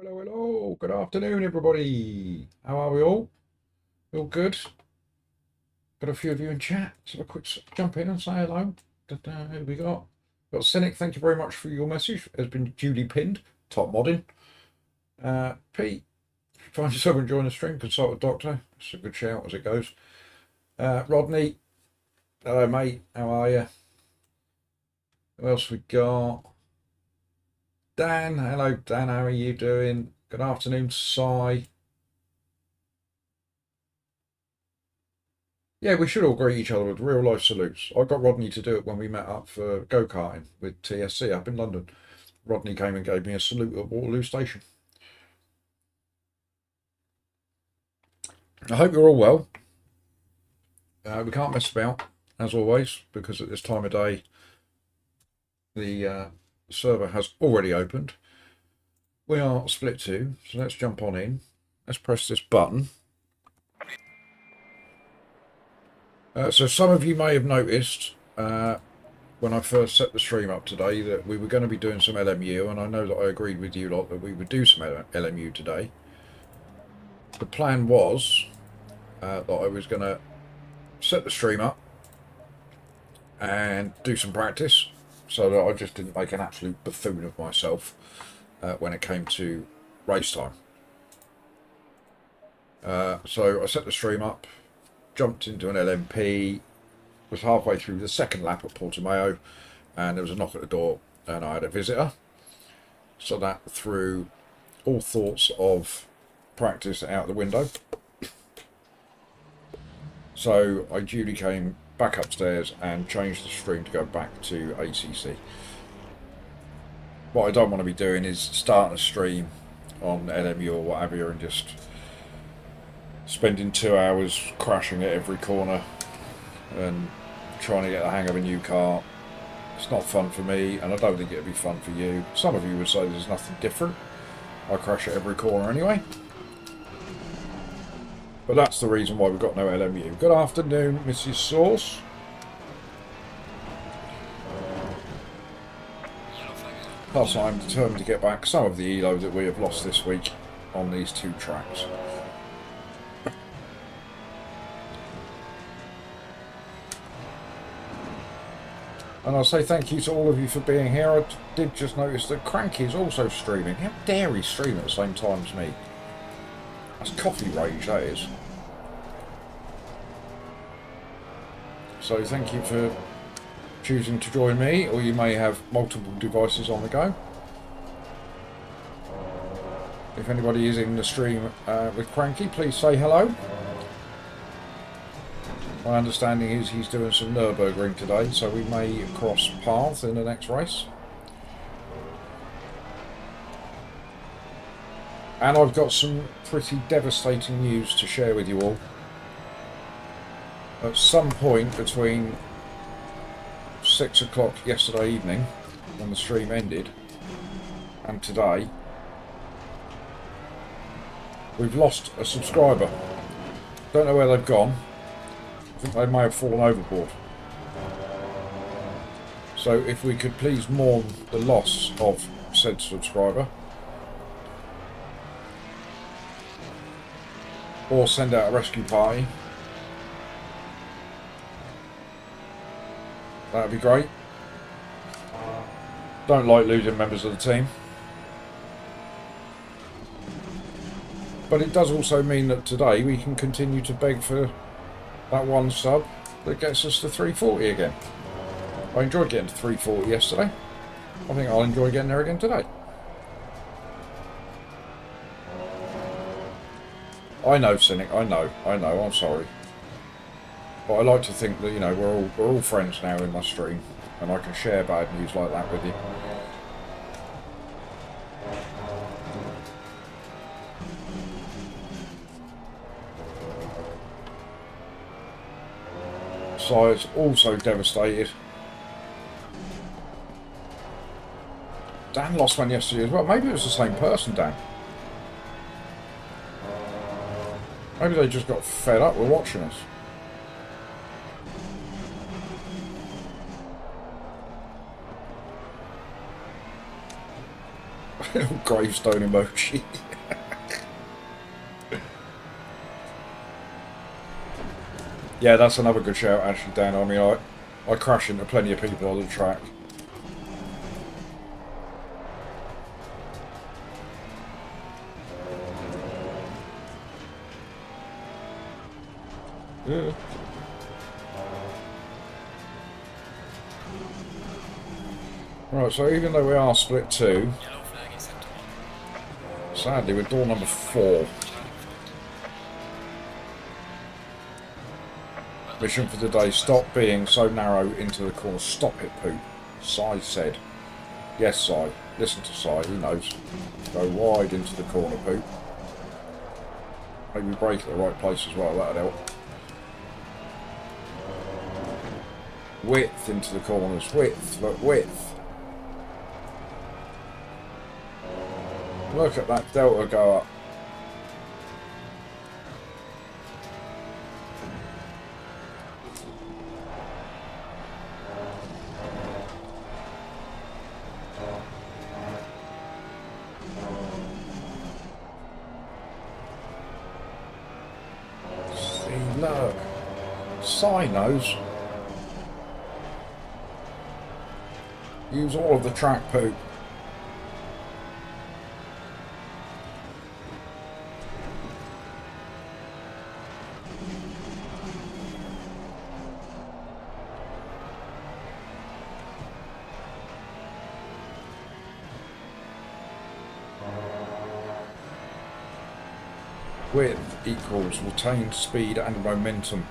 Hello, hello. Good afternoon, everybody. How are we all? All good? Got a few of you in chat. So a quick jump in and say hello. Who we got? Got Cynic. Thank you very much for your message. Has been duly pinned. Top modding. Pete, if you find yourself enjoying the stream, consult a doctor. It's a good shout as it goes. Rodney, hello, mate. How are you? Who else we got? Dan, hello, Dan. How are you doing? Good afternoon, Sai. Yeah, we should all greet each other with real life salutes. I got Rodney to do it when we met up for go-karting with TSC up in London. Rodney came and gave me a salute at Waterloo Station. I hope you're all well. We can't mess about, as always, because at this time of day, the server has already opened. We are split two, so let's jump on in. Let's press this button. So some of you may have noticed when I first set the stream up today that we were going to be doing some LMU, and I know that I agreed with you lot that we would do some LMU today. The plan was that I was going to set the stream up and do some practice so that I just didn't make an absolute buffoon of myself when it came to race time. So I set the stream up, jumped into an LMP, was halfway through the second lap at Portimao, and there was a knock at the door and I had a visitor. So that threw all thoughts of practice out the window. So I duly came back upstairs and changed the stream to go back to ACC. What I don't want to be doing is starting a stream on LMU or whatever and just spending 2 hours crashing at every corner and trying to get the hang of a new car. It's not fun for me, and I don't think it'd be fun for you. Some of you would say there's nothing different. I crash at every corner anyway. But that's the reason why we've got no LMU. Good afternoon, Mrs. Sauce. Plus, I'm determined to get back some of the ELO that we have lost this week on these two tracks. And I'll say thank you to all of you for being here. I did just notice that Cranky is also streaming. How dare he stream at the same time as me? That's coffee rage, that is. So thank you for choosing to join me, or you may have multiple devices on the go. If anybody is in the stream with Cranky, please say hello. My understanding is he's doing some Nurburgring today, so we may cross paths in the next race. And I've got some pretty devastating news to share with you all. At some point between 6 o'clock yesterday evening, when the stream ended, and today, we've lost a subscriber. Don't know where they've gone. I think they may have fallen overboard. So if we could please mourn the loss of said subscriber, or send out a rescue party, that'd be great. Don't like losing members of the team. But it does also mean that today we can continue to beg for that one sub that gets us to 340 again. I enjoyed getting to 340 yesterday. I think I'll enjoy getting there again today. I know, Cynic, I know, I'm sorry. But I like to think that, you know, we're all friends now in my stream, and I can share bad news like that with you. So it's also devastated. Dan lost one yesterday as well. Maybe it was the same person, Dan. Maybe they just got fed up with watching us. Gravestone emoji. Yeah, that's another good shout, actually, Dan. I mean, I crash into plenty of people on the track. Yeah. Right, so even though we are split 2, sadly we're door number 4. Mission for today, stop being so narrow into the corner. Stop it, poop. Si said. Yes, Si. Listen to Si, he knows. Go wide into the corner, poop. Maybe brake at the right place as well, that'd help. Width into the corners. Width, look, width. Look at that delta go up. See, look. Si knows. Use all of the track, poop. Width equals retained speed and momentum.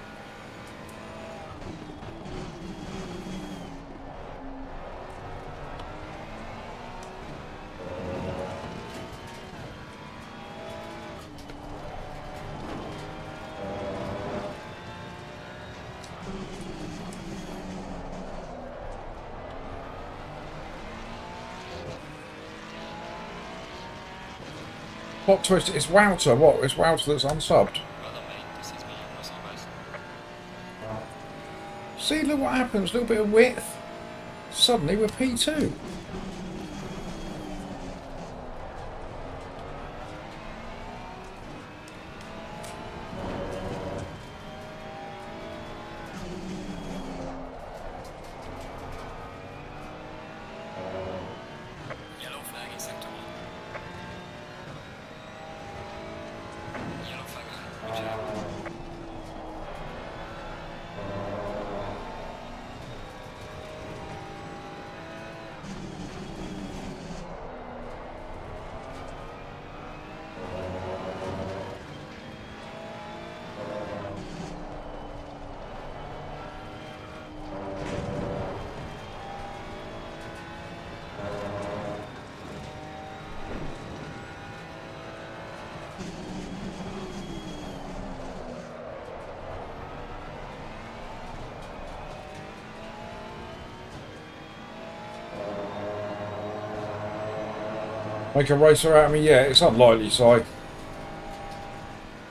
Plot twist, it's Wouter. What? It's Wouter that's unsubbed. See, look what happens. A little bit of width. Suddenly we're P2. Make a racer out of me? Yeah, it's unlikely, Si.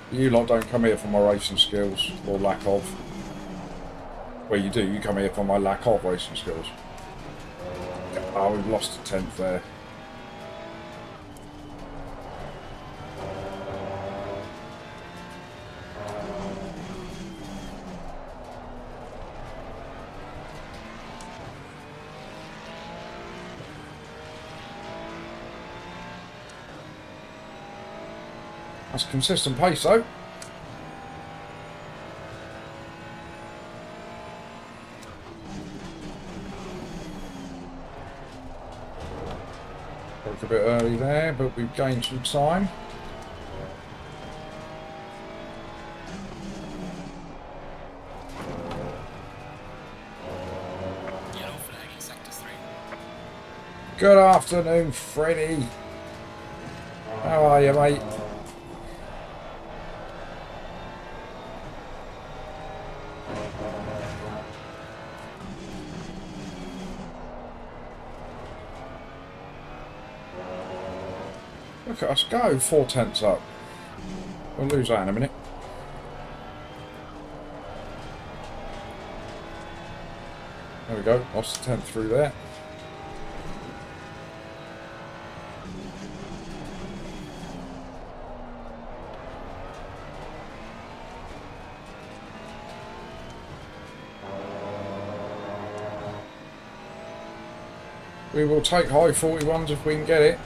You lot don't come here for my racing skills, or lack of. Well, you do. You come here for my lack of racing skills. Oh, we've lost a 10th there. That's consistent pace, though. Broke a bit early there, but we've gained some time. Yellow flag in sector 3. Good afternoon, Freddie. How are you, mate? Look at us go, 4 tenths up. We'll lose that in a minute. There we go, lost a tenth through there. we will take high 41s if we can get it.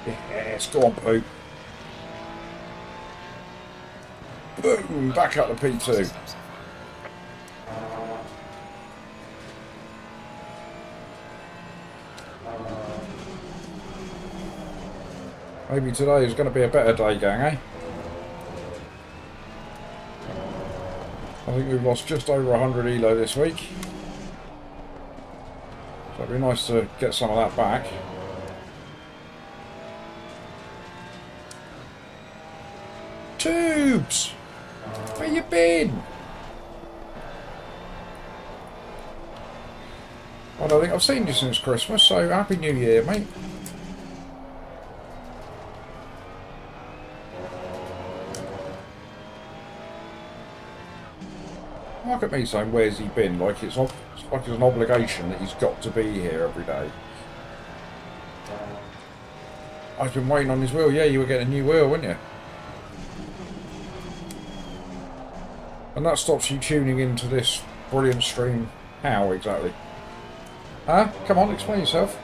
Yes, go on, Poop. Boom, back up to P2. Maybe today is going to be a better day, gang, eh? I think we've lost just over 100 elo this week. So it'd be nice to get some of that back. Tubes! Where you been? I don't think I've seen you since Christmas, so Happy New Year, mate. Look at me saying, where's he been? Like it's an obligation that he's got to be here every day. I've been waiting on his wheel. Yeah, you were getting a new wheel, weren't you? And that stops you tuning into this brilliant stream. How exactly? Huh? Come on, explain yourself.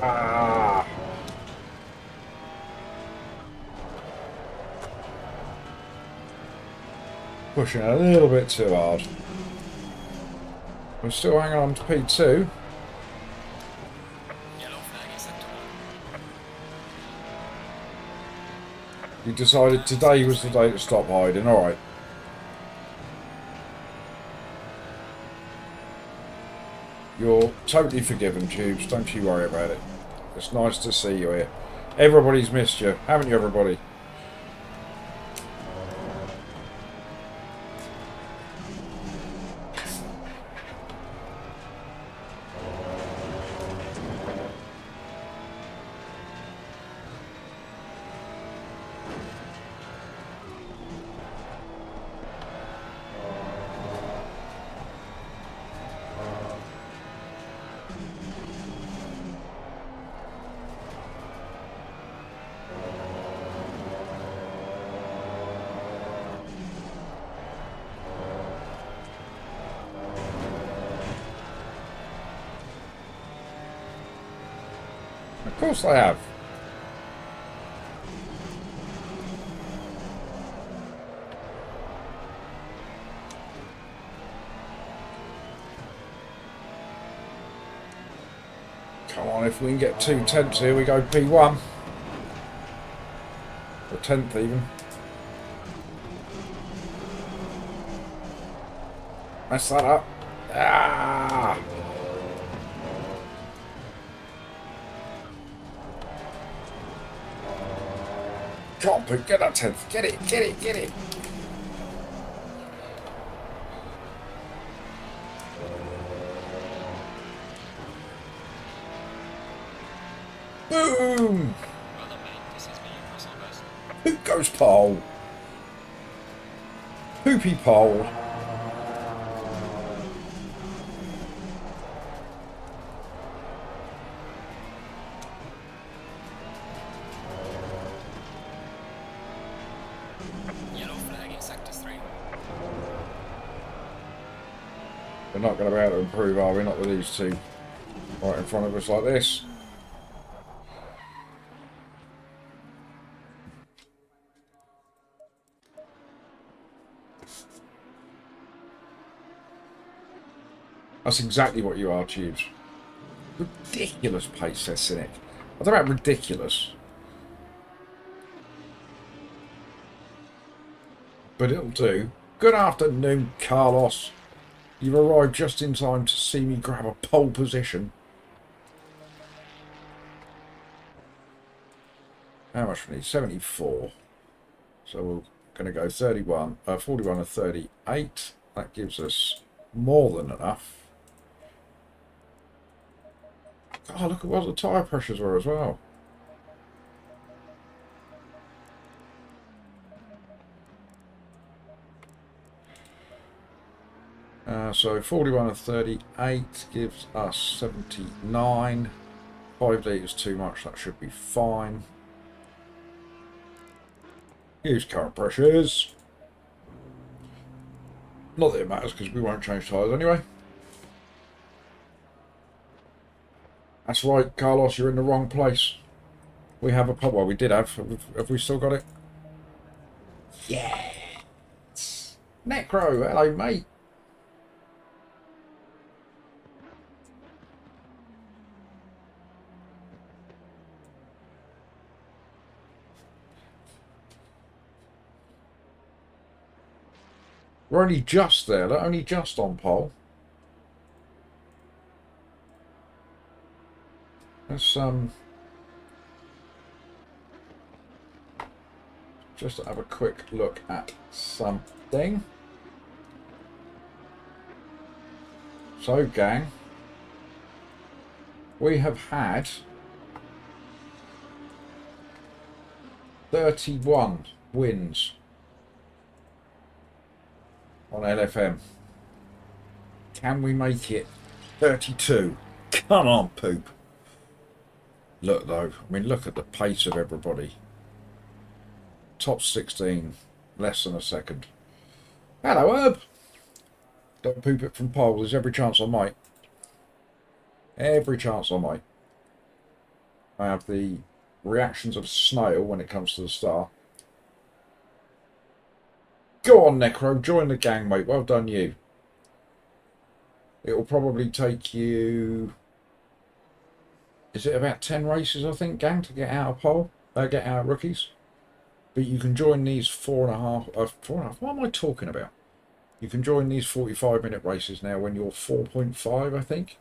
Ah. Pushing a little bit too hard. We're still hanging on to P2. Yellow flag in sector 1. You decided today was the day to stop hiding, alright. You're totally forgiven, Tubes, don't you worry about it. It's nice to see you here. Everybody's missed you, haven't you, everybody? Of course I have. Come on, if we can get 2 tenths here, we go P1. Or 10th even. Mess that up. Ah! Come on, Pete, get that 10th. Get it, get it, get it. Boom! Well done, mate. This is me, cross on guys. Who goes pole? Poopy pole. Yellow flag in sector 3. We're not going to be able to improve, are we? Not with these two right in front of us like this. That's exactly what you are, Tubes. Ridiculous pace, says Cynic. I don't know about ridiculous. But it'll do. Good afternoon, Carlos. You've arrived just in time to see me grab a pole position. How much we need? 74. So we'll Going to go 41 and 38. That gives us more than enough. Oh, look at what the tyre pressures were as well. So 41 and 38 gives us 79. 5 litres too much, that should be fine. Use current pressures. Not that it matters because we won't change tyres anyway. That's right, Carlos, you're in the wrong place. We have a pub. Well, we did have. Have we still got it? Yes. Necro, hello, mate. We're only just there, look, only just on pole. Let's just have a quick look at something. So, gang, we have had 31 wins on LFM. Can we make it 32? Come on, poop. Look, though, I mean, look at the pace of everybody. Top 16, less than a second. Hello, Herb. Don't poop it from pole. There's every chance I might. Every chance I might. I have the reactions of a snail when it comes to the star. Go on, Necro. Join the gang, mate. Well done, you. It will probably take you... Is it about 10 races, I think, gang, to get out of pole? Get out of rookies? But you can join these 4.5... what am I talking about? You can join these 45-minute races now when you're 4.5, I think.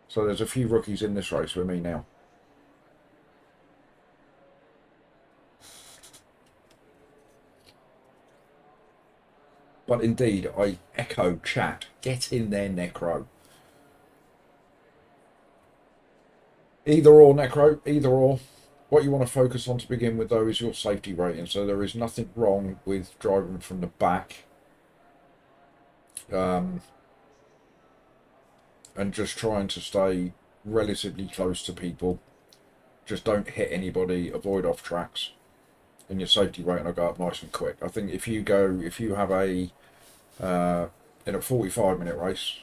So there's a few rookies in this race with me now. But indeed, I echo chat. Get in there, Necro. Either or, Necro, either or. What you want to focus on to begin with, though, is your safety rating. So there is nothing wrong with driving from the back. And just trying to stay relatively close to people. Just don't hit anybody, avoid off tracks. And your safety rating will go up nice and quick. I think if you have a in a 45-minute race,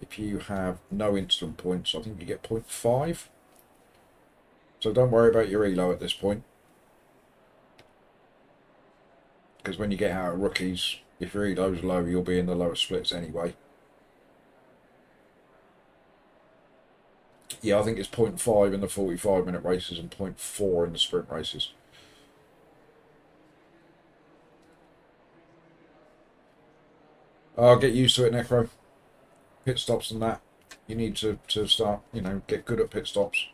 if you have no instant points, I think you get 0.5. So don't worry about your elo at this point, because when you get out of rookies, if your elo's low, you'll be in the lower splits anyway. Yeah, I think it's 0.5 in the 45-minute races and 0.4 in the sprint races. I'll get used to it, Necro. Pit stops and that. You need to start, get good at pit stops.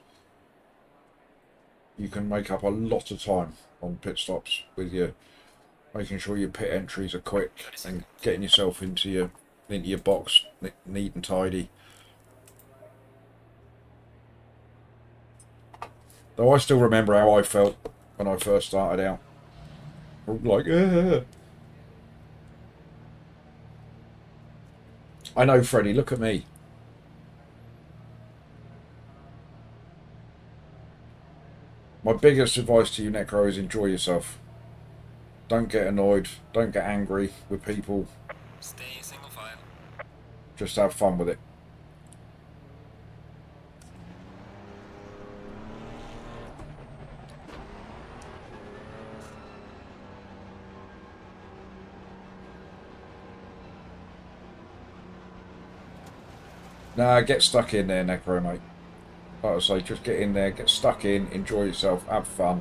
You can make up a lot of time on pit stops with your making sure your pit entries are quick and getting yourself into your box neat and tidy. Though I still remember how I felt when I first started out. Like, I know, Freddie, look at me. My biggest advice to you, Necro, is enjoy yourself. Don't get annoyed. Don't get angry with people. Stay single file. Just have fun with it. Nah, get stuck in there, Necro, mate. Like I say, just get in there, get stuck in, enjoy yourself, have fun.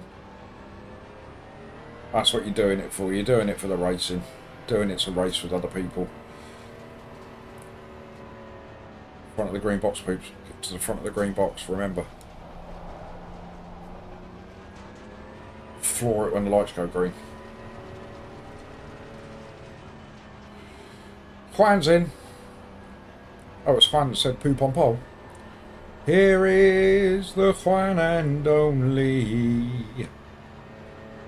That's what you're doing it for. You're doing it for the racing. Doing it to race with other people. Front of the green box, peeps. Get to the front of the green box, remember. Floor it when the lights go green. Juan's in. Oh, it's Juan that said poop on pole. Here is the Juan and only.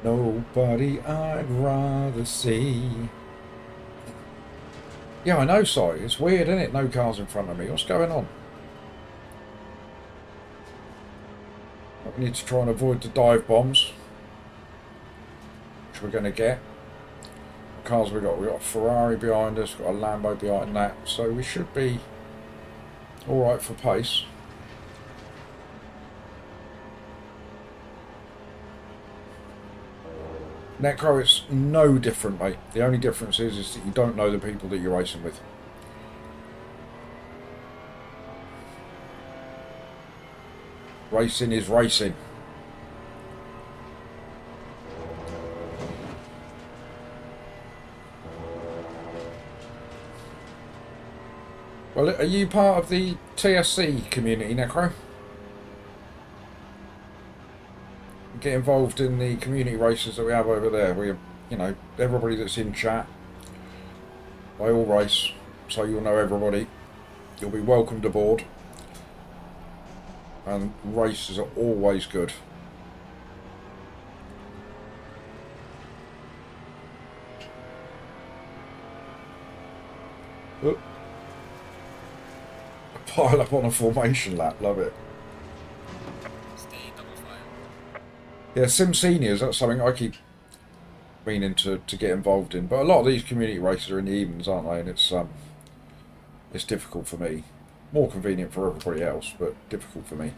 Nobody I'd rather see. Yeah, I know, sorry. It's weird, isn't it? No cars in front of me. What's going on? We need to try and avoid the dive bombs, which we're going to get. What cars we got? We've got a Ferrari behind us, got a Lambo behind that, so we should be alright for pace. Necro, it's no different, mate. The only difference is that you don't know the people that you're racing with. Racing is racing. Well, are you part of the TSC community, Necro? Get involved in the community races that we have over there. We, you know, everybody that's in chat, they all race, so you'll know everybody. You'll be welcomed aboard, and races are always good. Oop. Pile up on a formation lap, love it. Yeah, Sim Seniors, that's something I keep meaning to get involved in. But a lot of these community races are in the evenings, aren't they? And it's difficult for me. More convenient for everybody else, but difficult for me.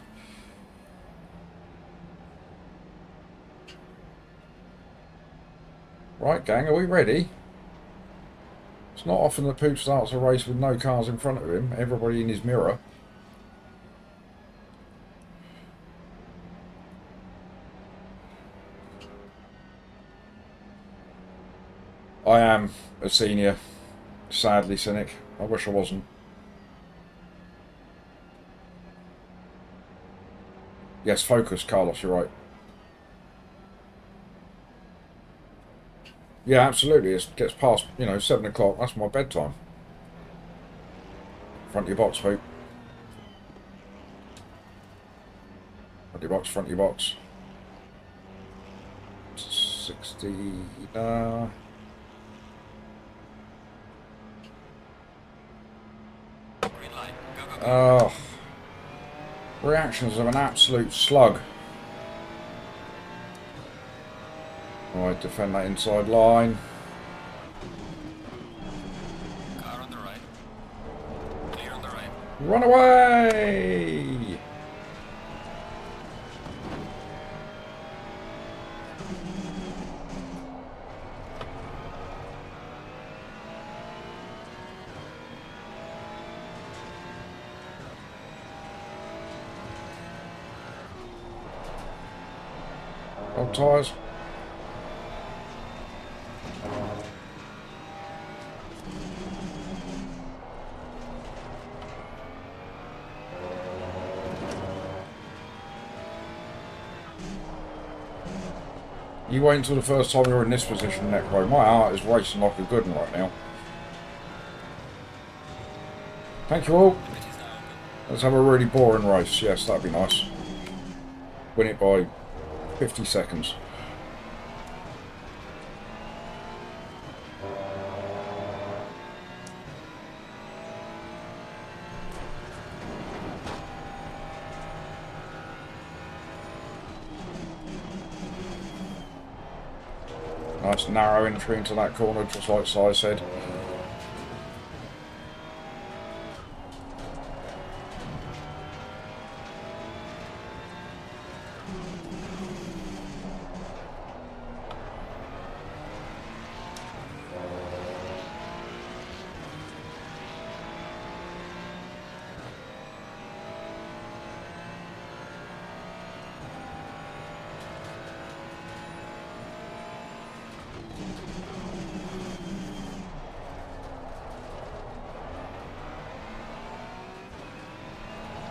Right, gang, are we ready? It's not often that Poop starts a race with no cars in front of him, everybody in his mirror. I am a senior, sadly, Cynic. I wish I wasn't. Yes, focus, Carlos, you're right. Yeah, absolutely. It gets past, 7 o'clock. That's my bedtime. Front of your box, Poop. Front of your box, front of your box. 60... Oh, reactions of an absolute slug. Alright, defend that inside line. Car on the right. Clear on the right. Run away! Old tyres. You wait until the first time you're in this position, Necro. My heart is racing like a good one right now. Thank you all. Let's have a really boring race. Yes, that'd be nice. Win it by 50 seconds. Nice narrow entry into that corner, just like Si said.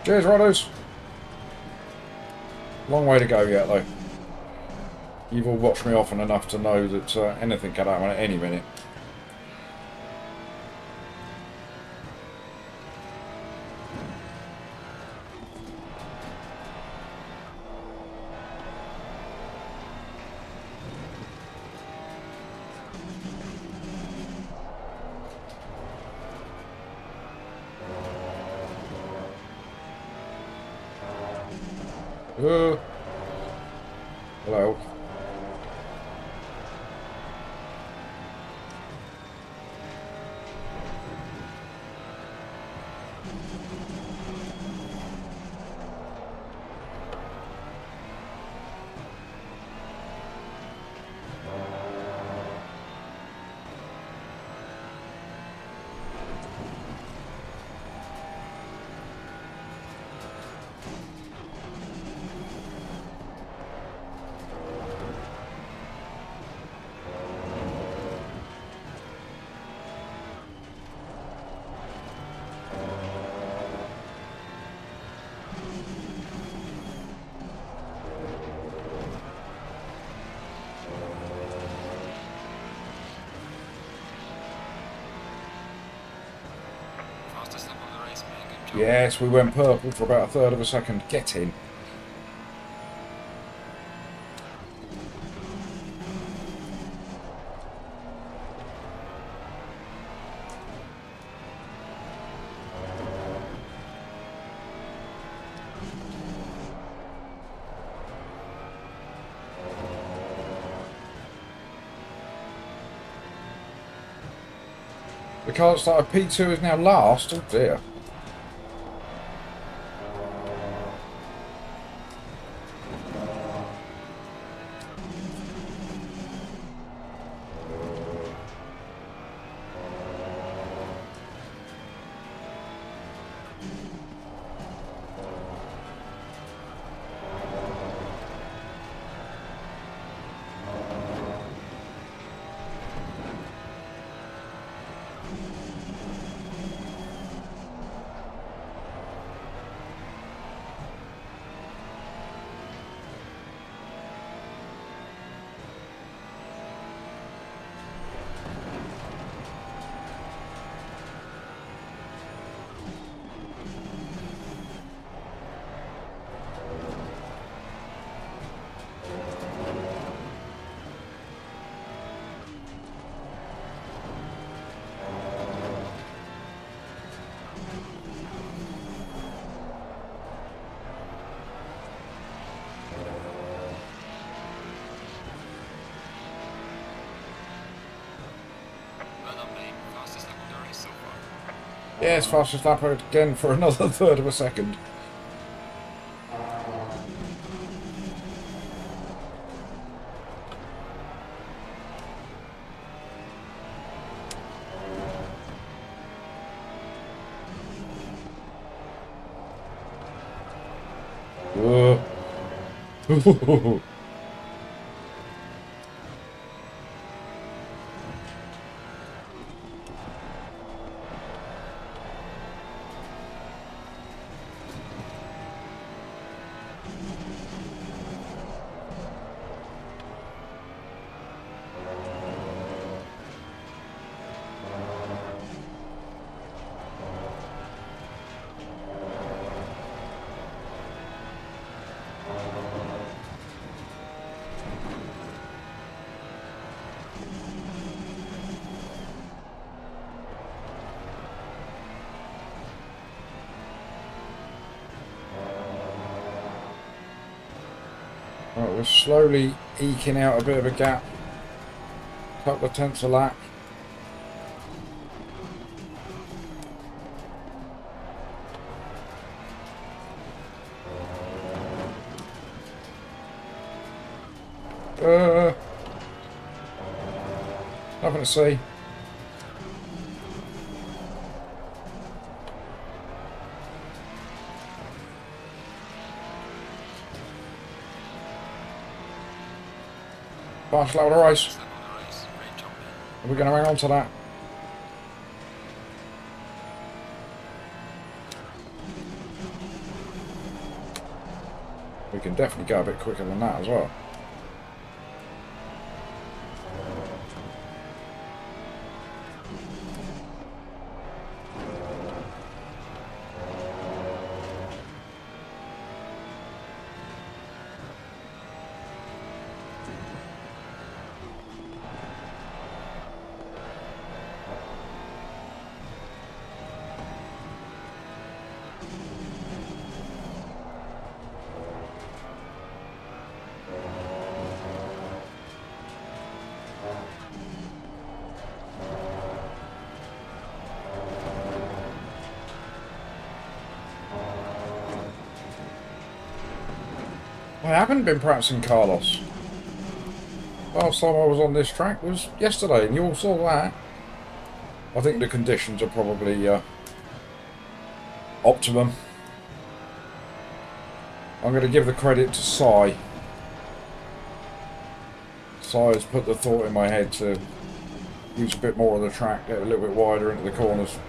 Cheers, Rodders. Long way to go yet, though. You've all watched me often enough to know that anything can happen at any minute. Hello. Fastest lap of the race, man. Good job. Yes, we went purple for about a third of a second. Get in. The car that started P2 is now last. Oh dear. Well done, mate. Fastest lap of the race so far. Yes, fastest lap again for another third of a second. Right, we're slowly eking out a bit of a gap. Couple of tenths a lap. Nothing to see. Fast lap of the race. Fastest lap of the race. Great job, man. We're going to hang on to that. We can definitely go a bit quicker than that as well. I haven't been practicing, Carlos. Last time I was on this track was yesterday, and you all saw that. I think the conditions are probably optimum. I'm going to give the credit to Si. Si has put the thought in my head to use a bit more of the track, get a little bit wider into the corners.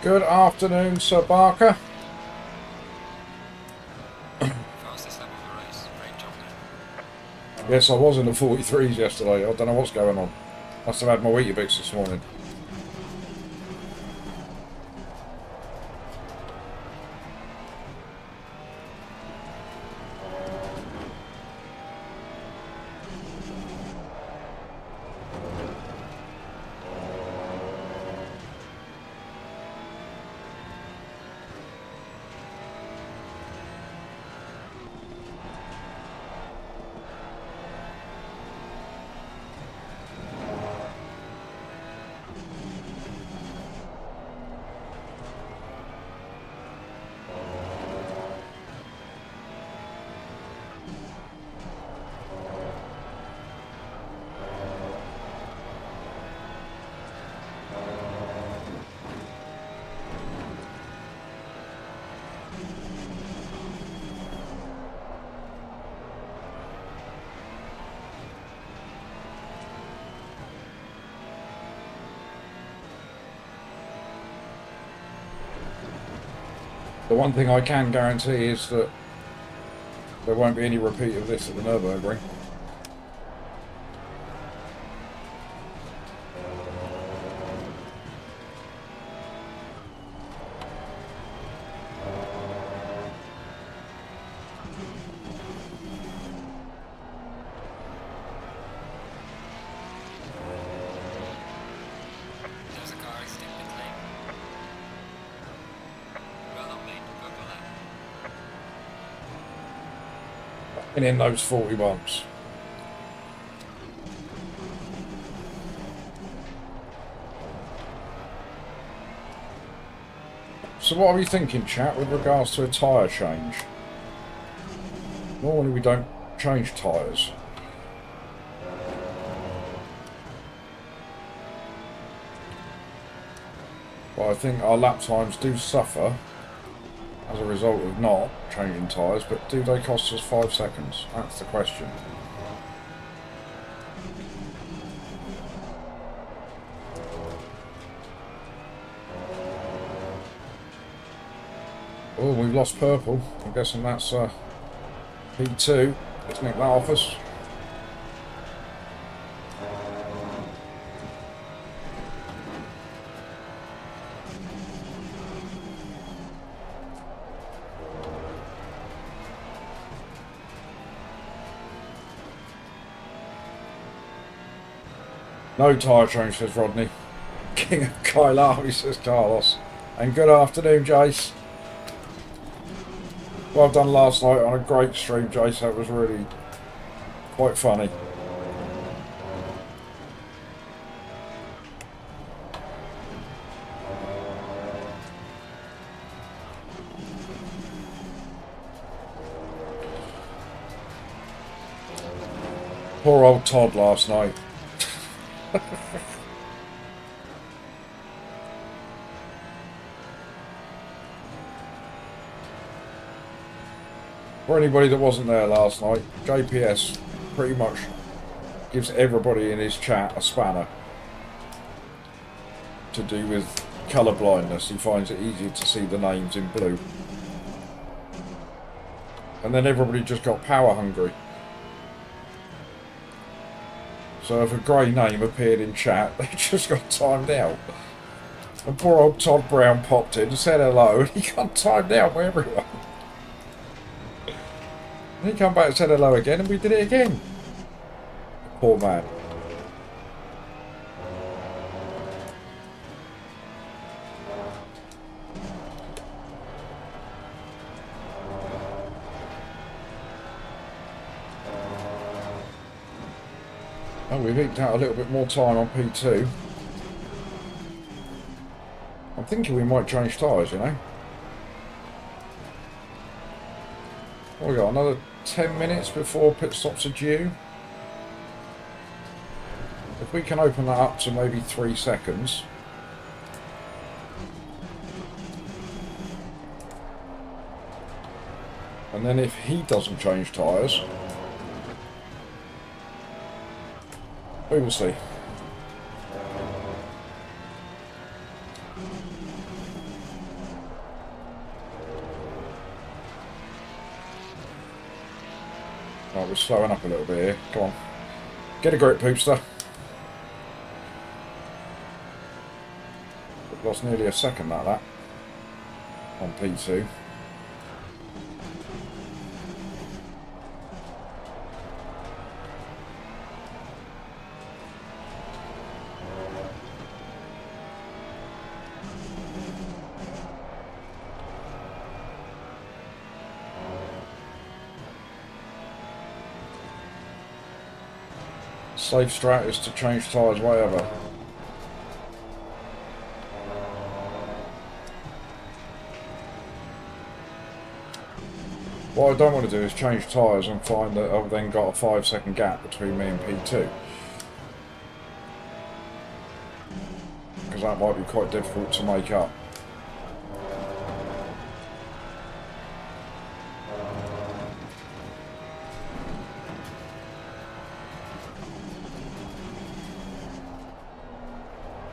Good afternoon, Sir Barker. Fastest lap of the race. Great job there. Yes, I was in the 43s yesterday. I don't know what's going on. Must have had my Weetabix this morning. The one thing I can guarantee is that there won't be any repeat of this at the Nurburgring. There's a car exiting pit lane. Well done, mate. Go for that. And in those 40 bumps. So what are we thinking, chat, with regards to a tyre change? Normally we don't change tyres. But I think our lap times do suffer as a result of not changing tyres, but do they cost us 5 seconds? That's the question. Oh, we've lost purple. I'm guessing that's P2. Let's nick that off us. No tyre change, says Rodney. King of Kyalami, says Carlos. And good afternoon, Jace. Well done last night on a great stream, Jace. That was really quite funny. Poor old Todd last night. For anybody that wasn't there last night, JPS pretty much gives everybody in his chat a spanner to do with colour blindness. He finds it easier to see the names in blue. And then everybody just got power hungry. So if a grey name appeared in chat, they just got timed out. And poor old Todd Brown popped in and said hello, and he got timed out by everyone. And he come back and said hello again, and we did it again. Poor man. Oh, we've eked out a little bit more time on P2. I'm thinking we might change tyres, you know. What we got? Another 10 minutes before pit stops are due. If we can open that up to maybe 3 seconds. And then if he doesn't change tyres, we will see. Right, we're slowing up a little bit here. Come on. Get a grip, Poopster. We've lost nearly a second like that on P2. Safe strat is to change tyres wherever. What I don't want to do is change tyres and find that I've then got a 5-second gap between me and P2. Because that might be quite difficult to make up.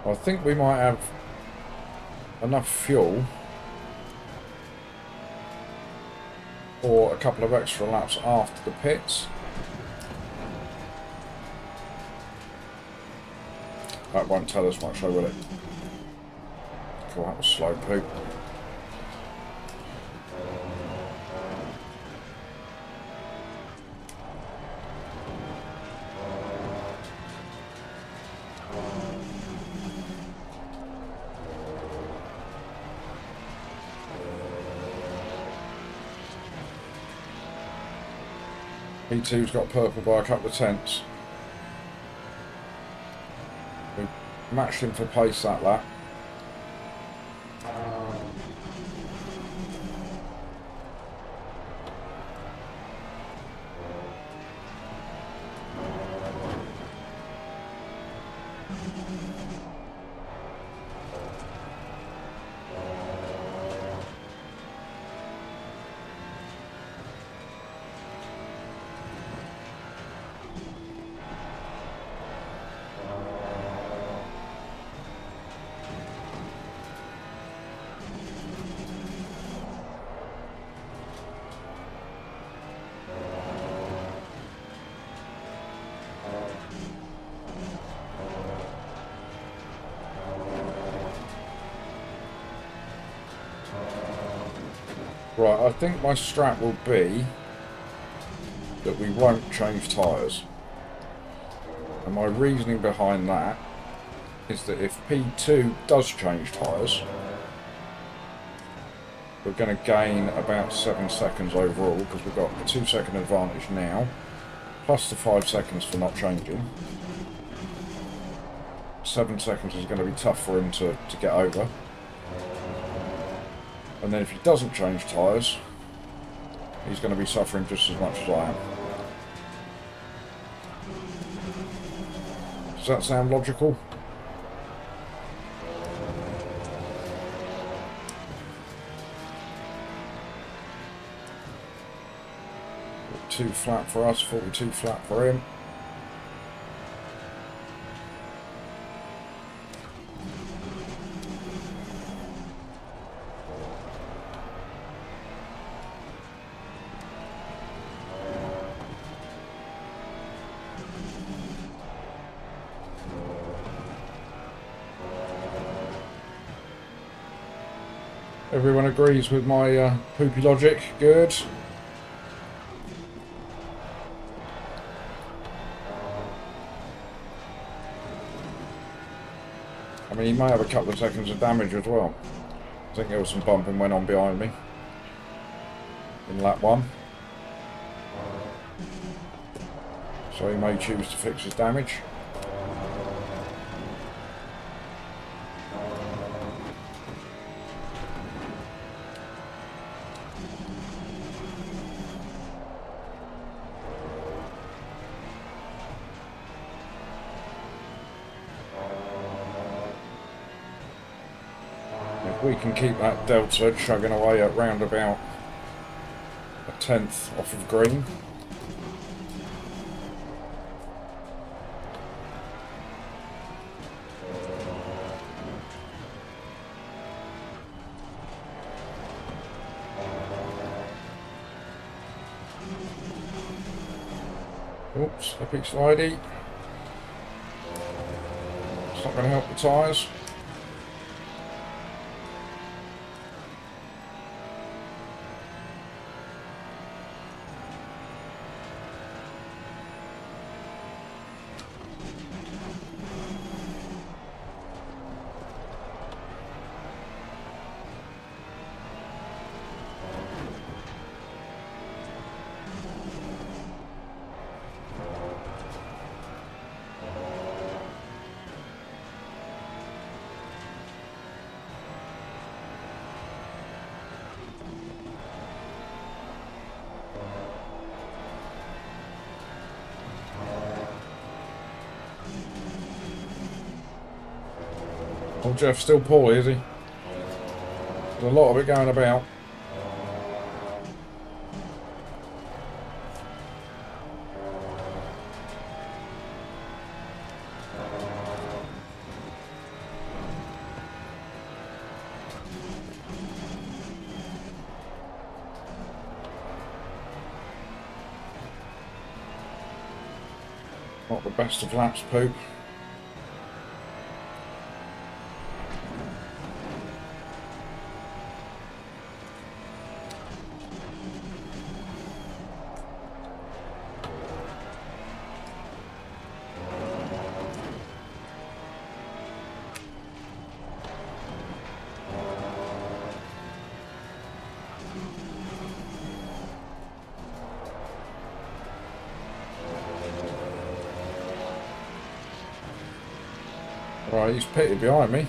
I think we might have enough fuel for a couple of extra laps after the pits. That won't tell us much though, will it? Cool, that was slow poop. P2's got purple by a couple of tenths. We matched him for pace that lap. Right, I think my strat will be that we won't change tyres. And my reasoning behind that is that if P2 does change tyres, we're going to gain about 7 seconds overall, because we've got a 2-second advantage now, plus the 5 seconds for not changing. 7 seconds is going to be tough for him to get over. And then if he doesn't change tyres, he's going to be suffering just as much as I am. Does that sound logical? Too flat for us, 42 flat for him. Everyone agrees with my poopy logic. Good. I mean, he may have a couple of seconds of damage as well. I think there was some bumping went on behind me in lap 1. So he may choose to fix his damage. If we can keep that delta chugging away at round about a tenth off of green. Oops, epic slidey. It's not going to help the tyres. Oh, Jeff's still poorly, is he? There's a lot of it going about. Not the best of laps, Pope. Right, he's pitted behind me.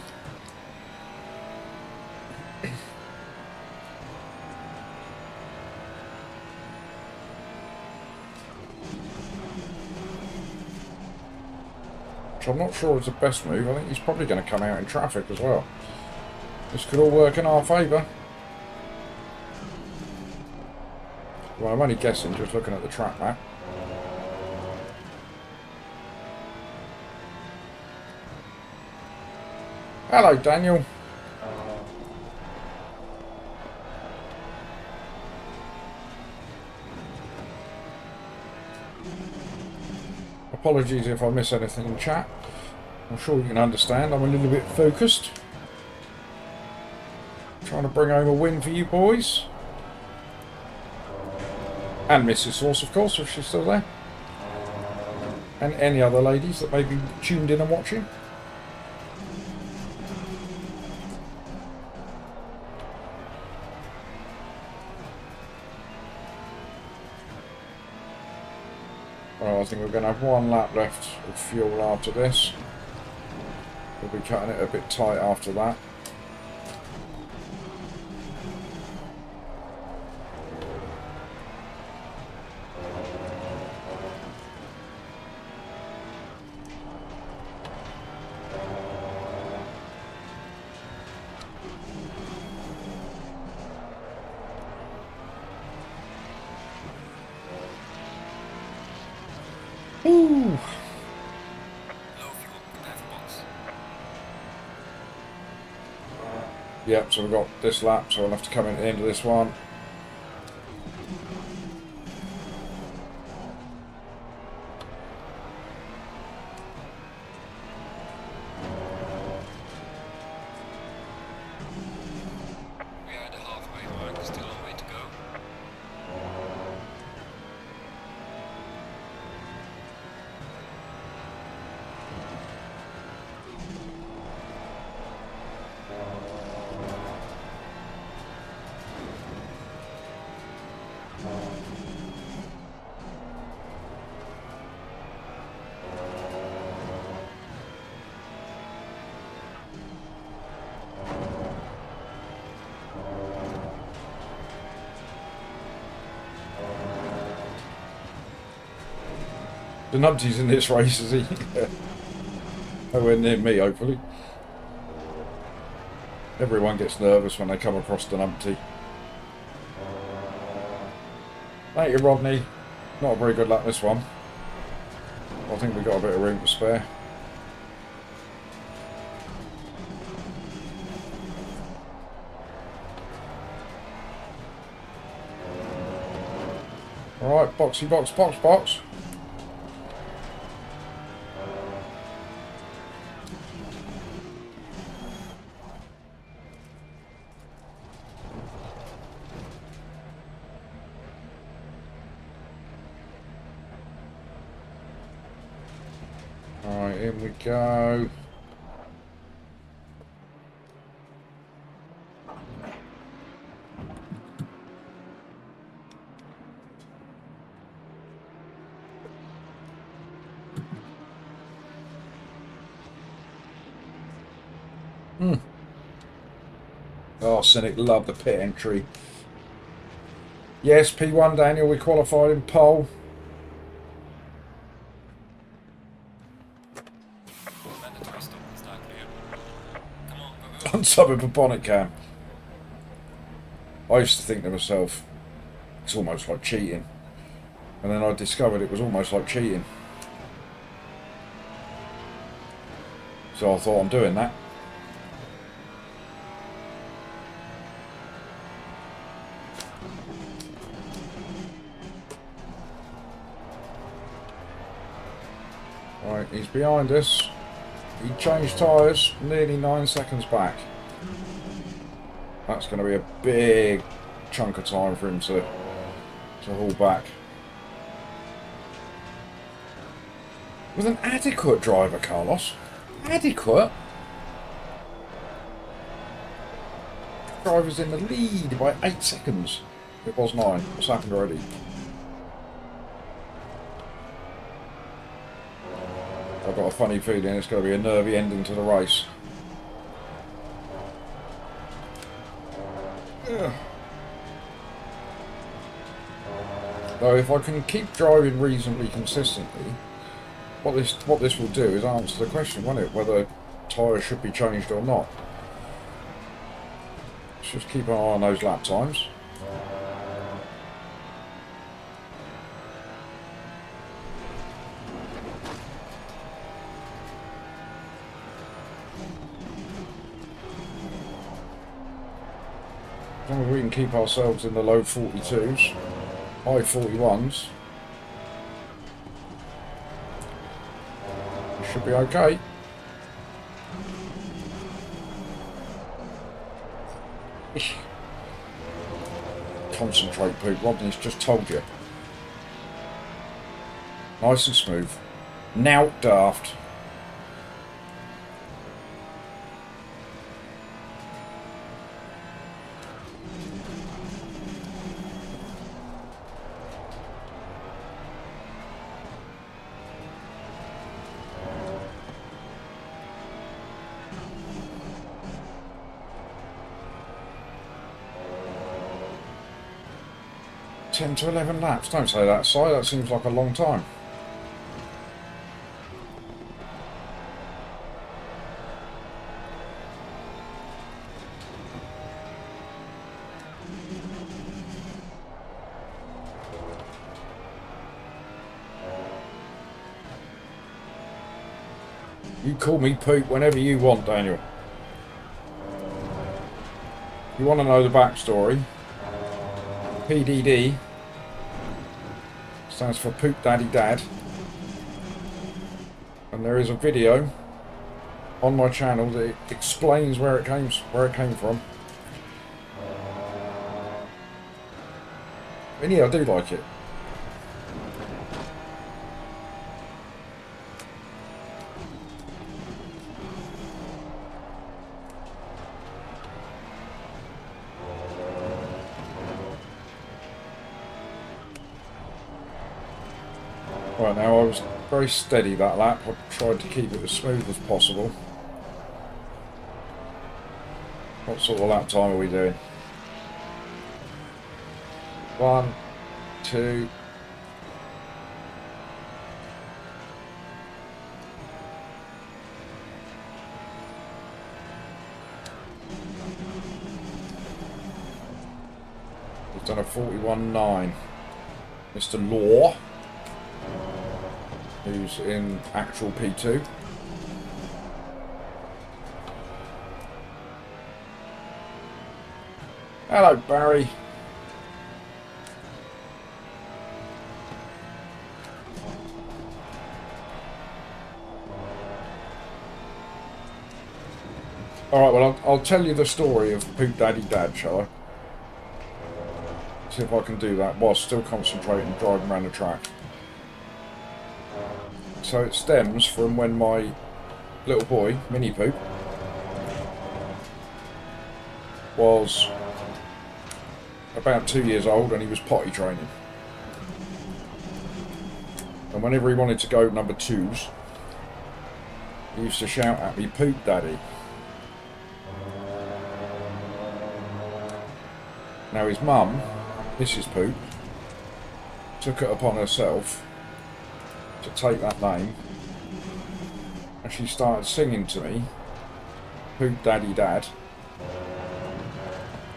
Which I'm not sure is the best move. I think he's probably going to come out in traffic as well. This could all work in our favour. Well, I'm only guessing just looking at the track map. Hello, Daniel. Apologies if I miss anything in chat. I'm sure you can understand. I'm a little bit focused. Trying to bring home a win for you boys. And Mrs. Sauce, of course, if she's still there. And any other ladies that may be tuned in and watching. Well, I think we're going to have one lap left of fuel after this. We'll be cutting it a bit tight after that. Ooh. Low fuel, dive box. Yep, so we've got this lap, so we'll have to come in at the end of this one. We are at the halfway mark, still a way to go. The numpty's in this race, is he? Nowhere near me, hopefully. Everyone gets nervous when they come across the numpty. Thank you, Rodney. Not a very good lap this one. I think we've got a bit of room to spare. Alright, boxy box, box box. Alright, in we go. Oh, Cynic loved the pit entry. Yes, P1 Daniel, we qualified in pole. Mandatory stop and start clear. Come on, go, go. Unsub a bonnet cam. I used to think to myself, it's almost like cheating. And then I discovered it was almost like cheating. So I thought, I'm doing that. Right, he's behind us. He changed tyres nearly 9 seconds back. That's going to be a big chunk of time for him to haul back. With an adequate driver, Carlos. Adequate. Driver's in the lead by 8 seconds. It was 9. What's happened already? I've got a funny feeling it's going to be a nervy ending to the race. Ugh. Though if I can keep driving reasonably consistently, what this will do is answer the question, won't it? Whether tyres should be changed or not. Let's just keep an eye on those lap times. As long as we can keep ourselves in the low 42s, high 41s, we should be okay. Concentrate, Pete. Rodney's just told you. Nice and smooth. Now daft. Ten to 11 laps. Don't say that, Si. That seems like a long time. You call me Poop whenever you want, Daniel. You want to know the backstory? PDD stands for Poop Daddy Dad, and there is a video on my channel that explains where it came from. And yeah, I do like it. Right, now I was very steady that lap. I tried to keep it as smooth as possible. What sort of lap time are we doing? 1, 2. He's done a 41.9. Mr. Law, who's in actual P2. Hello, Barry. Alright, well, I'll tell you the story of Poop Daddy Dad, shall I? See if I can do that while still concentrating driving around the track. So it stems from when my little boy, Mini Poop, was about 2 years old and he was potty training. And whenever he wanted to go number 2s, he used to shout at me, "Poop Daddy." Now his mum, Mrs. Poop, took it upon herself to take that name, and she started singing to me, "Poop Daddy Dad,"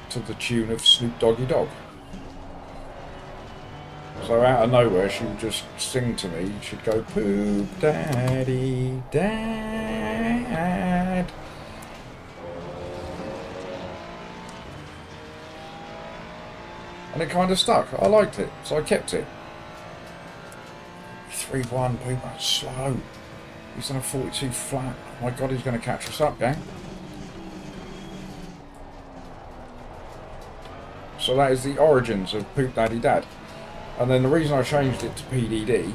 to the tune of Snoop Doggy Dogg. So out of nowhere she would just sing to me, she'd go, "Poop Daddy Dad." And it kind of stuck. I liked it, so I kept it. 3-1, Poop, that's slow. He's done a 42 flat. Oh my God, he's going to catch us up, gang. So that is the origins of Poop Daddy Dad. And then the reason I changed it to PDD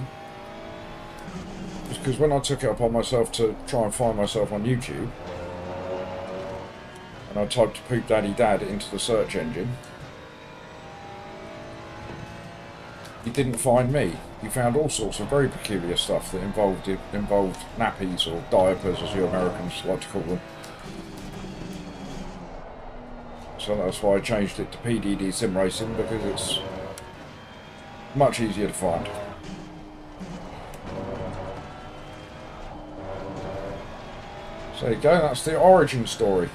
was because when I took it upon myself to try and find myself on YouTube, and I typed Poop Daddy Dad into the search engine, he didn't find me. He found all sorts of very peculiar stuff that involved nappies or diapers, as you Americans like to call them. So that's why I changed it to PDD Sim Racing, because it's much easier to find. So there you go, that's the origin story.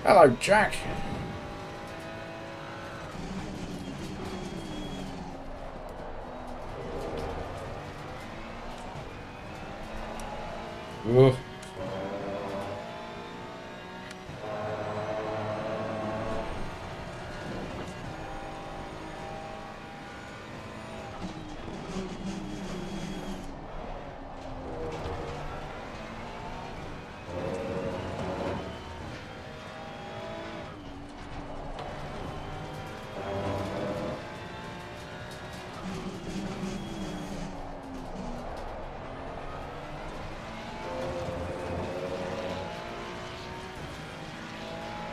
Hello, Jack. Ugh.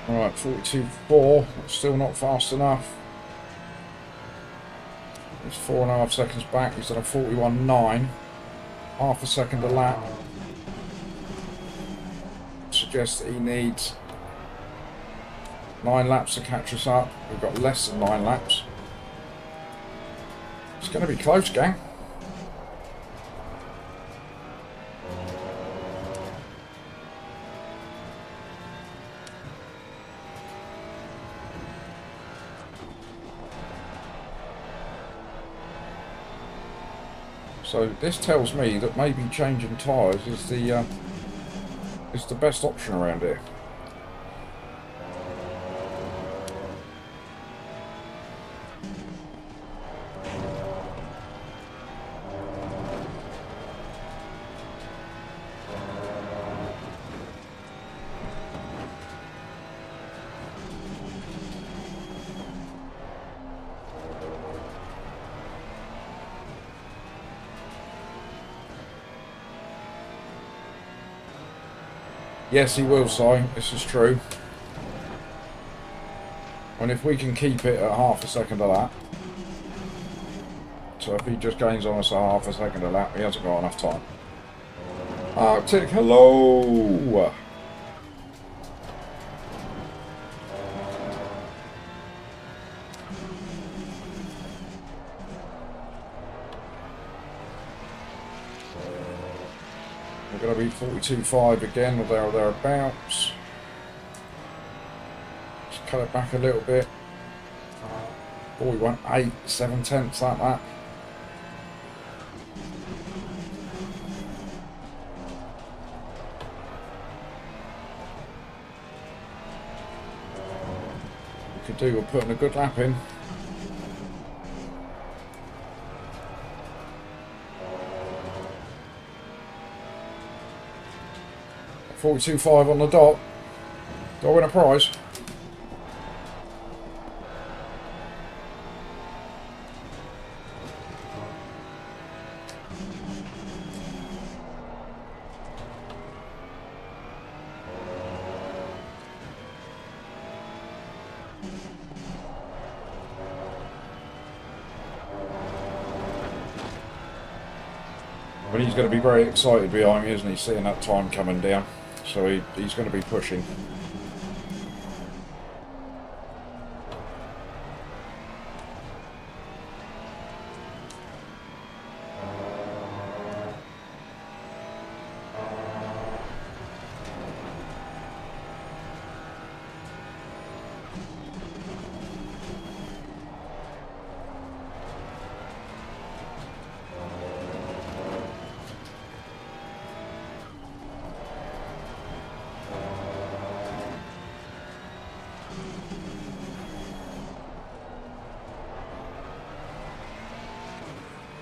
Alright, 42.4, still not fast enough. He's 4.5 seconds back, he's done a 41.9, half a second a lap. Suggests that he needs 9 laps to catch us up. We've got less than 9 laps. It's going to be close, gang. So this tells me that maybe changing tyres is the best option around here. Yes, he will, Si. This is true. And if we can keep it at half a second a lap, so if he just gains on us at half a second a lap, he hasn't got enough time. Arctic, hello! going to be 42.5 again, or there or thereabouts. Just cut it back a little bit. Oh, we went 8, 7/10 like that. We could do with putting a good lap in. $42.5 on the dot. Do I win a prize? But he's going to be very excited behind me, isn't he, seeing that time coming down. So he's going to be pushing.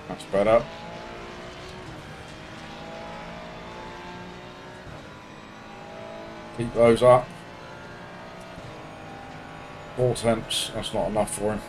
That's better. Keep those up. 4/10, that's not enough for him.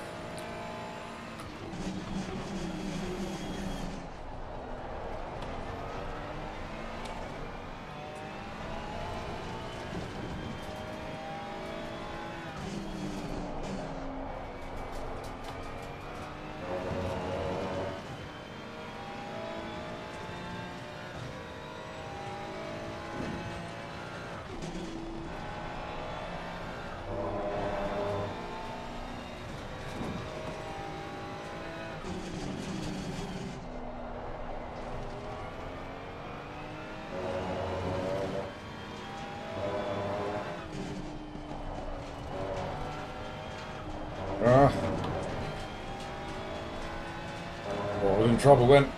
Well, I was in trouble then.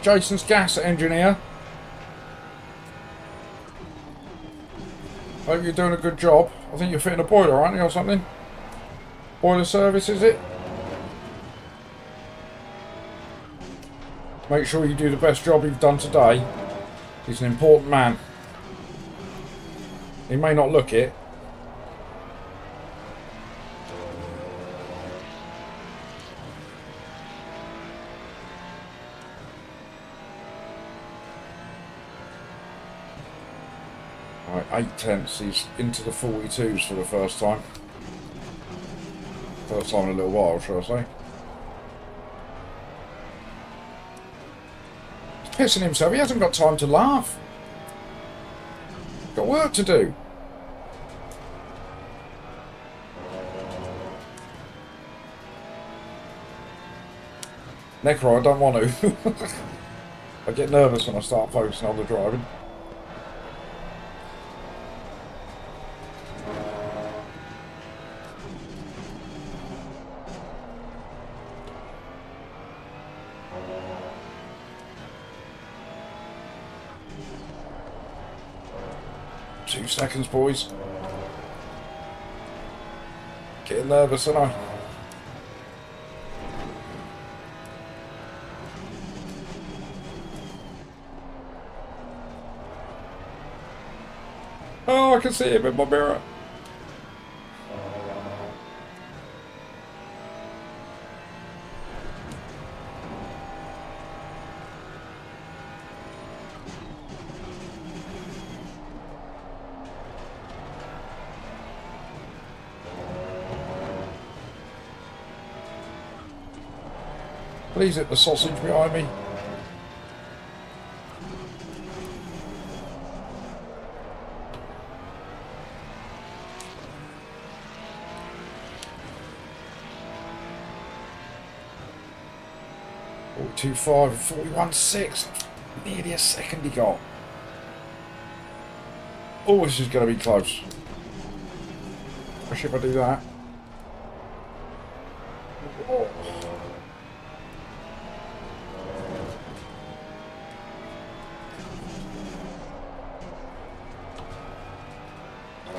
Jason's gas engineer. Hope you're doing a good job. I think you're fitting a boiler, aren't you, or something? Boiler service, is it? Make sure you do the best job you've done today. He's an important man. He may not look it. Right, 8/10. He's into the 42s for the first time. First time in a little while, shall I say. He's pissing himself. He hasn't got time to laugh. Got work to do. Necro, I don't want to. I get nervous when I start focusing on the driving. Two seconds, boys. Getting nervous, aren't I? Oh, I can see him in my mirror. Please hit the sausage behind me. 42.5 and 41.6. Nearly a second he got. Oh, this is going to be close. Especially if I do that. Oh.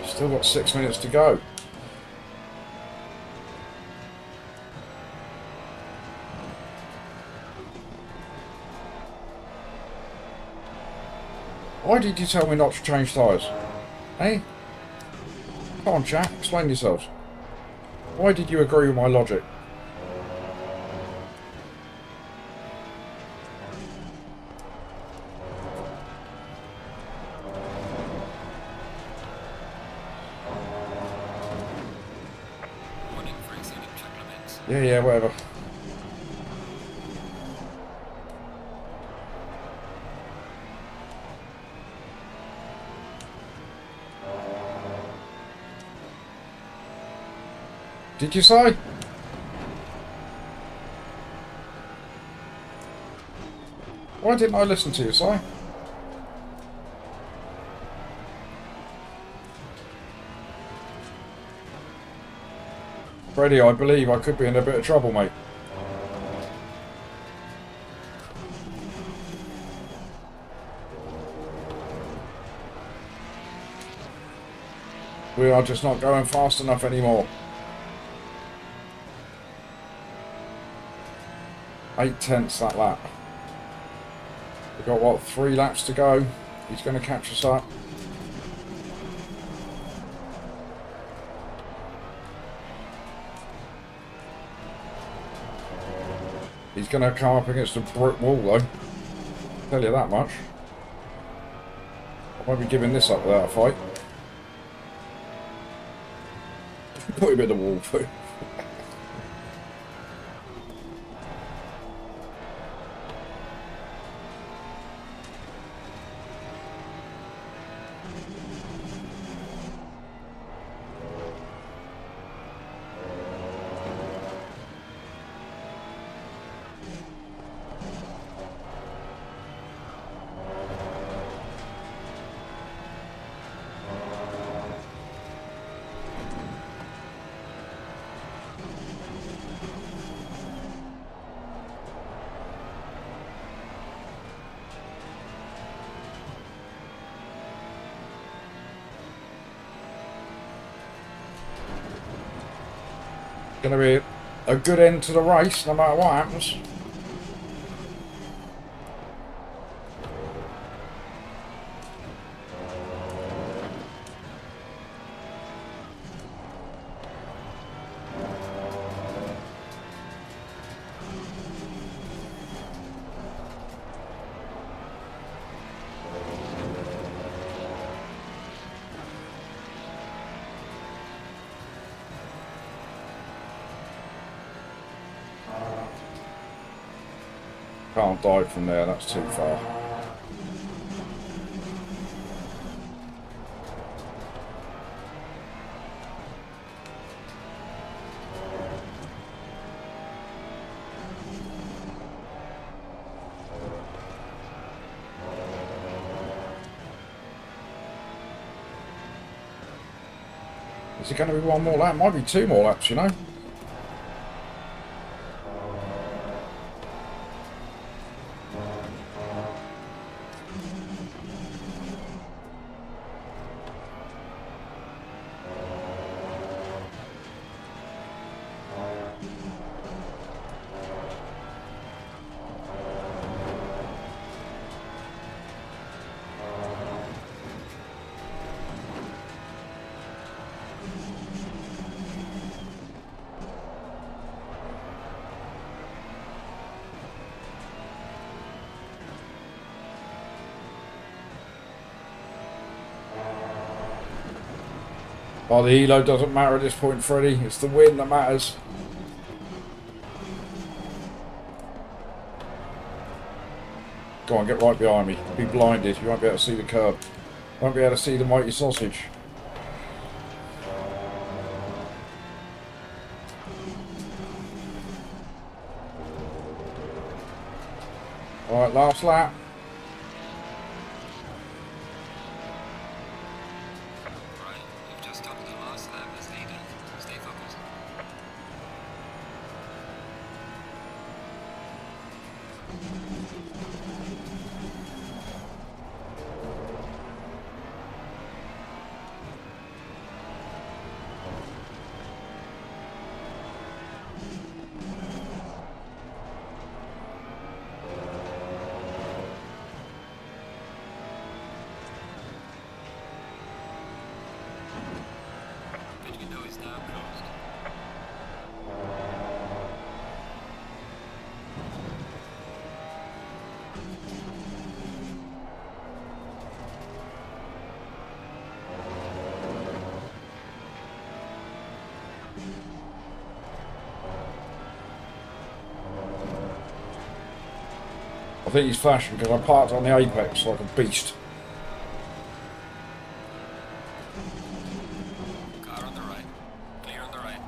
Still got 6 minutes to go. Why did you tell me not to change tyres? Hey? Come on, chat, explain yourselves. Why did you agree with my logic? Warning for exceeding track limits. Yeah, whatever. Did you say? Why didn't I listen to you, Si? Freddie, I believe I could be in a bit of trouble, mate. We are just not going fast enough anymore. 8/10 that lap. We've got, what, 3 laps to go. He's going to catch us up. He's going to come up against a brick wall, though. I'll tell you that much. I won't be giving this up without a fight. Put him in the wall, too. Going to be a good end to the race, no matter what happens. Can't dive from there, that's too far. Is it going to be one more lap? Might be 2 more laps, you know. Oh, the elo doesn't matter at this point, Freddie. It's the win that matters. Go on, get right behind me. Be blinded. You won't be able to see the curb. Won't be able to see the mighty sausage. Right, last lap. Right, you've just stopped the last lap as leader. Stay focused. Pit window is now closed. I think he's flashing because I parked on the apex like a beast. Car on the right. Clear on the right.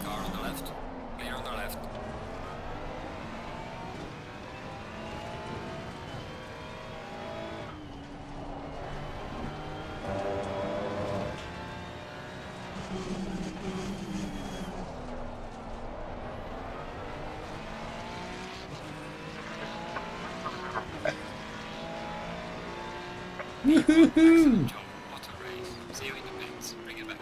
Car on the left. Clear on the left. Woohoo! Job. What a race. See you in the pits. Bring it back.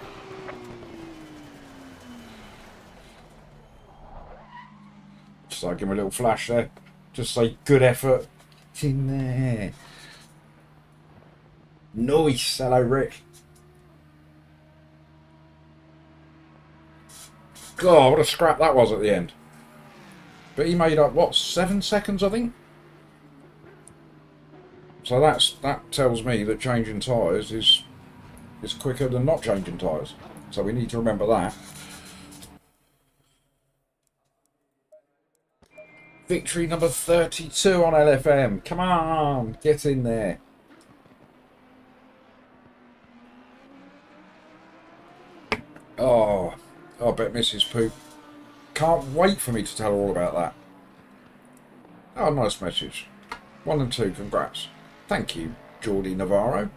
Just like give him a little flash there. Just say good effort. It's in there. Nice. Hello, Rick. God, what a scrap that was at the end. But he made up, what, 7 seconds, I think? So that tells me that changing tyres is quicker than not changing tyres. So we need to remember that. Victory number 32 on LFM. Come on, get in there. Oh, I bet Mrs. Poop can't wait for me to tell her all about that. Oh, nice message. 1 and 2, congrats. Thank you, Geordie Navarro.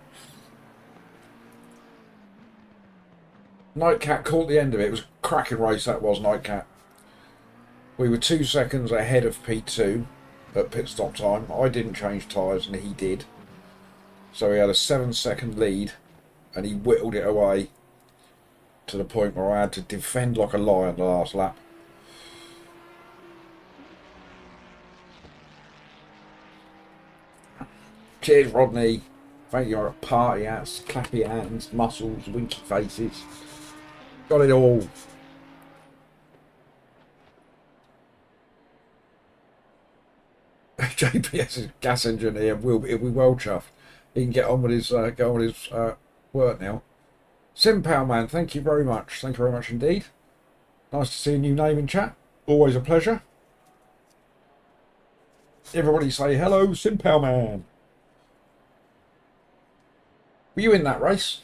Nightcat caught the end of it. It was a cracking race, that was, Nightcat. We were 2 seconds ahead of P2 at pit stop time. I didn't change tyres and he did. So he had a 7-second lead and he whittled it away to the point where I had to defend like a lion the last lap. Cheers, Rodney. Thank you. Party hats, clappy hands, muscles, winky faces. Got it all. JPS's gas engineer he'll be well chuffed. He can get on with his work now. Simpal man, thank you very much. Thank you very much indeed. Nice to see a new name in chat. Always a pleasure. Everybody say hello, Simpal man. Were you in that race?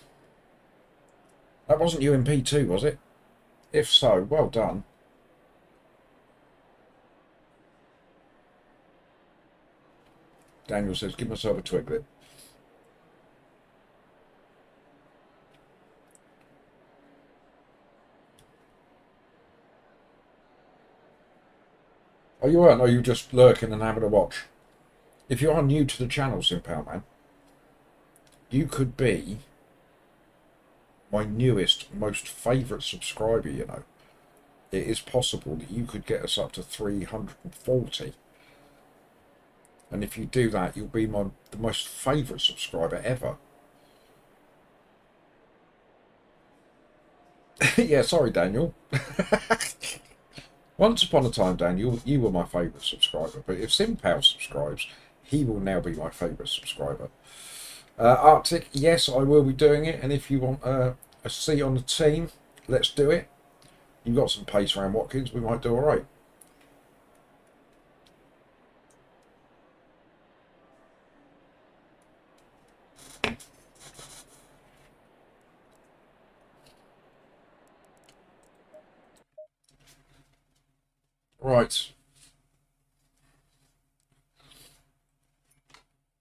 That wasn't you in P2, was it? If so, well done. Daniel says, give myself a twiglet. Oh, you weren't? No, you were just lurking and having a watch. If you are new to the channel, Simpal man, you could be my newest, most favourite subscriber, you know. It is possible that you could get us up to 340. And if you do that, you'll be the most favourite subscriber ever. Yeah, sorry, Daniel. Once upon a time, Daniel, you were my favourite subscriber. But if Simpal subscribes, he will now be my favourite subscriber. Arctic, yes, I will be doing it. And if you want a seat on the team, let's do it. You've got some pace around Watkins, we might do all right. Right.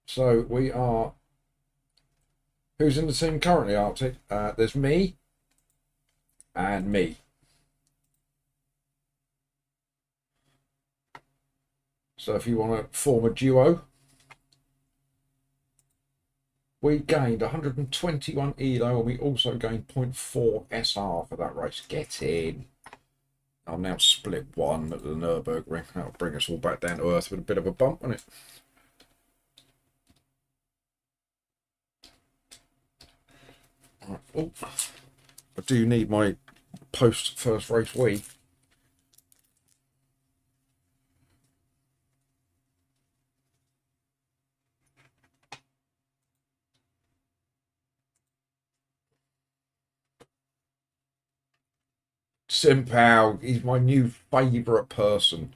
So we are. Who's in the team currently, Arctic? There's me and me. So if you want to form a duo, we gained 121 ELO and we also gained 0.4 SR for that race. Get in. I'm now split 1 at the Nurburgring. That'll bring us all back down to earth with a bit of a bump, won't it? Right. Oh, I do need my post first race wee. Simpao, he's my new favourite person.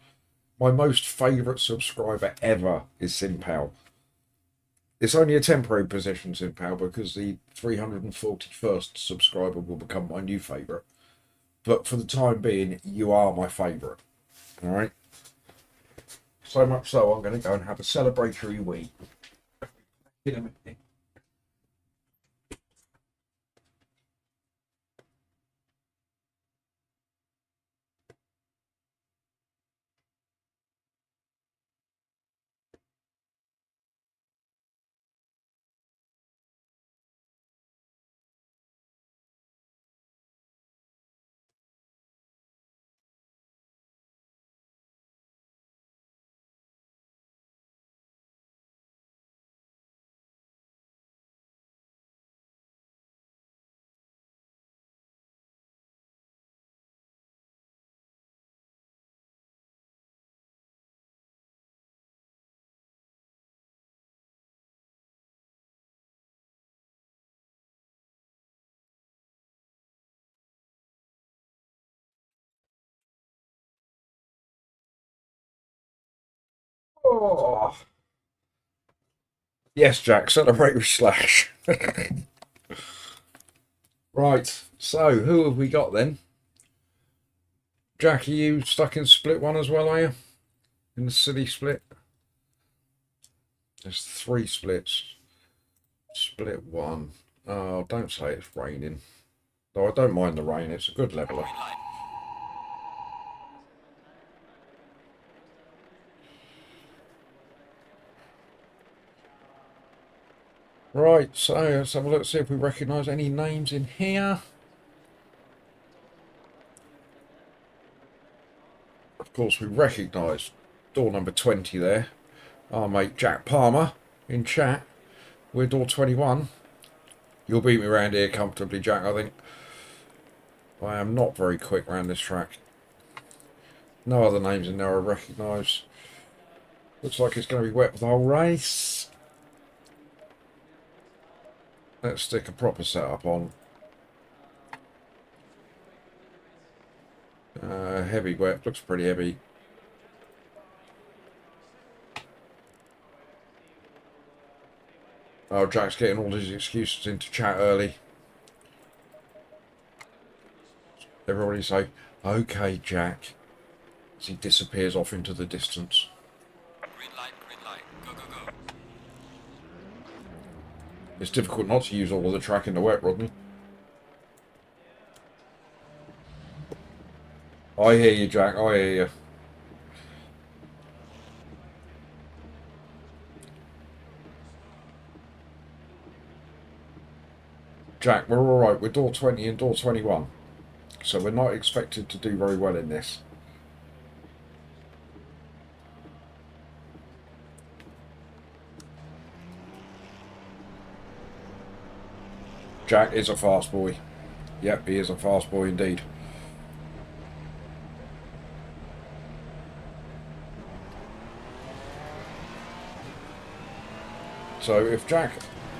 My most favourite subscriber ever is Simpao. It's only a temporary position, Simpao, because the 341st subscriber will become my new favourite. But for the time being, you are my favourite. Alright? So much so, I'm going to go and have a celebratory wee. In a minute. Oh. Yes, Jack, celebrate with Slash. Right, so who have we got then? Jack, are you stuck in split 1 as well, are you? In the city split? There's 3 splits. Split 1. Oh, don't say it's raining. Though I don't mind the rain, it's a good leveler. Right, so let's have a look, see if we recognise any names in here. Of course, we recognise door number 20 there. Our mate Jack Palmer in chat. We're door 21. You'll beat me around here comfortably, Jack, I think. I am not very quick around this track. No other names in there I recognise. Looks like it's going to be wet for the whole race. Let's stick a proper setup on. Heavy wet, looks pretty heavy. Oh, Jack's getting all his excuses into chat early. Everybody say, okay, Jack, as he disappears off into the distance. Green light, go, go, go. It's difficult not to use all of the track in the wet, Rodney. I hear you, Jack, I hear you. Jack, we're alright, we're door 20 and door 21. So we're not expected to do very well in this. Jack is a fast boy. Yep, he is a fast boy indeed. So if Jack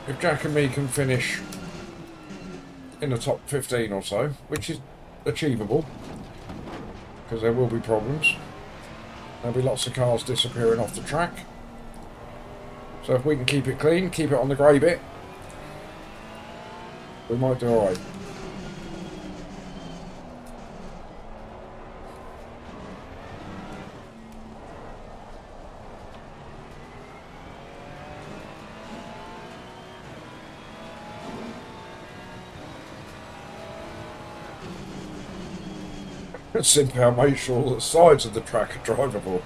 and me can finish in the top 15 or so, which is achievable, because there will be problems. There'll be lots of cars disappearing off the track. So if we can keep it clean, keep it on the grey bit, we might do alright. Simpel, make sure the sides of the track are drivable.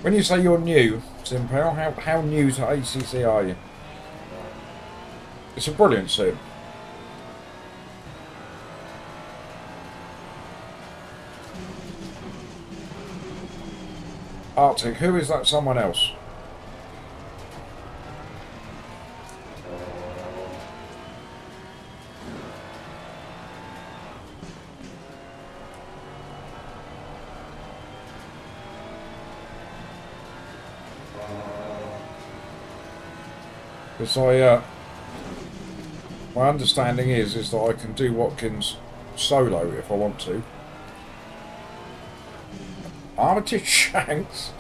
When you say you're new, Simpel, how new to ACC are you? It's a brilliant sim. Arctic, who is that someone else? Because my understanding is that I can do Watkins solo if I want to. Armitage Shanks.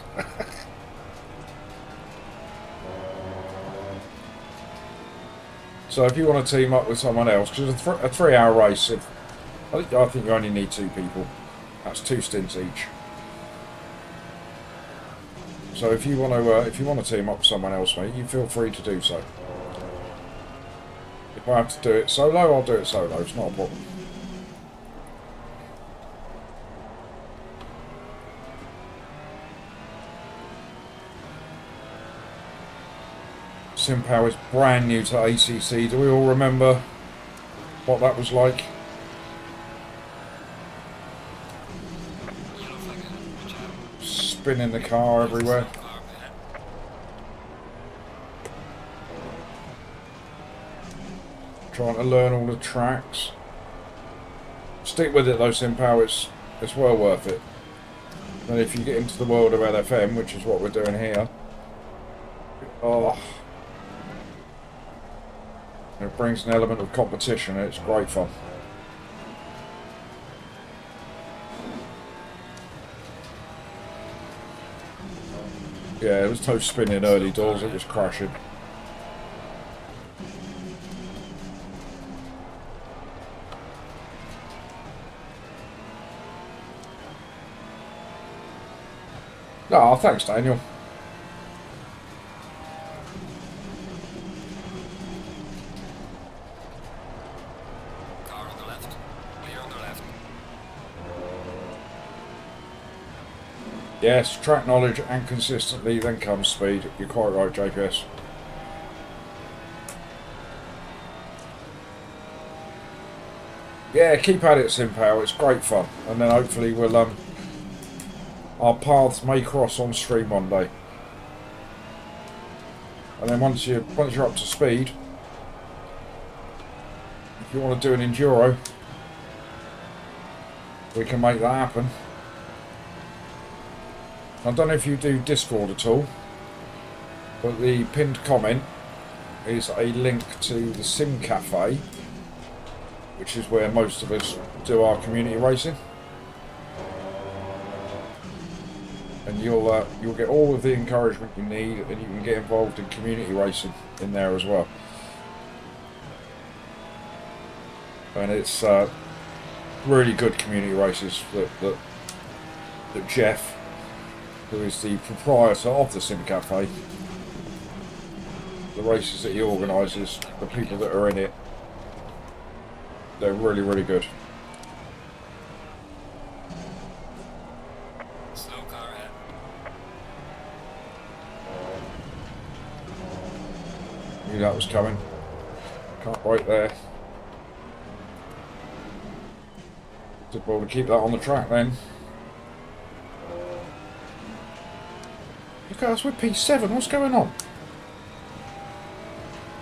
So if you want to team up with someone else, because a 3-hour race, I think you only need 2 people. That's 2 stints each. So if you want to team up with someone else, mate, you feel free to do so. If I have to do it solo, I'll do it solo. It's not a problem. Simpel is brand new to ACC. Do we all remember what that was like? Spinning the car everywhere. Trying to learn all the tracks. Stick with it though, Simpel. It's well worth it. And if you get into the world of LFM, which is what we're doing here, it brings an element of competition and it's great fun. Yeah, it was toe spinning early doors, it was crashing. Oh, thanks, Daniel. Car on the left. Clear on the left. Yes, track knowledge and consistently, then comes speed. You're quite right, JPS. Yeah, keep at it, Simpel. It's great fun, and then hopefully we'll our paths may cross on stream one day. And then once you're up to speed, if you want to do an enduro, we can make that happen. I don't know if you do Discord at all, but the pinned comment is a link to the Sim Cafe, which is where most of us do our community racing. And you'll get all of the encouragement you need, and you can get involved in community racing in there as well. And it's really good community races that Jeff, who is the proprietor of the Sim Cafe, the races that he organises, the people that are in it, they're really, really good. Slow car ahead. Knew that was coming. Can't wait there. Did well to keep that on the track then. Look at us, we're P7, what's going on?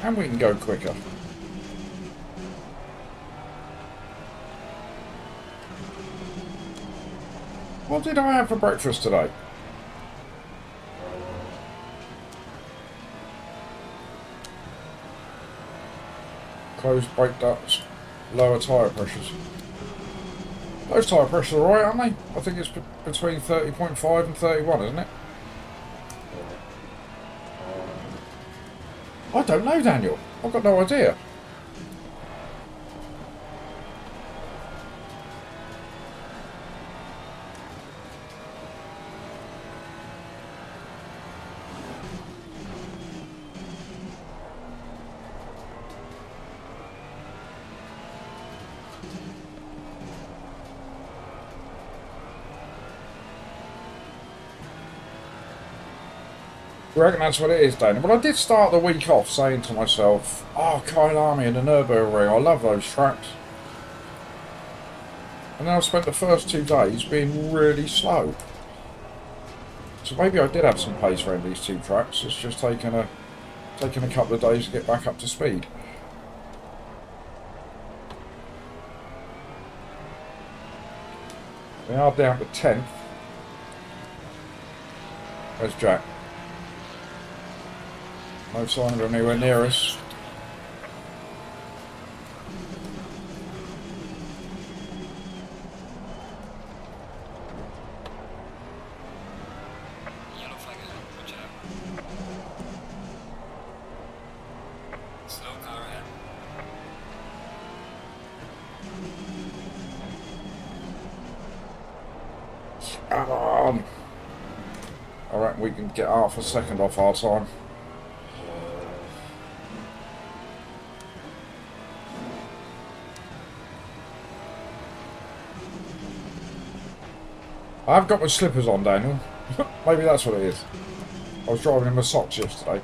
And we can go quicker. What did I have for breakfast today? Closed brake ducts, lower tyre pressures. Those tyre pressures are right, aren't they? I think it's between 30.5 and 31, isn't it? I don't know, Daniel. I've got no idea. You reckon that's what it is, Dana? But I did start the week off saying to myself, oh, Kyalami and Nurburgring, I love those tracks. And then I spent the first 2 days being really slow. So maybe I did have some pace around these 2 tracks. It's just taken a couple of days to get back up to speed. We are down to 10th. Where's Jack? No sign of him anywhere near us. Yellow flag ahead. Watch out. Slow car ahead. Come on! I reckon we can get half a second off our time. I've got my slippers on, Daniel. Maybe that's what it is. I was driving in my socks yesterday.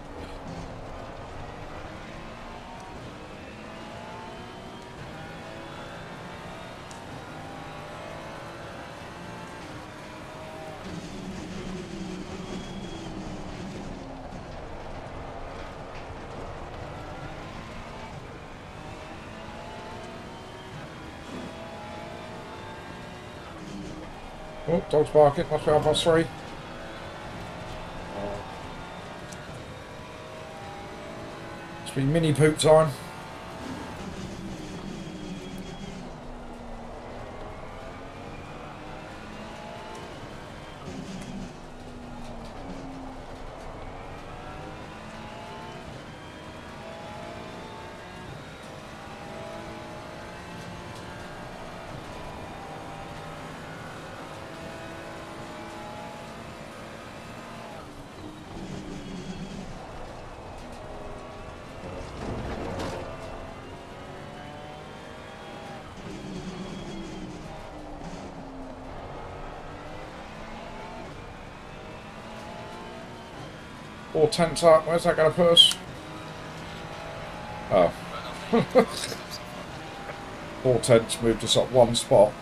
Oh, dog's barking. Must be 3:30. It's been mini poop time. All tents up. Where's that going to put us? Oh. Run off the left stop so far. 4 tents moved us up 1 spot.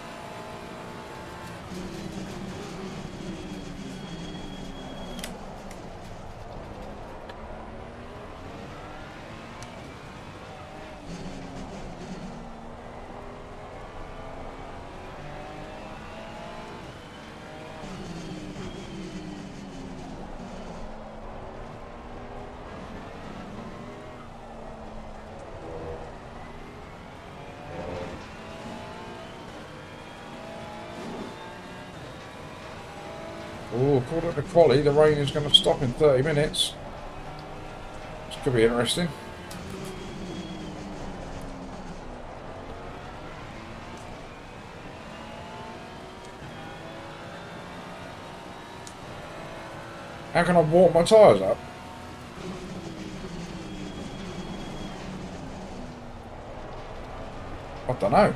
Oh, according to quality, the rain is going to stop in 30 minutes. This could be interesting. How can I warm my tyres up? I don't know.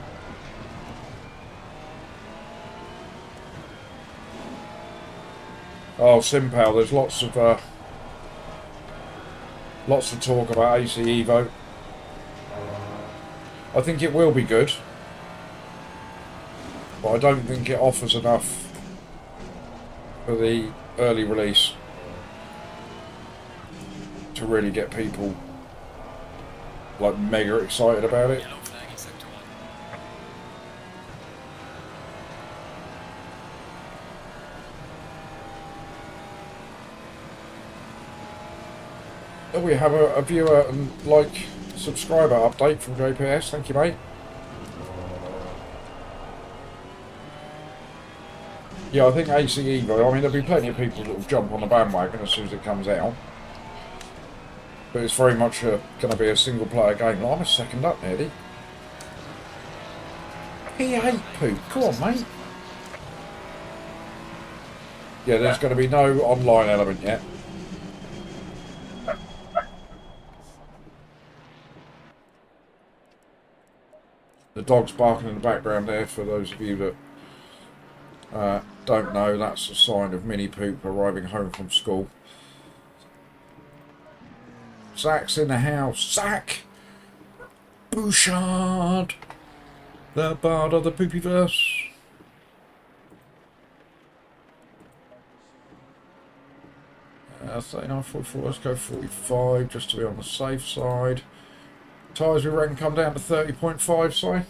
Oh, Simpal, there's lots of talk about AC Evo. I think it will be good, but I don't think it offers enough for the early release to really get people like mega excited about it. Yellow flag in sector 1. Oh, we have a viewer and subscriber update from JPS. Thank you, mate. Yeah, I think AC Evo, I mean, there'll be plenty of people that will jump on the bandwagon as soon as it comes out. But it's very much going to be a single player game. I'm a second up nearly. P8 poop. Come on, mate. Yeah, there's going to be no online element yet. The dog's barking in the background there, for those of you that don't know, that's a sign of Mini Poop arriving home from school. Zach's in the house. Zach Bouchard, the bard of the Poopyverse. Uh, 39, 44, let's go 45 just to be on the safe side. Tyres we reckon come down to 30.5, sorry.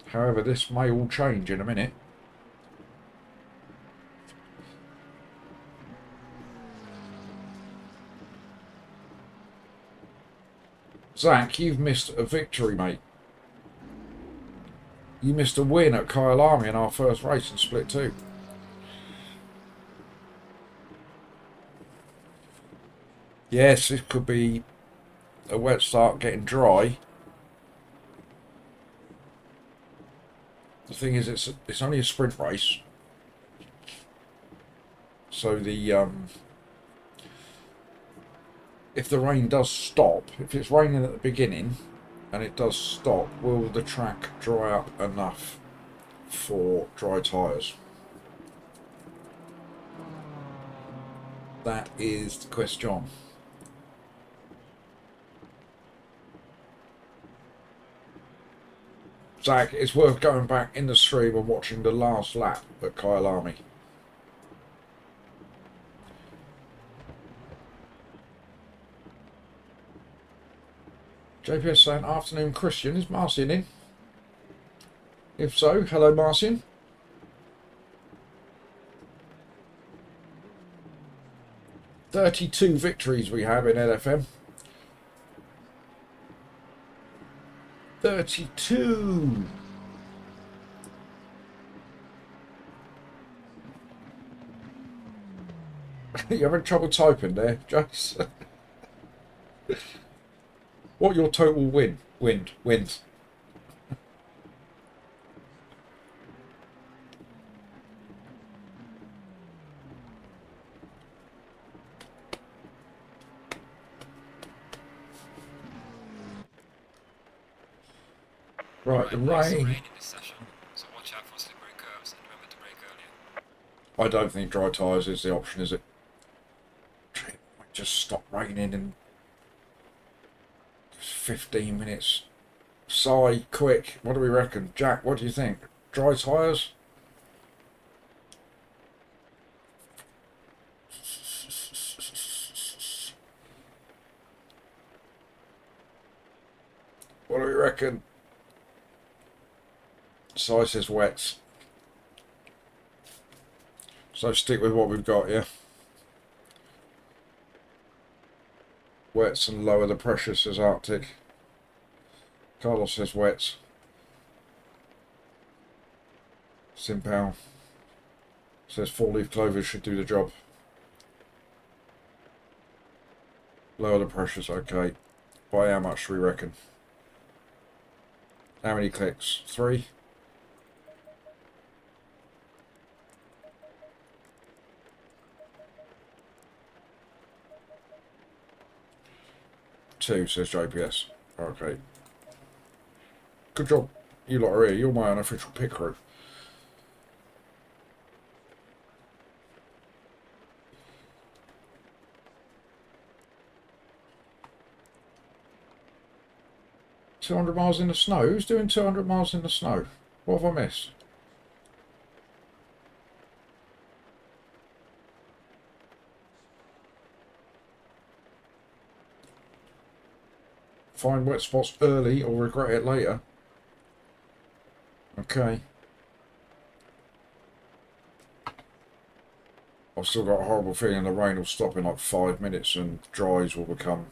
However, this may all change in a minute. Zach, you've missed a victory, mate. You missed a win at Kyalami in our first race in Split 2. Yes, this could be a wet start getting dry. The thing is, it's only a sprint race. So the if the rain does stop, if it's raining at the beginning and it does stop, will the track dry up enough for dry tyres? That is the question. Zach, it's worth going back in the stream and watching the last lap at Kyalami. JPS saying, afternoon Christian, is Marcian in? If so, hello Marcian. "32 victories we have in LFM. 32! You having trouble typing there, Jace? What your total wins? Right, the rain. in this session, so watch out for slippery curves and remember to brake earlier. I don't think dry tyres is the option, is it? It might just stop raining in 15 minutes. Si, quick, what do we reckon? Jack, what do you think? Dry tyres? What do we reckon? Si says wets. So stick with what we've got, yeah? Wets and lower the pressure, says Arctic. Carlos says wets. Simpal says 4-leaf clover should do the job. Lower the pressures, okay. By how much do we reckon? How many clicks? 3? Two, says JPS. Okay. Good job. You lot are here. You're my unofficial pit crew. "200 miles in the snow? Who's doing 200 miles in the snow? What have I missed?" Find wet spots early or regret it later. Okay. I've still got a horrible feeling the rain will stop in like 5 minutes and dries will become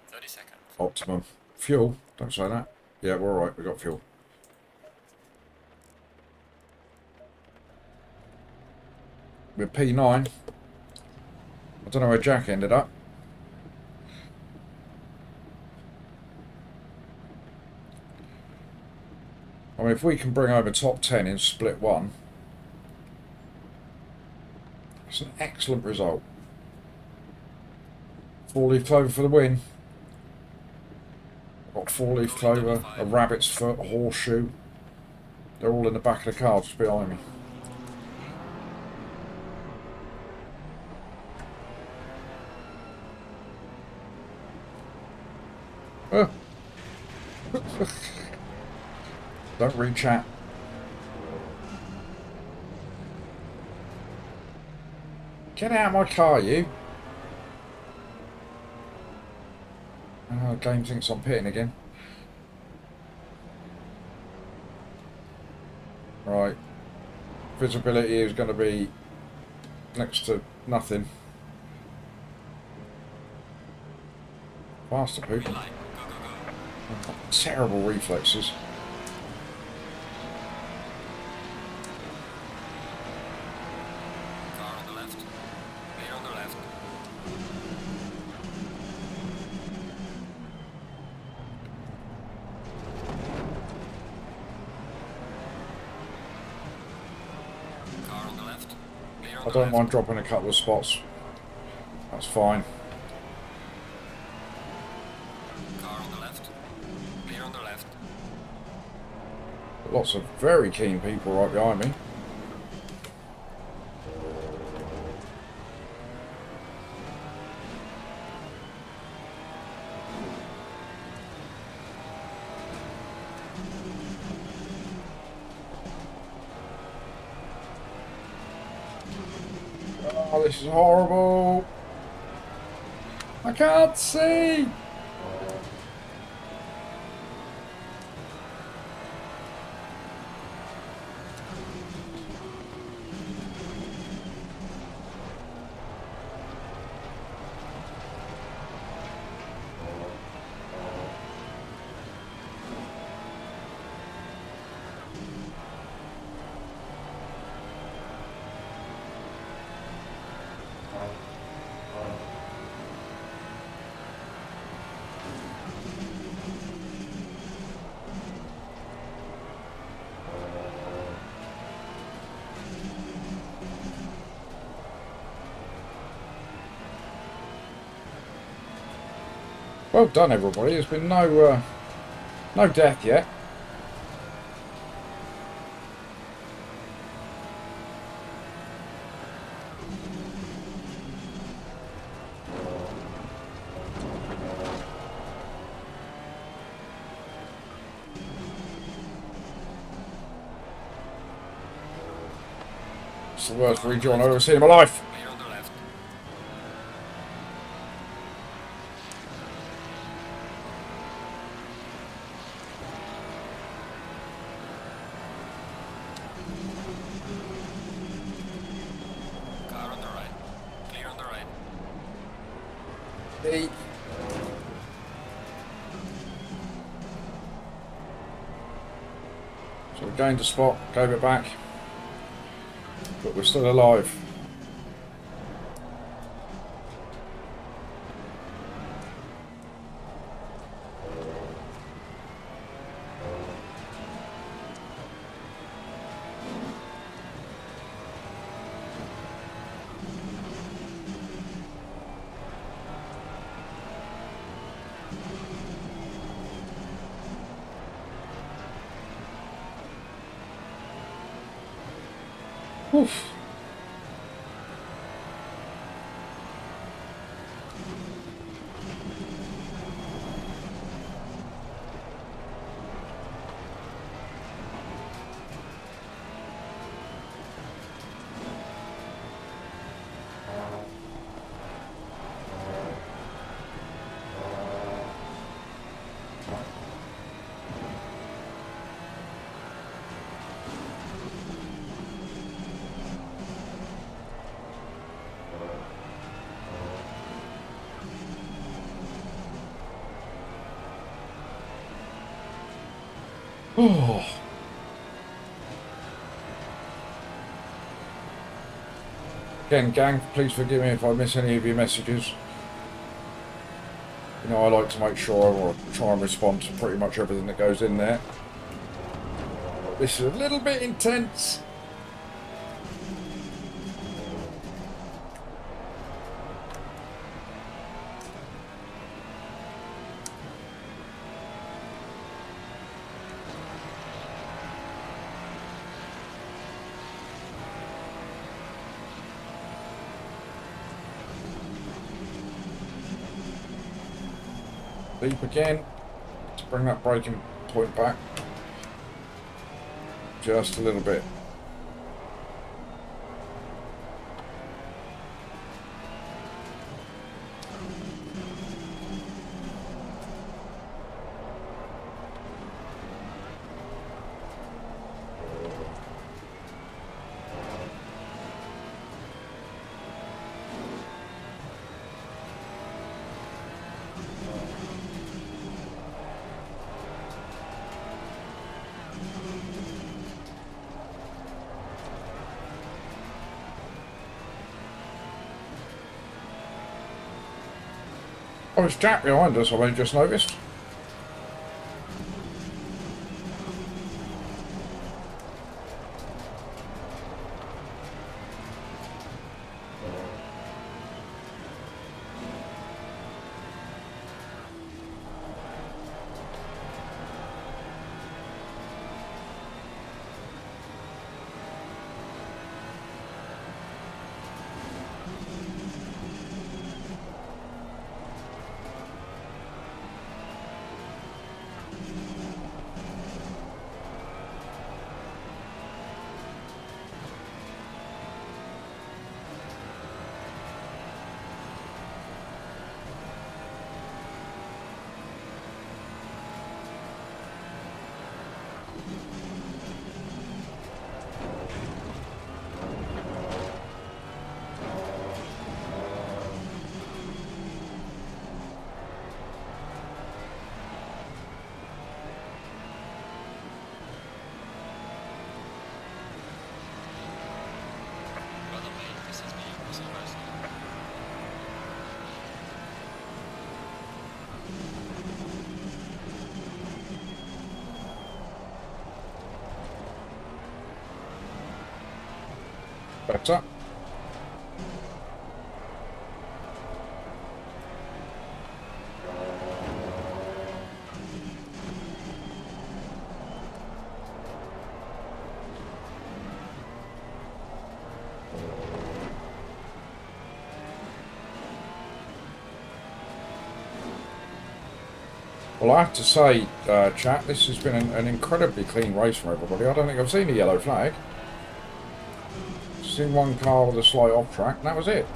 30 seconds. optimum. Fuel? Don't say that. Yeah, we're alright, we got fuel. With P9. I don't know where Jack ended up. I mean, if we can bring over top 10 in split 1, it's an excellent result. 4-leaf clover for the win. Got 4-leaf clover, a rabbit's foot, a horseshoe. They're all in the back of the car just behind me. Oh. Don't read chat. Get out of my car, you. Oh, the game thinks I'm pitting again. Right. Visibility is going to be next to nothing. Faster people. Terrible reflexes. Car on the left. Clear on the left. Car on the left. Clear on I the don't left. mind dropping a couple of spots. That's fine. Car on the left. Clear on the left. Lots of very keen people right behind me. Oh, this is horrible. I can't see. Well done, everybody. There's been no death yet. It's the worst rejoin I've ever seen in my life. Clear on the left. Car on the right. Clear on the right. Hey. So we gained a spot, gave it back, but we're still alive. Oof. Oh. Again, gang, please forgive me if I miss any of your messages. You know, I like to make sure I try and respond to pretty much everything that goes in there. But this is a little bit intense. Deep again. To bring that braking point back. Just a little bit. Oh, it's Jack behind us, I've only just noticed. Brother mate, this has been so personal. Better. Well, I have to say, chat, this has been an incredibly clean race from everybody. I don't think I've seen a yellow flag. Seen one car with a slight off track, and that was it.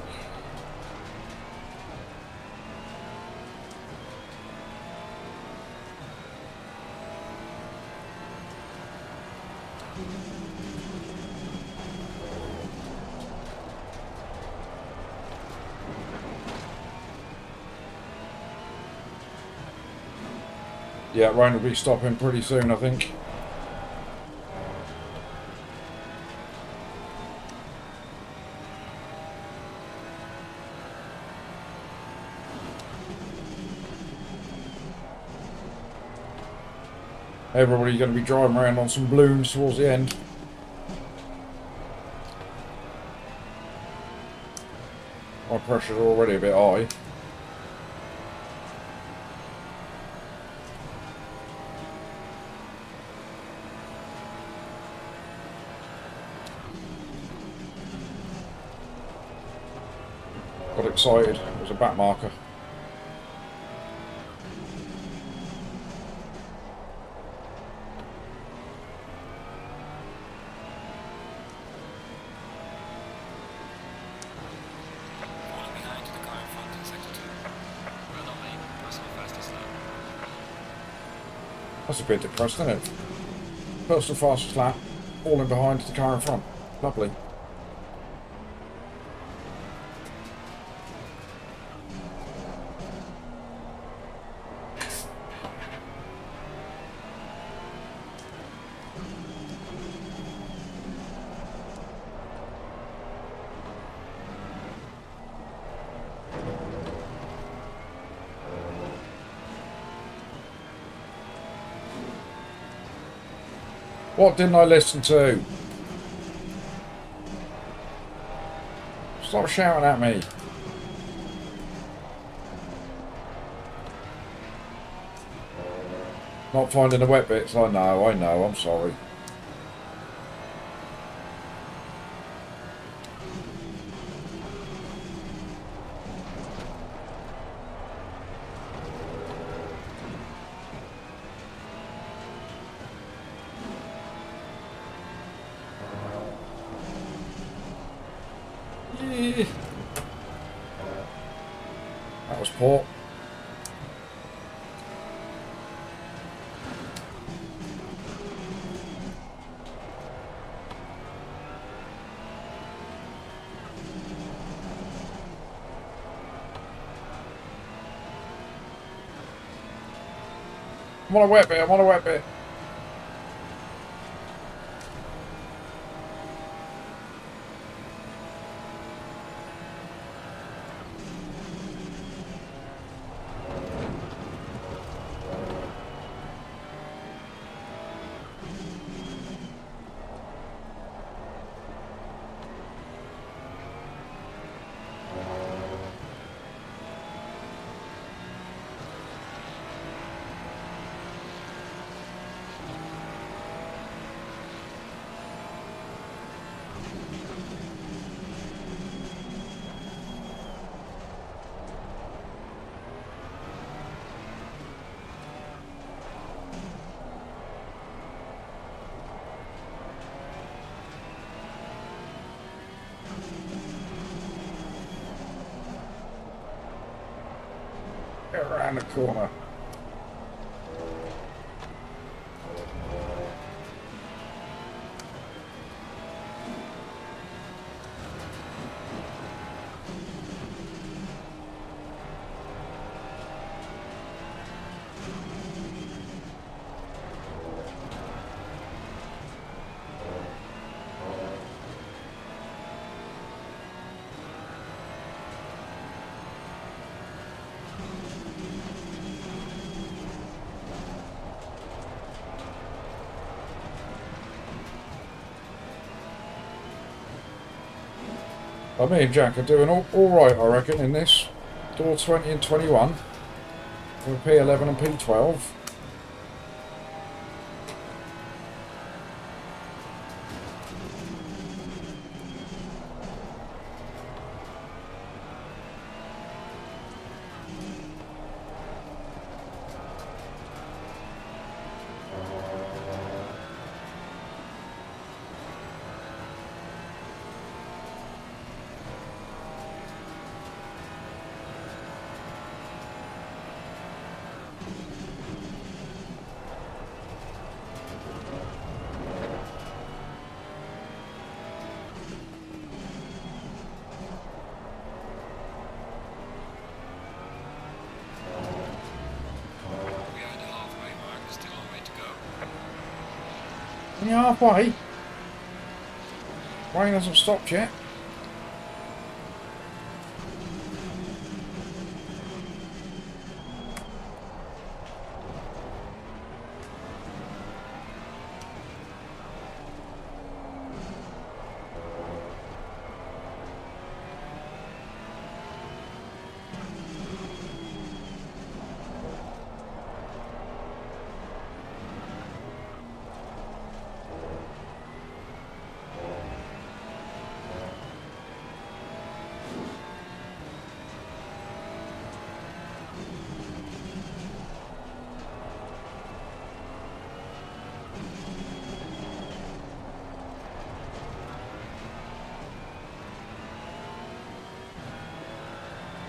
Yeah, rain will be stopping pretty soon, I think. Everybody's going to be driving around on some balloons towards the end. My pressure's already a bit high. Got excited. It was a back marker. Falling behind to the car in front in sector 2. Brother mate, personal fastest lap. That's a bit depressed, isn't it? Personal fastest lap, falling behind to the car in front. Lovely. What didn't I listen to? Stop shouting at me. Not finding the wet bits. I know, I'm sorry. Eh. That was poor. I'm on a wet bit, I'm on a wet bit. Get around the corner. Well, me and Jack are doing all right, I reckon, in this. Door 20 and 21. With P11 and P12. We are at the halfway mark, still a way to go. And you're halfway. Rain hasn't stopped yet.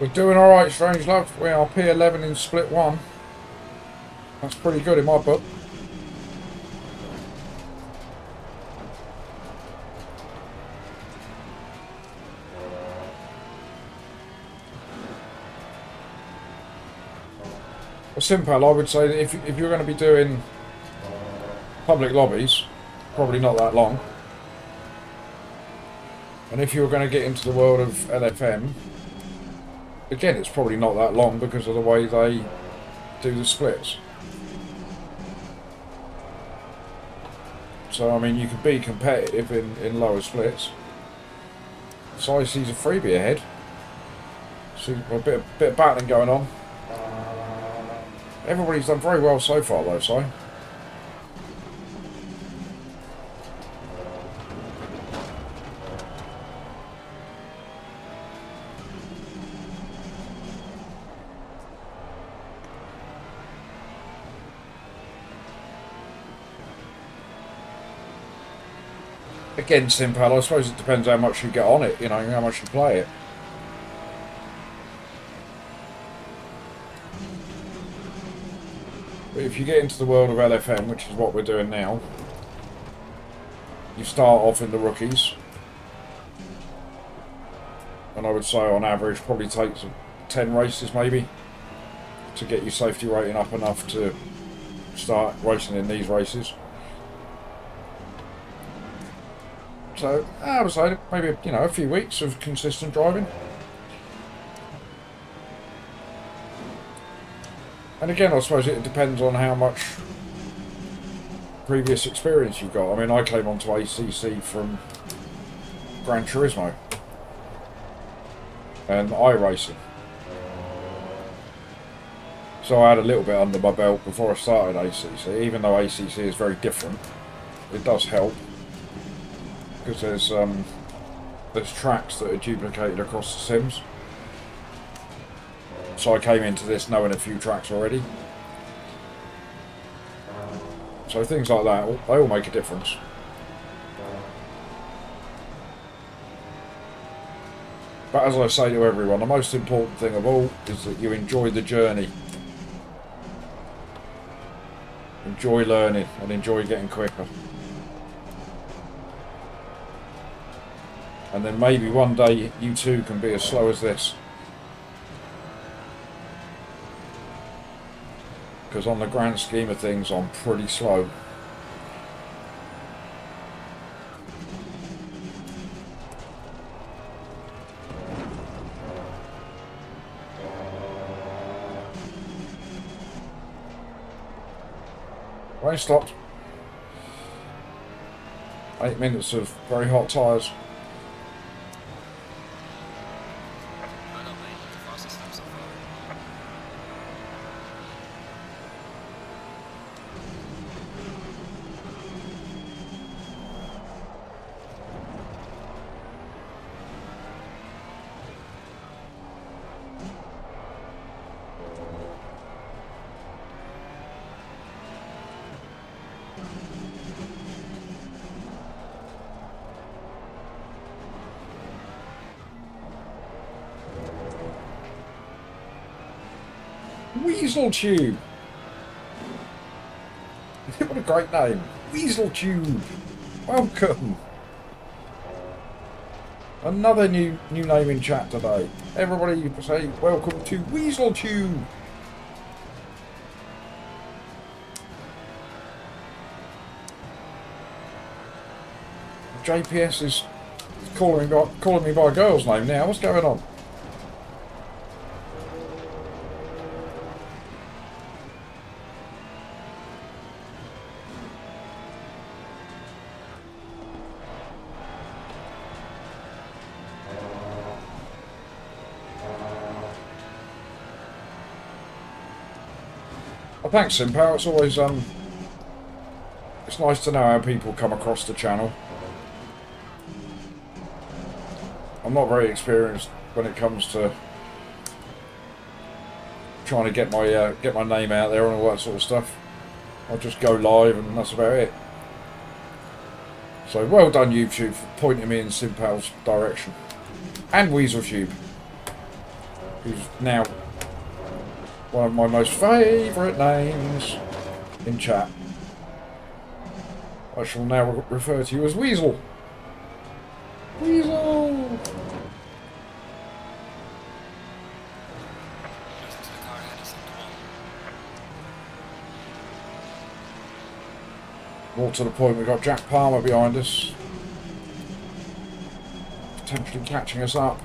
We're doing alright, Strange Love. We are P11 in split 1. That's pretty good in my book. For Simpel, I would say that if you're going to be doing public lobbies, probably not that long. And if you're going to get into the world of LFM, again, it's probably not that long because of the way they do the splits. So, I mean, you can be competitive in lower splits. So I see a freebie ahead. See a bit of battling going on. Everybody's done very well so far, though, Si. Again, Simpal, I suppose it depends how much you get on it, you know, how much you play it. But if you get into the world of LFM, which is what we're doing now, you start off in the rookies. And I would say on average probably takes 10 races maybe to get your safety rating up enough to start racing in these races. So I would say maybe, you know, a few weeks of consistent driving. And again, I suppose it depends on how much previous experience you've got. I mean, I came onto ACC from Gran Turismo and iRacing. So I had a little bit under my belt before I started ACC. Even though ACC is very different, it does help. Because there's tracks that are duplicated across the sims. So I came into this knowing a few tracks already. So things like that, they all make a difference. But as I say to everyone, the most important thing of all is that you enjoy the journey. Enjoy learning and enjoy getting quicker. And then maybe one day you too can be as slow as this. Because on the grand scheme of things, I'm pretty slow. Rain stopped. 8 minutes of very hot tyres. I don't mate, the fastest lap so far. Weasel Tube! What a great name! Weasel Tube! Welcome! Another new name in chat today. Everybody say welcome to Weasel Tube! JPS is calling me by a girl's name now. What's going on? Well, thanks, Simpow. It's always it's nice to know how people come across the channel. I'm not very experienced when it comes to trying to get my name out there and all that sort of stuff. I'll just go live and that's about it. So well done, YouTube, for pointing me in Simpow's direction. And WeaselTube, who's now one of my most favourite names in chat. I shall now refer to you as Weasel. Weasel! Listen to the car ahead of sector 1. More to the point, we've got Jack Palmer behind us, potentially catching us up.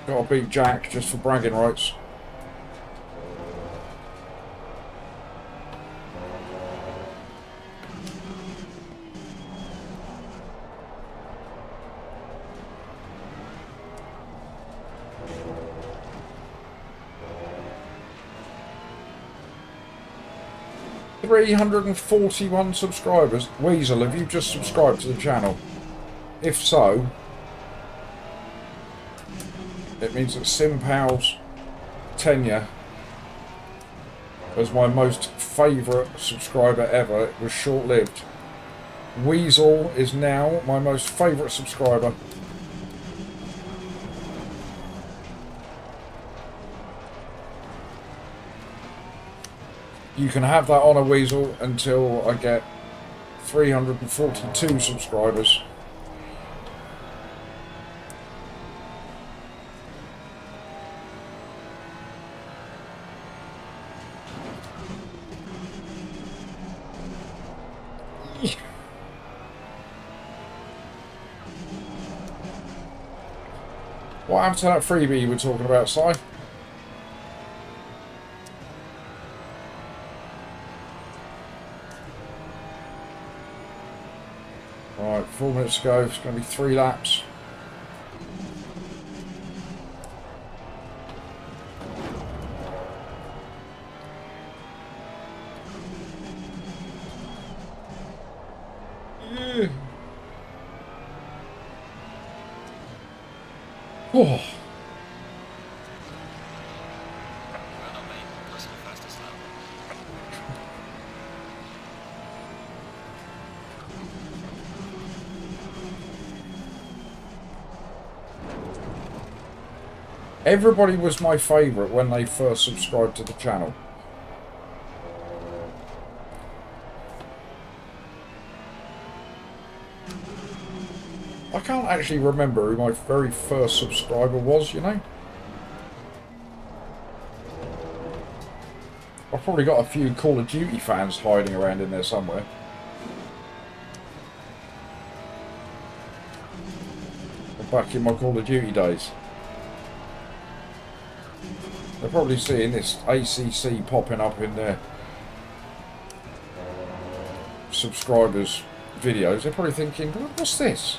Got to beat Jack just for bragging rights. $341 subscribers. Weasel, have you just subscribed to the channel? If so, it means that Simpow's tenure as my most favourite subscriber ever. It was short-lived. Weasel is now my most favourite subscriber. You can have that honour, Weasel, until I get 342 subscribers. What happened to that freebie you were talking about, Si? Alright, 4 minutes to go. It's going to be 3 laps. Yeah. Oh. Well done, mate. Personal fastest lap. Everybody was my favourite when they first subscribed to the channel. I can't actually remember who my very first subscriber was, you know? I've probably got a few Call of Duty fans hiding around in there somewhere. Back in my Call of Duty days. They're probably seeing this ACC popping up in their subscribers' videos. They're probably thinking, what's this?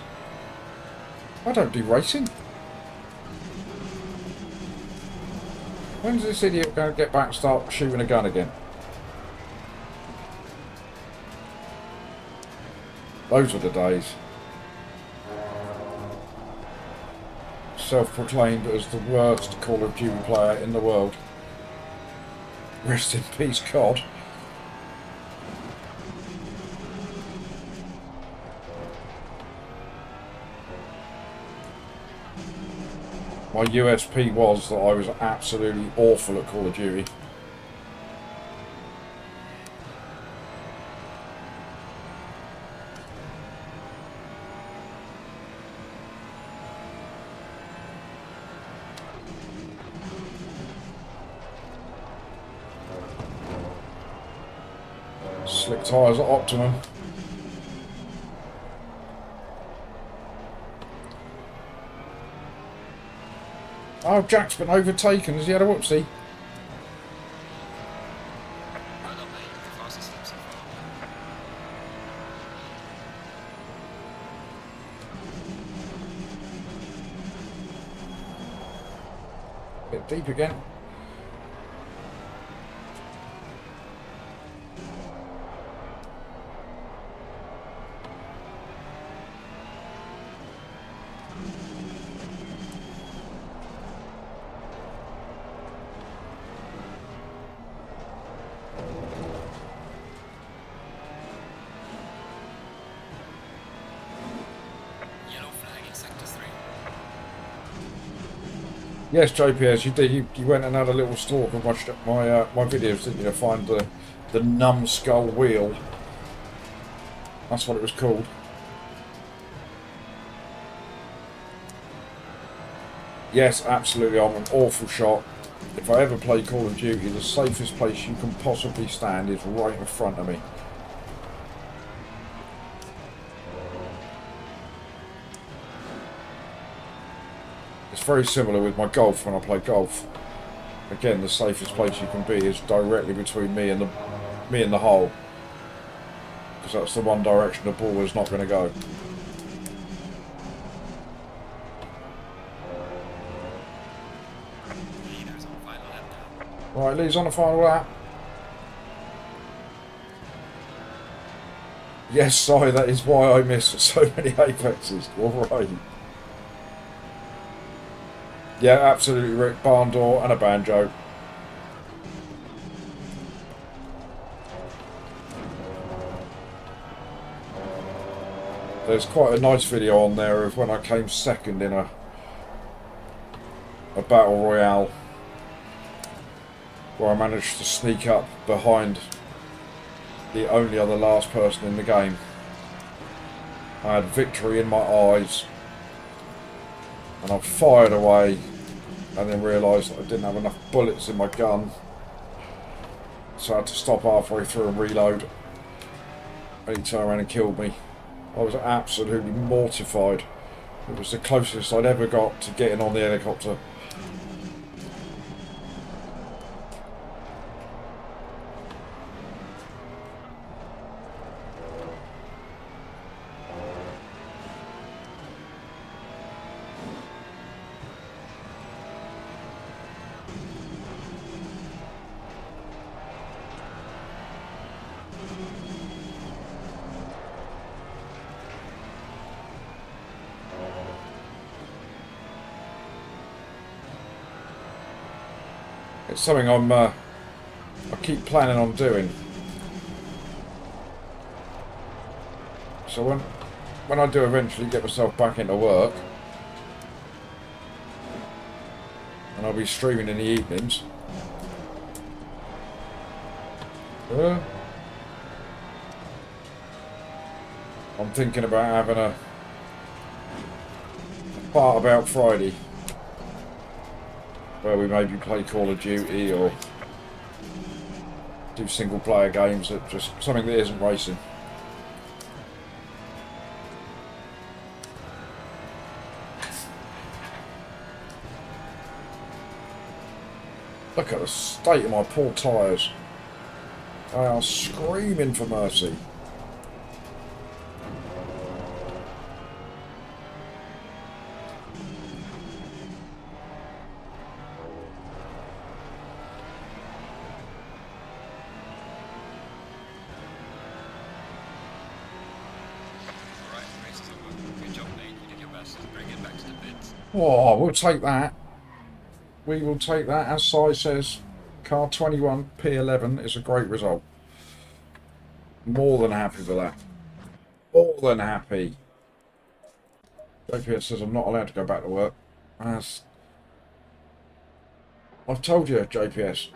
I don't do racing. When's this idiot going to get back and start shooting a gun again? Those were the days. Self-proclaimed as the worst Call of Duty player in the world. Rest in peace, COD. My USP was that I was absolutely awful at Call of Duty. Slick tyres at optimum. Oh, Jack's been overtaken. Has he had a whoopsie? Well done, mate. The fastest lap so far. Bit deep again. Yellow flag in sector 3. Yes, JPS, you did. You went and had a little stalk and watched my videos, didn't you? To find the numbskull wheel. That's what it was called. Yes, absolutely. I'm an awful shot. If I ever play Call of Duty, the safest place you can possibly stand is right in front of me. It's very similar with my golf when I play golf. Again, the safest place you can be is directly between me and the hole, because that's the one direction the ball is not going to go. Leaders on final lap now. Right, Lee's on the final lap. Yes, sorry, that is why I missed so many apexes. You're right. Yeah, absolutely, Rick. Barn door and a banjo. There's quite a nice video on there of when I came second in a battle royale, where I managed to sneak up behind the only other last person in the game. I had victory in my eyes, and I fired away, and then realised that I didn't have enough bullets in my gun, so I had to stop halfway through and reload, and he turned around and killed me. I was absolutely mortified. It was the closest I'd ever got to getting on the helicopter. It's something I keep planning on doing. So when I do eventually get myself back into work, and I'll be streaming in the evenings, I'm thinking about having a part about Friday, where we maybe play Call of Duty or do single player games, that just something that isn't racing. Look at the state of my poor tyres. They are screaming for mercy. Oh, we'll take that. We will take that. As Si says, car 21 P11 is a great result. More than happy for that. More than happy. JPS says I'm not allowed to go back to work. I've told you, JPS.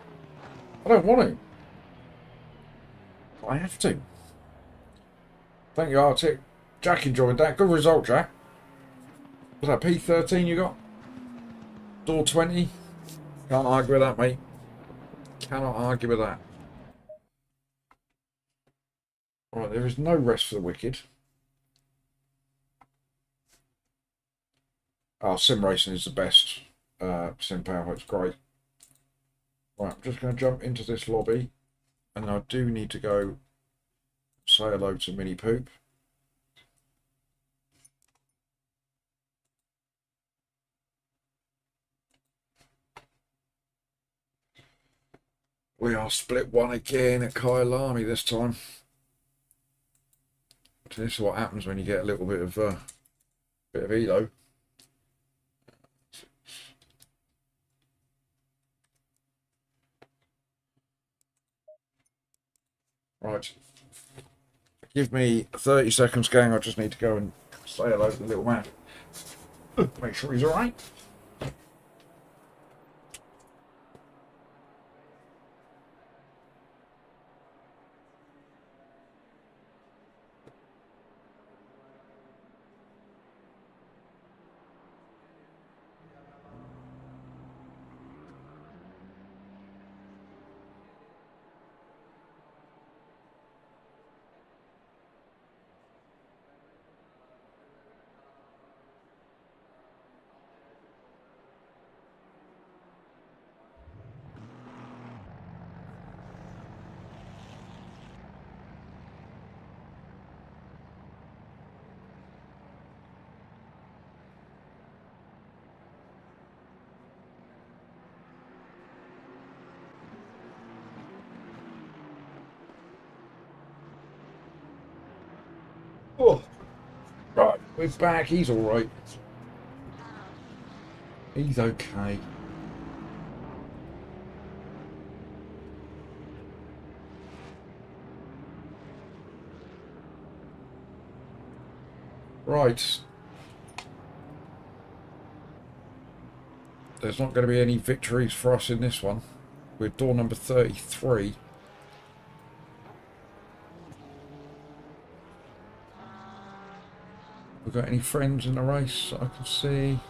I don't want to. I have to. Thank you, Arctic. Jack enjoyed that. Good result, Jack. Was that P13 you got? Door 20? Can't argue with that, mate. Cannot argue with that. Right, there is no rest for the wicked. Oh, sim racing is the best. Sim power, it's great. Right, I'm just going to jump into this lobby, and I do need to go say hello to Mini Poop. We are split one again at Kyalami this time. This is what happens when you get a little bit of elo. Right. Give me 30 seconds, gang. I just need to go and say hello to the little man. Make sure he's alright. Oh, right, we're back. He's all right. He's okay. Right. There's not going to be any victories for us in this one. We're door number 33. We've got any friends in the race that I can see?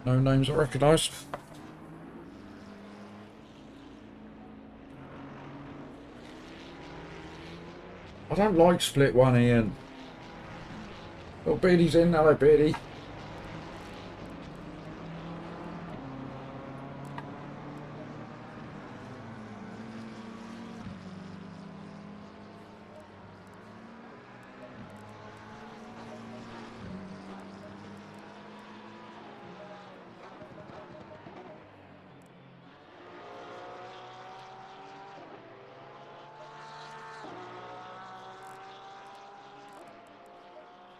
No names I recognise. I don't like split one, Ian. Oh, Beardy's in. Hello, Beardy.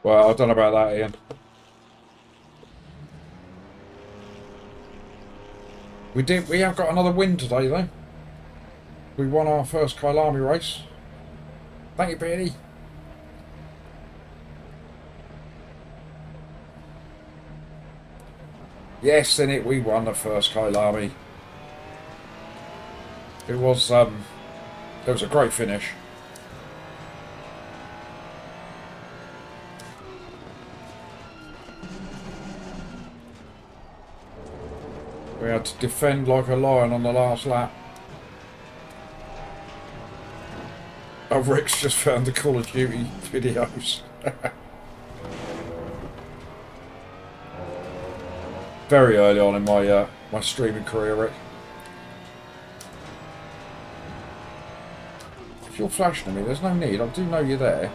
Well, I don't know about that, Ian. We have got another win today, though. We won our first Kyalami race. Thank you, Beardy. Yes, in it, we won the first Kyalami. It was a great finish. We had to defend like a lion on the last lap. Oh, Rick's just found the Call of Duty videos. Very early on in my my streaming career, Rick. If you're flashing at me, there's no need. I do know you're there.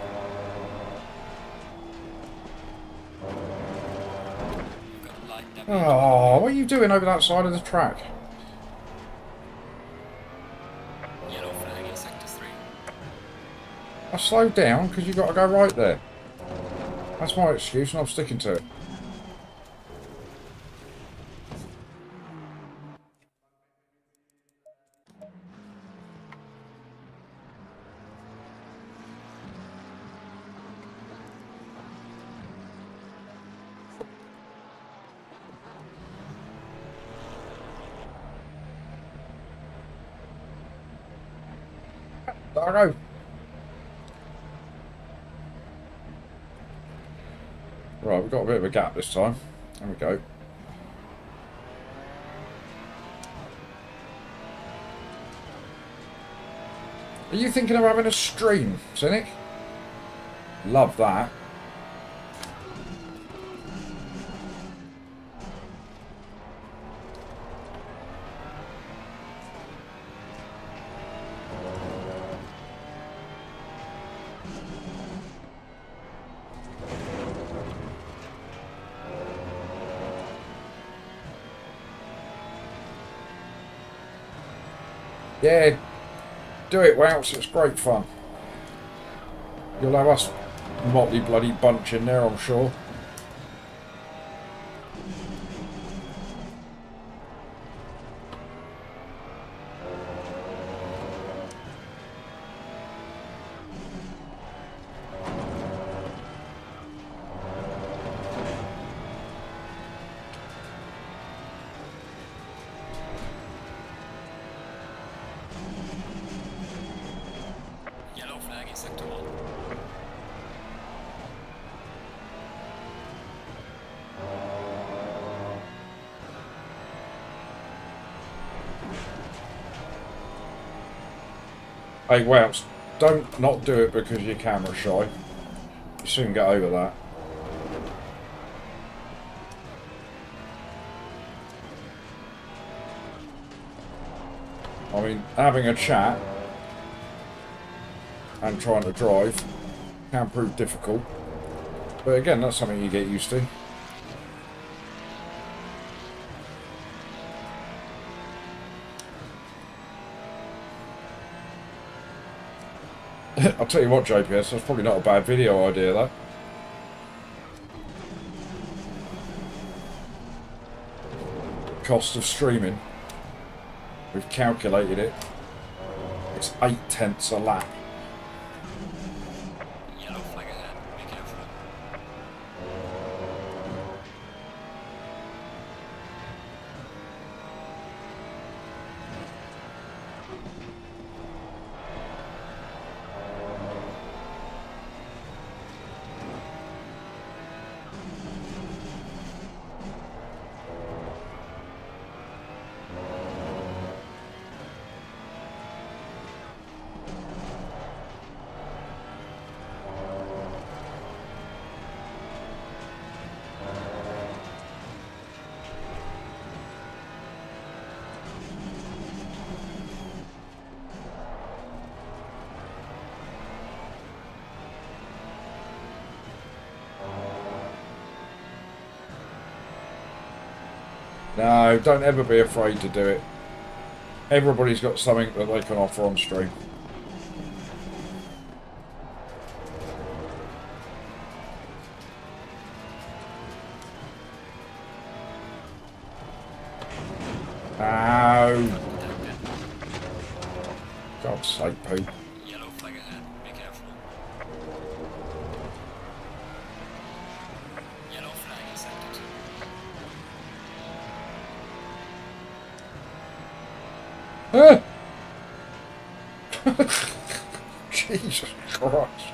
Oh, what are you doing over that side of the track? Yellow flag in sector 3. I slowed down because you've got to go right there. That's my excuse and I'm sticking to it. There I go. Right, we've got a bit of a gap this time. There we go. Are you thinking of having a stream, Cynic? Love that. Yeah, do it, Wouse. It's great fun. You'll have us motley bloody bunch in there, I'm sure. Yellow flag in sector 1. Hey, Wouse, don't not do it because you're camera shy. You soon get over that. I mean, having a chat and trying to drive can prove difficult. But again, that's something you get used to. I'll tell you what, JPS, that's probably not a bad video idea, that. Cost of streaming. We've calculated it. It's 8/10 a lap. Yellow flag ahead. Be careful. No, don't ever be afraid to do it. Everybody's got something that they can offer on stream. No. God's sake, Pete. Yellow flag ahead. Be careful. Yellow flag in sector 2. Jesus Christ.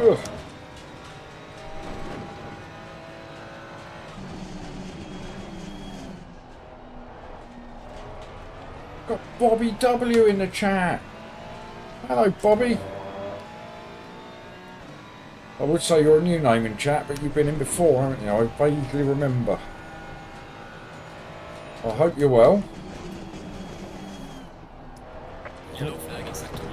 Ugh. Got Bobby W in the chat. Hello, Bobby. I would say you're a new name in chat, but you've been in before, haven't you? I vaguely remember. I hope you're well. Yellow flag in sector 1.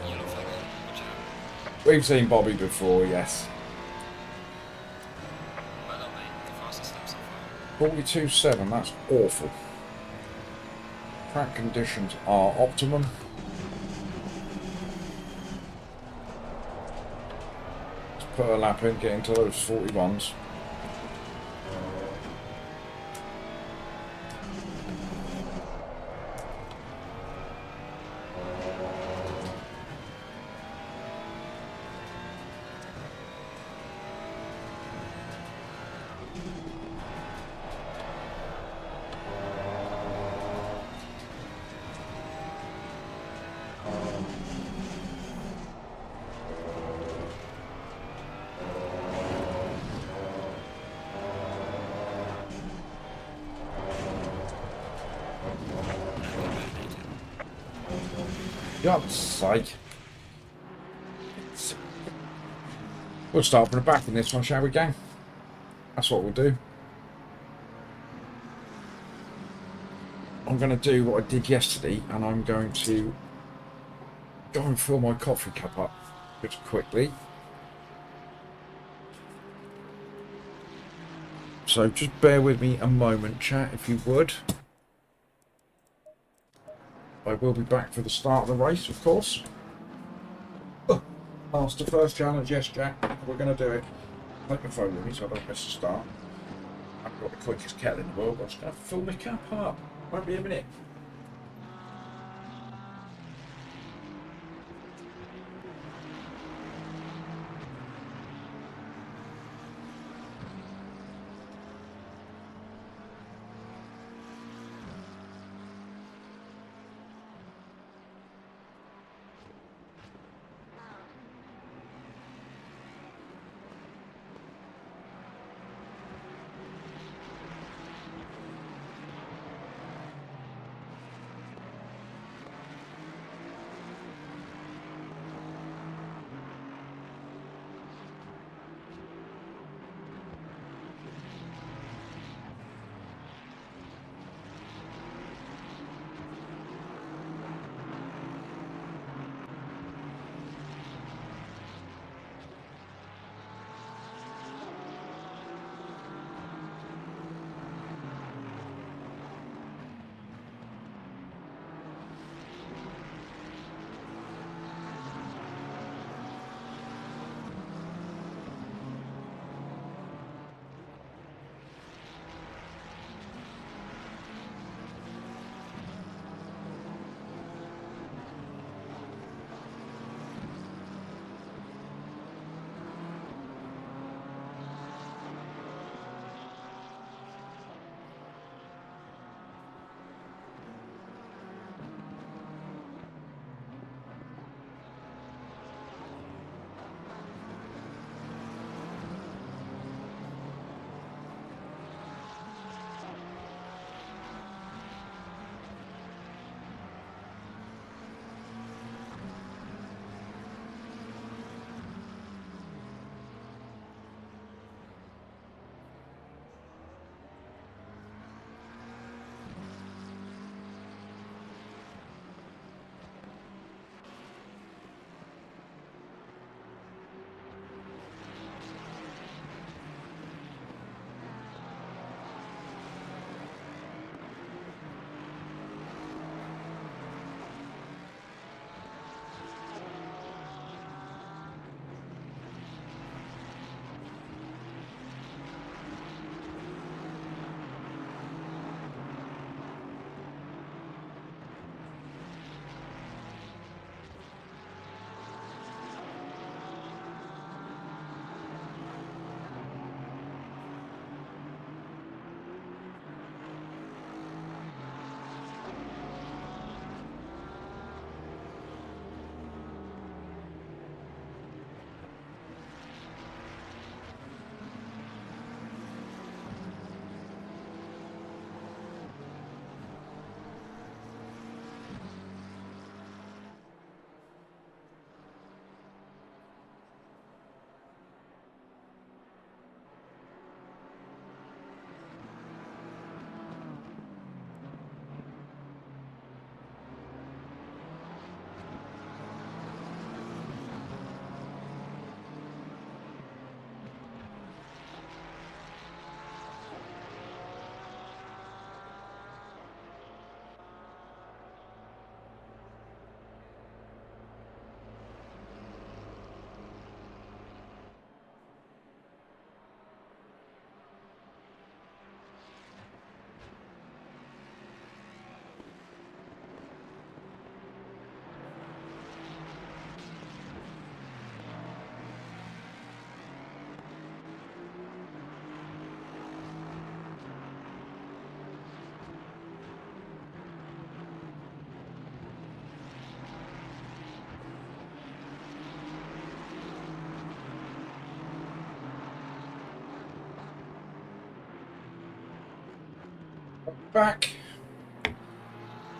Yellow flag ahead. Watch out. We've seen Bobby before, yes. Well done, mate. The fastest lap so far. 42.7, that's awful. Track conditions are optimum. Let's put a lap in, get into those 41s. God's sake. We'll start from the back in this one, shall we, gang? That's what we'll do. I'm going to do what I did yesterday, and I'm going to go and fill my coffee cup up just quickly. So just bear with me a moment, chat, if you would. I will be back for the start of the race, of course. Master first challenge, yes, Jack. We're going to do it. Take my phone with me so I don't miss the start. I haven't got the quickest kettle in the world, but I'm just going to fill my cup up. Won't be a minute. Back.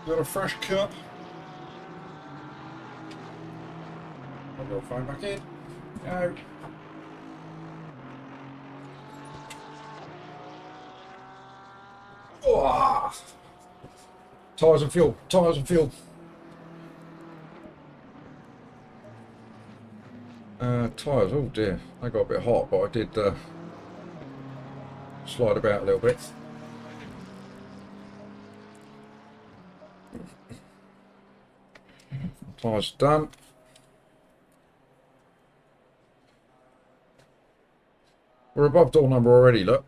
Got a fresh cup. I'll go phone back in. Go. Oh. Tyres and fuel. Tyres and fuel. Tyres, oh dear, they got a bit hot, but I did slide about a little bit. Tyres done. We're above door number already, look.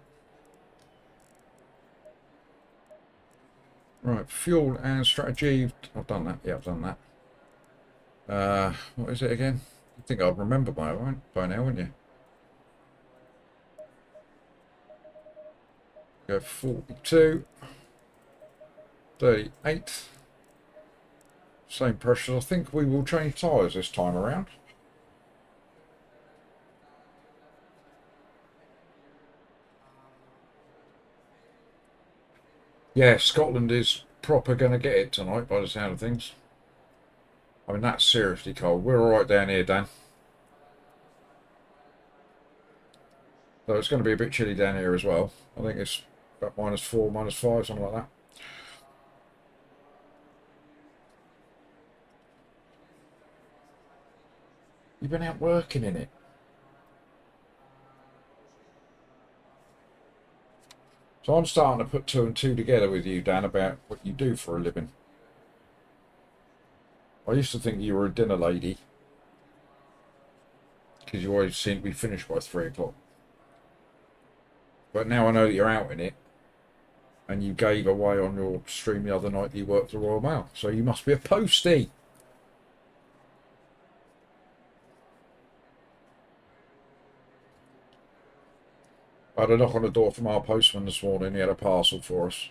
Right, fuel and strategy. I've done that. Yeah, I've done that. What is it again? I think I'd remember by now, wouldn't you? Go 42, 38. Same pressures. I think we will change tyres this time around. Yeah, Scotland is proper going to get it tonight by the sound of things. I mean, that's seriously cold. We're all right down here, Dan. So it's going to be a bit chilly down here as well. I think it's about -4, -5, something like that. You've been out working in it. So I'm starting to put 2 and 2 together with you, Dan, about what you do for a living. I used to think you were a dinner lady, because you always seem to be finished by 3 o'clock. But now I know that you're out in it, and you gave away on your stream the other night that you worked the Royal Mail. So you must be a postie. I had a knock on the door from our postman this morning. He had a parcel for us,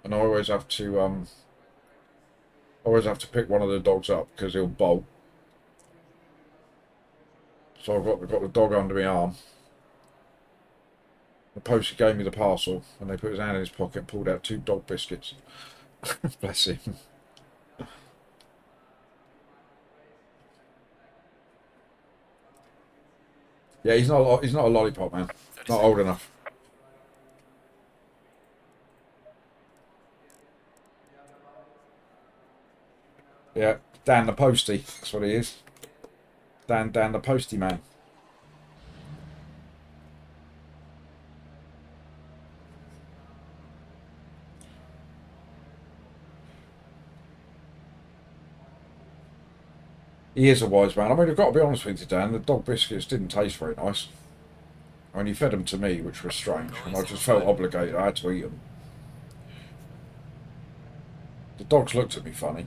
and I always have to pick one of the dogs up because he'll bolt. So I've got the dog under my arm. The poster gave me the parcel, and they put his hand in his pocket and pulled out 2 dog biscuits. Bless him. Yeah, he's not a lollipop, man. Not old enough. Yeah, Dan the postie. That's what he is. Dan the postie man. He is a wise man. I mean, I've got to be honest with you, Dan. The dog biscuits didn't taste very nice. I mean, he fed them to me, which was strange, and I just felt obligated. I had to eat them. The dogs looked at me funny.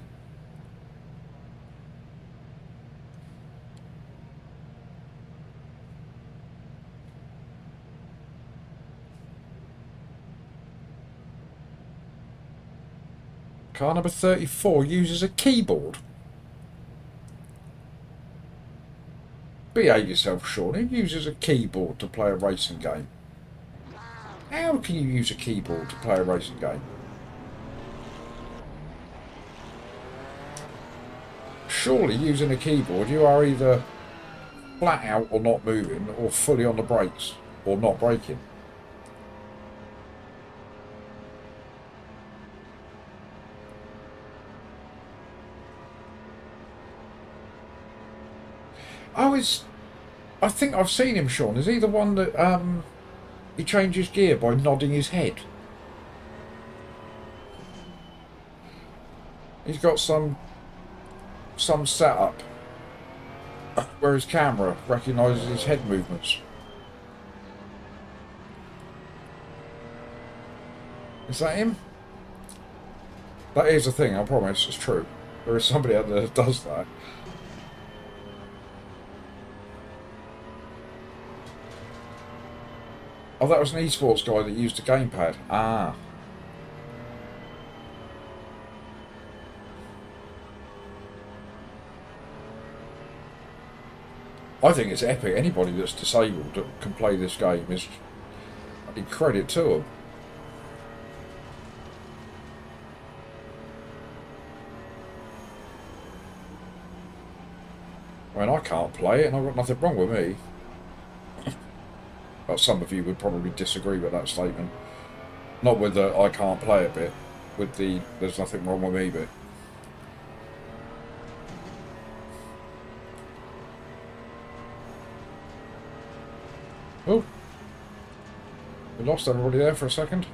Car number 34 uses a keyboard. Behave yourself, Sean. Who uses a keyboard to play a racing game? How can you use a keyboard to play a racing game? Surely using a keyboard you are either flat out or not moving, or fully on the brakes, or not braking. I think I've seen him, Sean. Is he the one that he changes gear by nodding his head? He's got some setup where his camera recognises his head movements. Is that him? That is a thing, I promise, it's true. There is somebody out there that does that. Oh, that was an esports guy that used a gamepad. Ah. I think it's epic. Anybody that's disabled that can play this game is credit to them. I mean, I can't play it, and I've got nothing wrong with me. Well, some of you would probably disagree with that statement. Not with the I can't play a bit, with the there's nothing wrong with me bit. Oh, we lost everybody there for a second.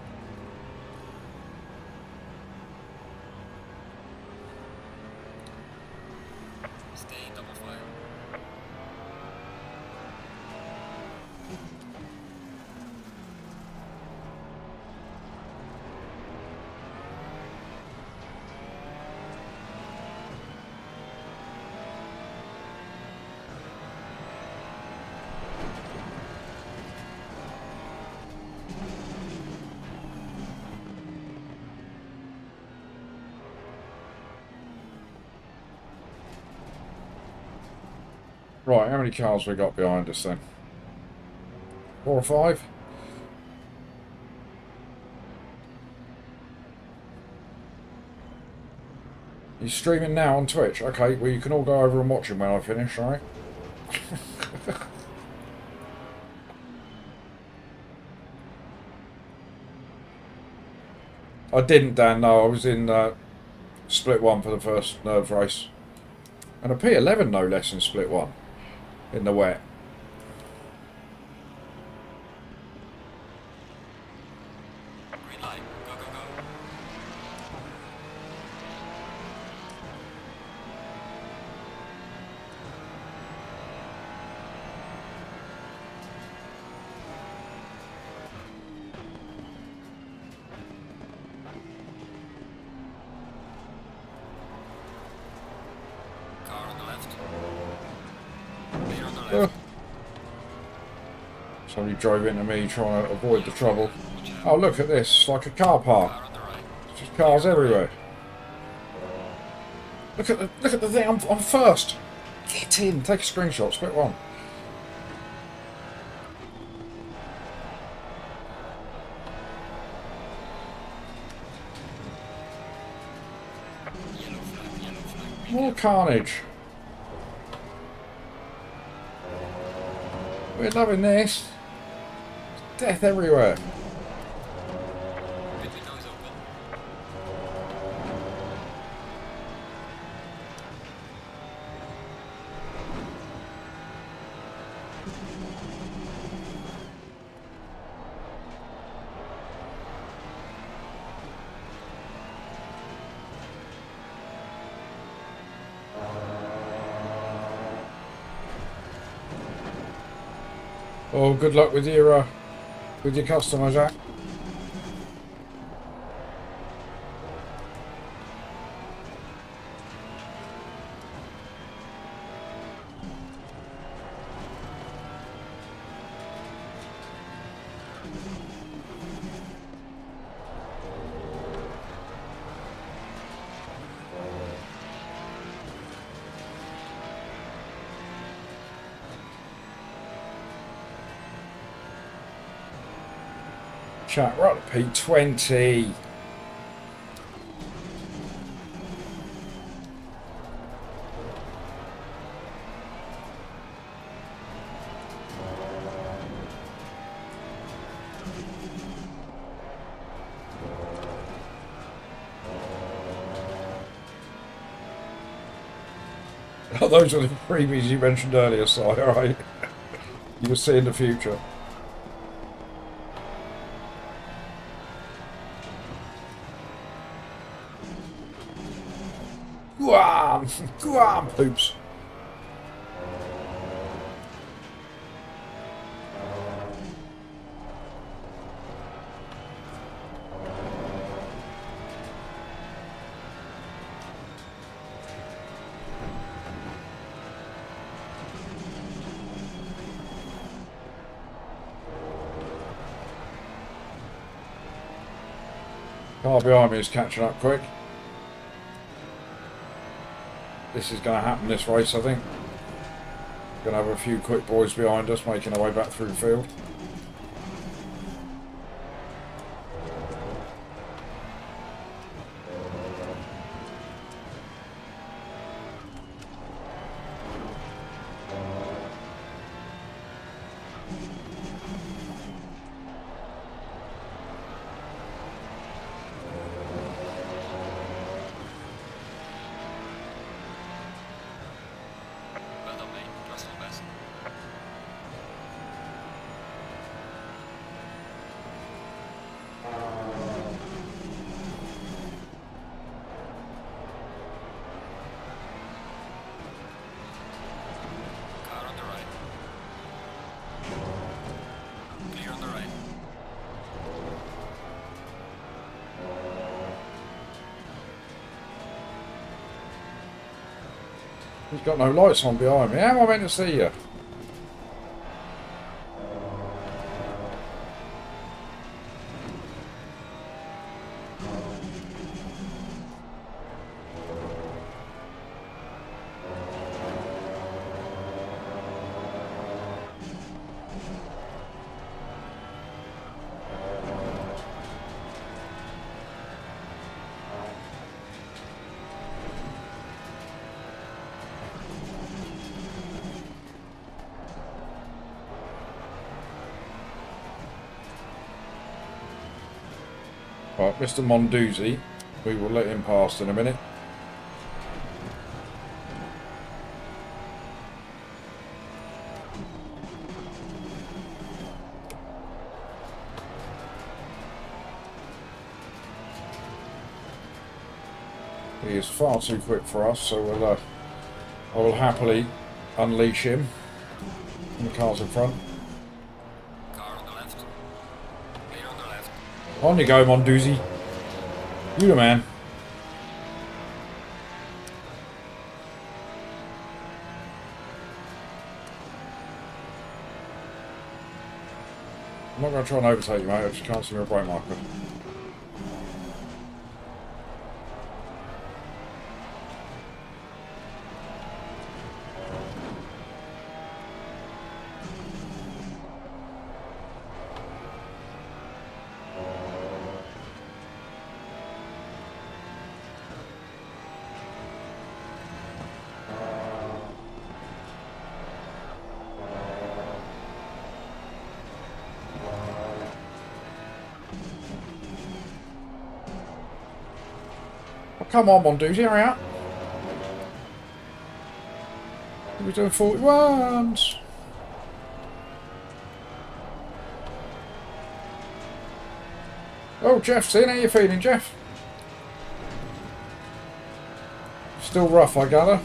Stay double file. Right, how many cars we got behind us then? 4 or 5? He's streaming now on Twitch. Okay, well you can all go over and watch him when I finish, alright? I didn't, Dan, no. I was in split 1 for the first nerve race. And a P11 no less in split 1. In the wet. Green light. Go, go, go. Car on the left. Clear on the left. Somebody drove into me trying to avoid the trouble. Watch out. Oh, look at this. It's like a car park. Car on the right. There's just cars everywhere. Look at the thing. I'm first. Get in. Take a screenshot. Split 1. Yellow flag, yellow flag. More carnage. We're loving this. Death everywhere. Pit window is open. Oh, good luck with your customer, Jack. Chat, we're up to P20. Oh, those are the freebies you mentioned earlier, Si, alright? You will see in the future. Guam! Guam, poops. Car behind me is catching up quick. This is going to happen this race, I think. Going to have a few quick boys behind us making their way back through the field. He's got no lights on behind me. How am I meant to see you? Right, Mr. Monduzzi. We will let him pass in a minute. He is far too quick for us, so I will happily unleash him. And the car's in front. Car on the left. Clear on the left. On you go, Monduzzi. You the man. I'm not going to try and overtake you, mate. I just can't see your brake marker. Come on, Monduzzi, hurry up. We're doing 41s. Oh, Jeff's in. How you feeling, Jeff? Still rough, I gather.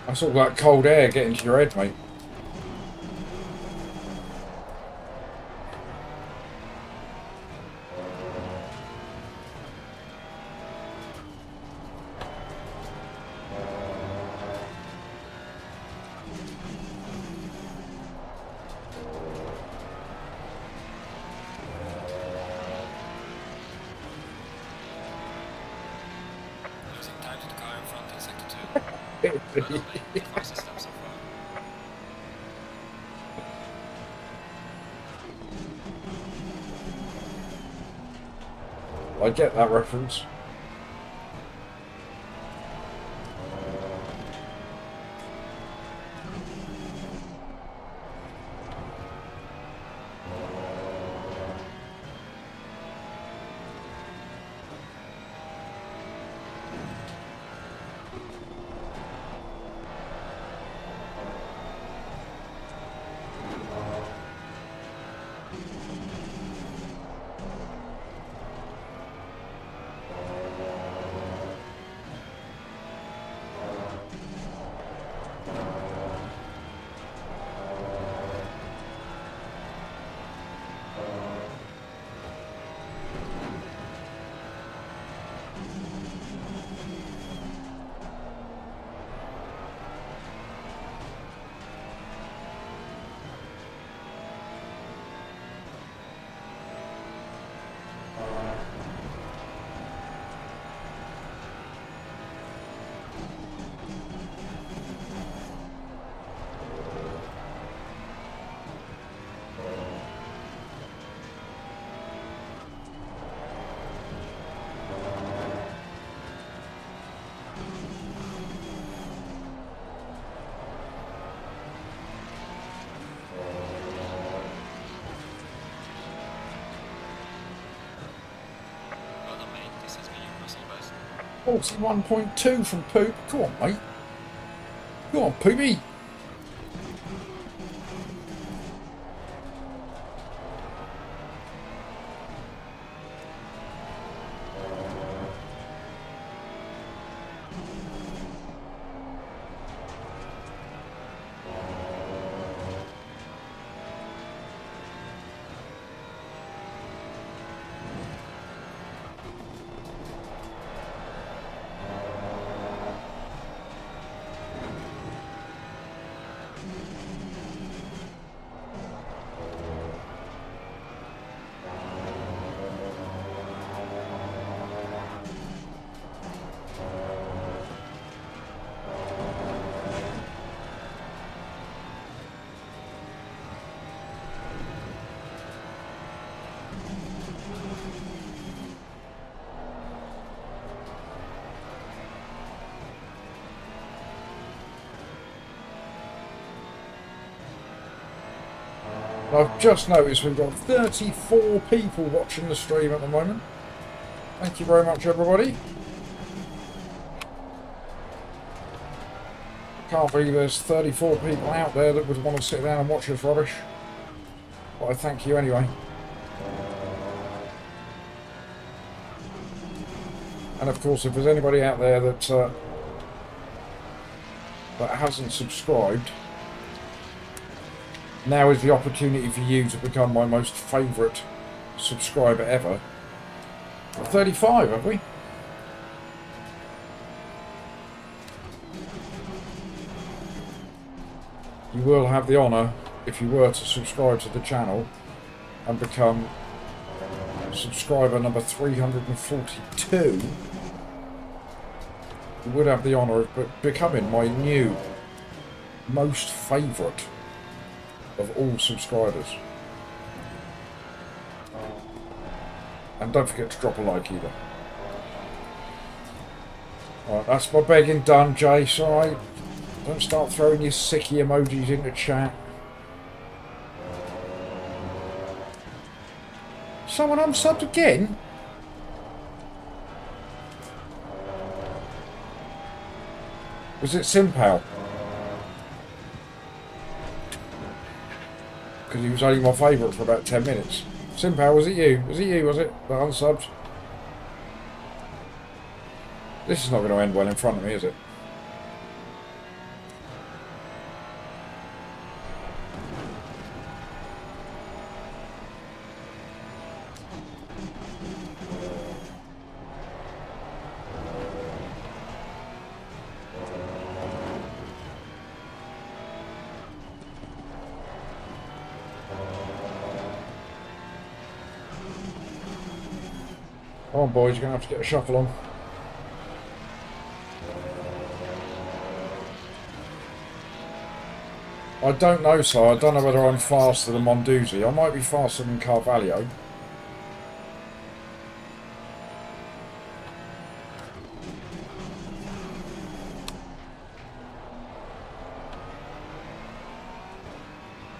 That's all that cold air getting to your head, mate. Losing time to the car in front in sector 2. Well, the fastest step so far. I get that reference. Well done, mate. This has been your personal best. 41.2 from Poop. Go on, mate. Go on, Poopy. I've just noticed we've got 34 people watching the stream at the moment. Thank you very much, everybody. Can't believe there's 34 people out there that would want to sit down and watch this rubbish. But I thank you anyway. And of course, if there's anybody out there that hasn't subscribed, now is the opportunity for you to become my most favourite subscriber ever. 35, have we? You will have the honour, if you were to subscribe to the channel and become subscriber number 342, you would have the honour of becoming my new most favourite of all subscribers. And don't forget to drop a like either. Alright, that's my begging done, Jace, alright? Don't start throwing your sicky emojis into chat. Someone unsubbed again? Was it Simpal? Because he was only my favourite for about 10 minutes. Simpal, was it you? Was it you, was it? That unsubbed? This is not going to end well in front of me, is it? Come on, boys, you're going to have to get a shuffle on. I don't know, so I don't know whether I'm faster than Monduzzi. I might be faster than Carvalho.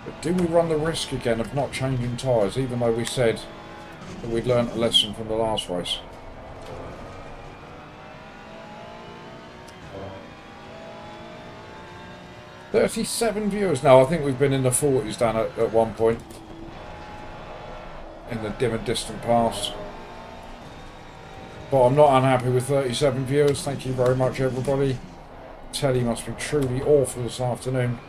But do we run the risk again of not changing tyres, even though we said that we'd learnt a lesson from the last race? $37 viewers. No, I think we've been in the 40s down at one point in the dim and distant past. But I'm not unhappy with 37 viewers. Thank you very much, everybody. Telly must be truly awful this afternoon.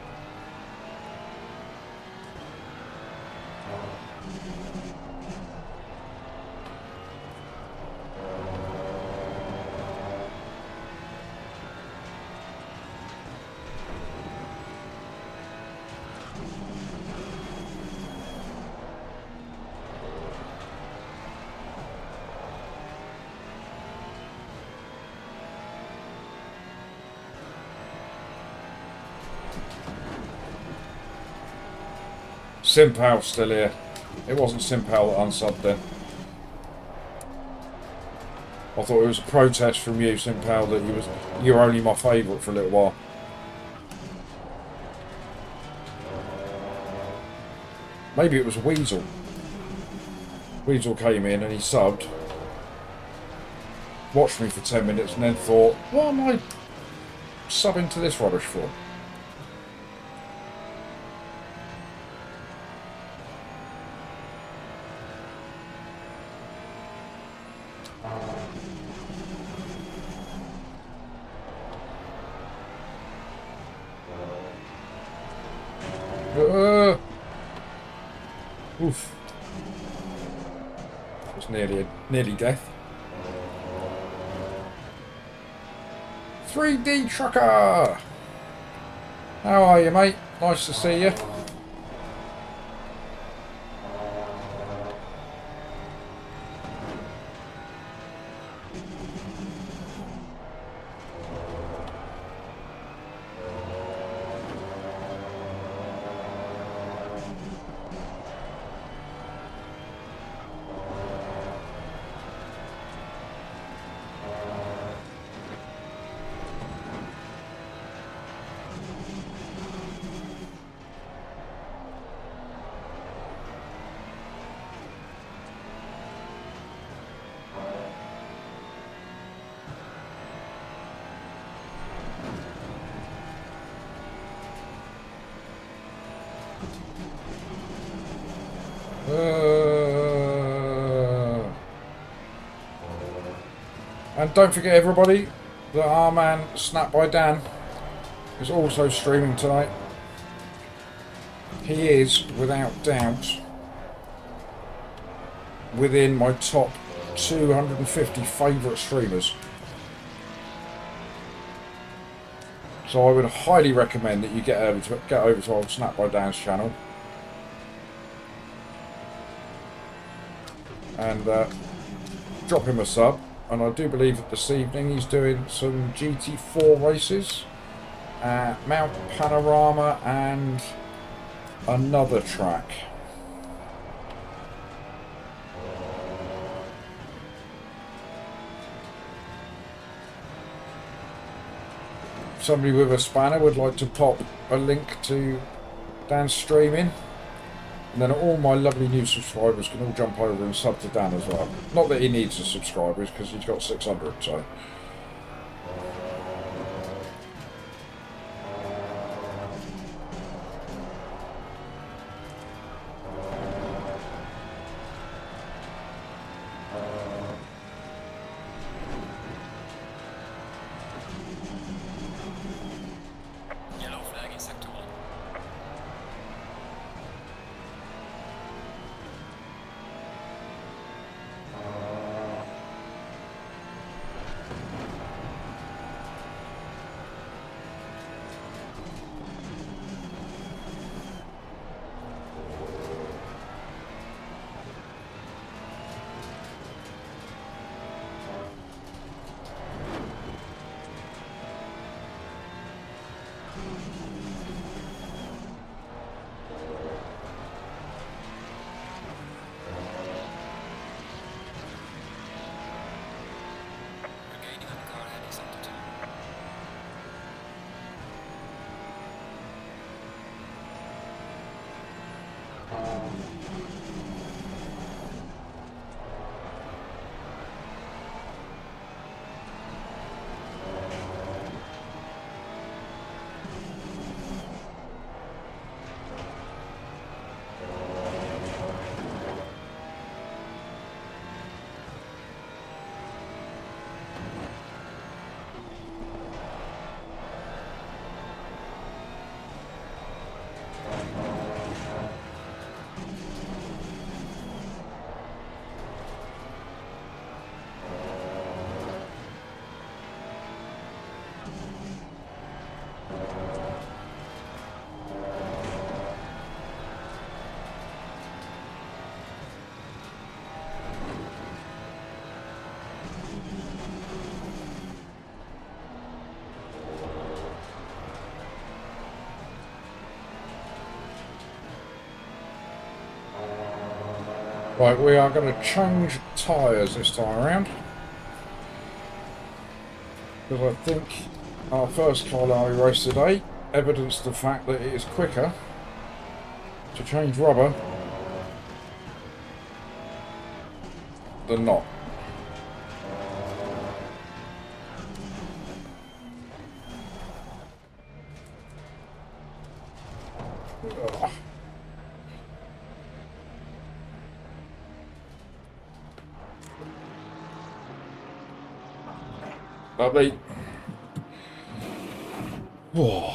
Simpal still here. It wasn't Simpal that unsubbed then. I thought it was a protest from you, Simpal, that you were only my favourite for a little while. Maybe it was Weasel. Weasel came in and he subbed, watched me for 10 minutes and then thought, what am I subbing to this rubbish for? Oof. It was nearly death. 3D Trucker! How are you, mate? Nice to see you. And don't forget, everybody, that our man Snap by Dan is also streaming tonight. He is, without doubt, within my top 250 favourite streamers. So I would highly recommend that you get over to old Snap by Dan's channel and drop him a sub. And I do believe that this evening he's doing some GT4 races at Mount Panorama and another track. Somebody with a spanner would like to pop a link to Dan's streaming, and then all my lovely new subscribers can all jump over and sub to Dan as well. Not that he needs the subscribers, because he's got 600, so... Yellow flag in sector 1. Regaining on the car heading sector 2. Right, we are going to change tyres this time around, because I think our first Kyalami race today evidenced the fact that it is quicker to change rubber than not. Ugh. Lovely. Whoa.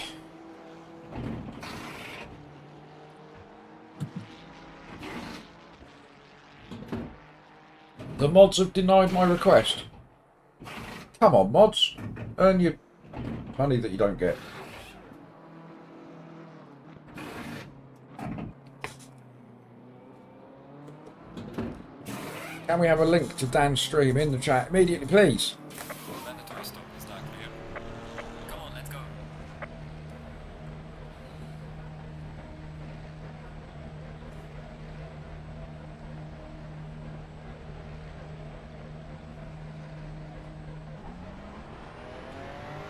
The mods have denied my request. Come on, mods. Earn your money that you don't get. Can we have a link to Dan's stream in the chat immediately, please? Mandatory stop is now clear. Come on, let's go.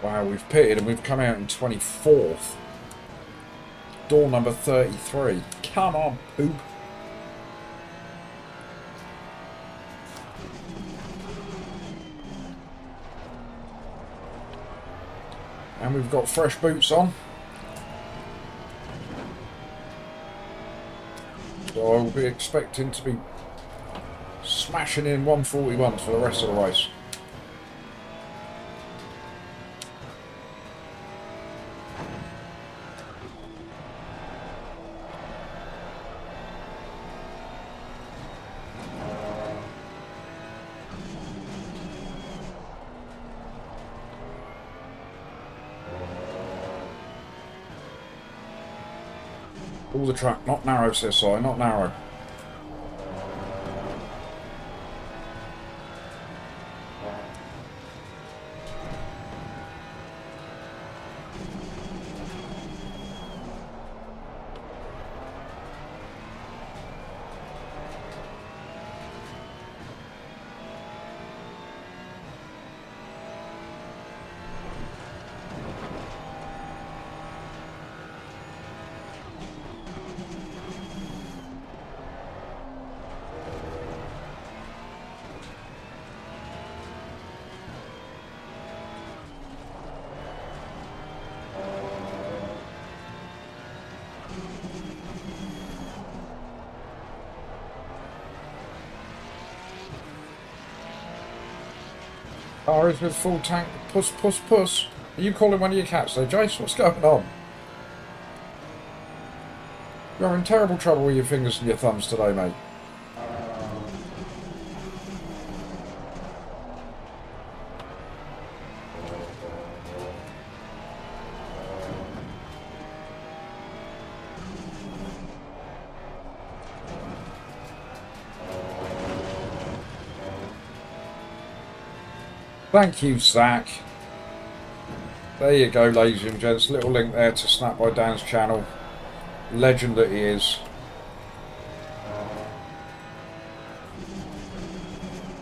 Wow, we've pitted and we've come out in 24th. Door number 33. Come on, poop. And we've got fresh boots on. So I will be expecting to be smashing in 141s for the rest of the race. All the track, not narrow, CSI, not narrow. Cars with full tank, puss, puss, puss. Are you calling one of your cats there, Jace? What's going on? You're in terrible trouble with your fingers and your thumbs today, mate. Thank you, Zach. There you go, ladies and gents. Little link there to Snap by Dan's channel. Legend that he is.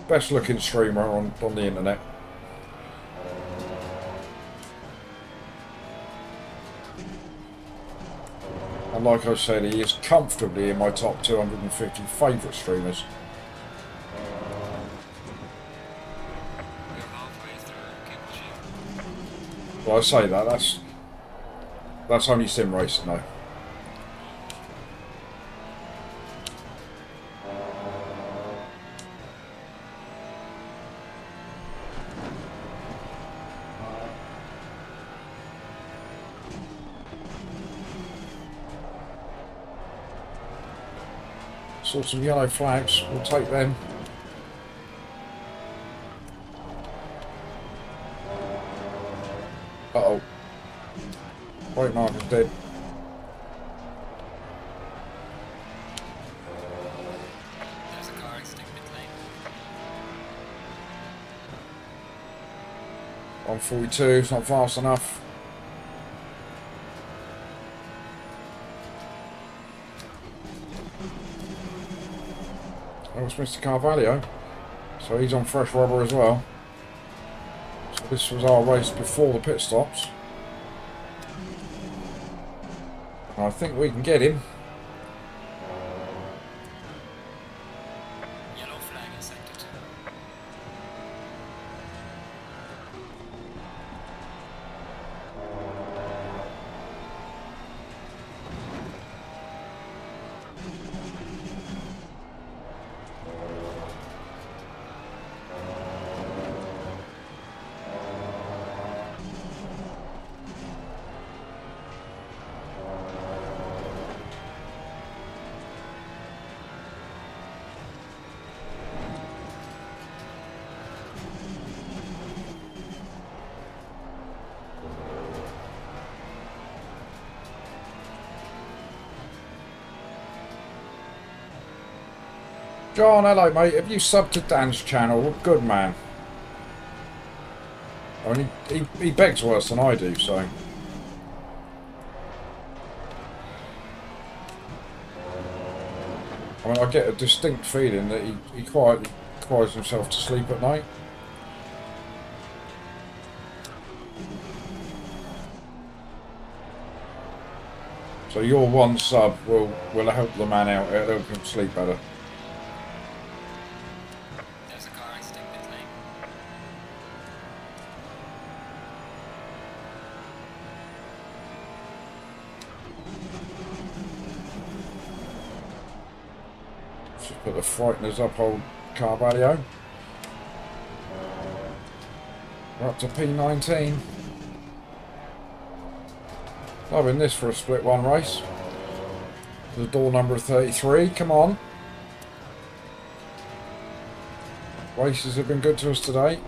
Best looking streamer on the internet. And like I said, he is comfortably in my top 250 favourite streamers. You're halfway through Kimchi. Well, I say that's only sim racing though. Saw some yellow flags, we'll take them. Uh-oh. White marker's dead. There's a car exiting pit lane. 142, it's not fast enough. Oh, it's Mr. Carvalho. So he's on fresh rubber as well. So this was our race before the pit stops. I think we can get him. Yellow flag in sector 2. John, hello mate, have you subbed to Dan's channel? Good man. I mean, he begs worse than I do, so. I mean, I get a distinct feeling that he quietly cries himself to sleep at night. So your one sub will help the man out, it'll help him sleep better. There's a car exiting pit lane. Just put the frighteners up old Carvalho. We're up to P19. Loving this for a split one race. The door number 33, come on. Races have been good to us today.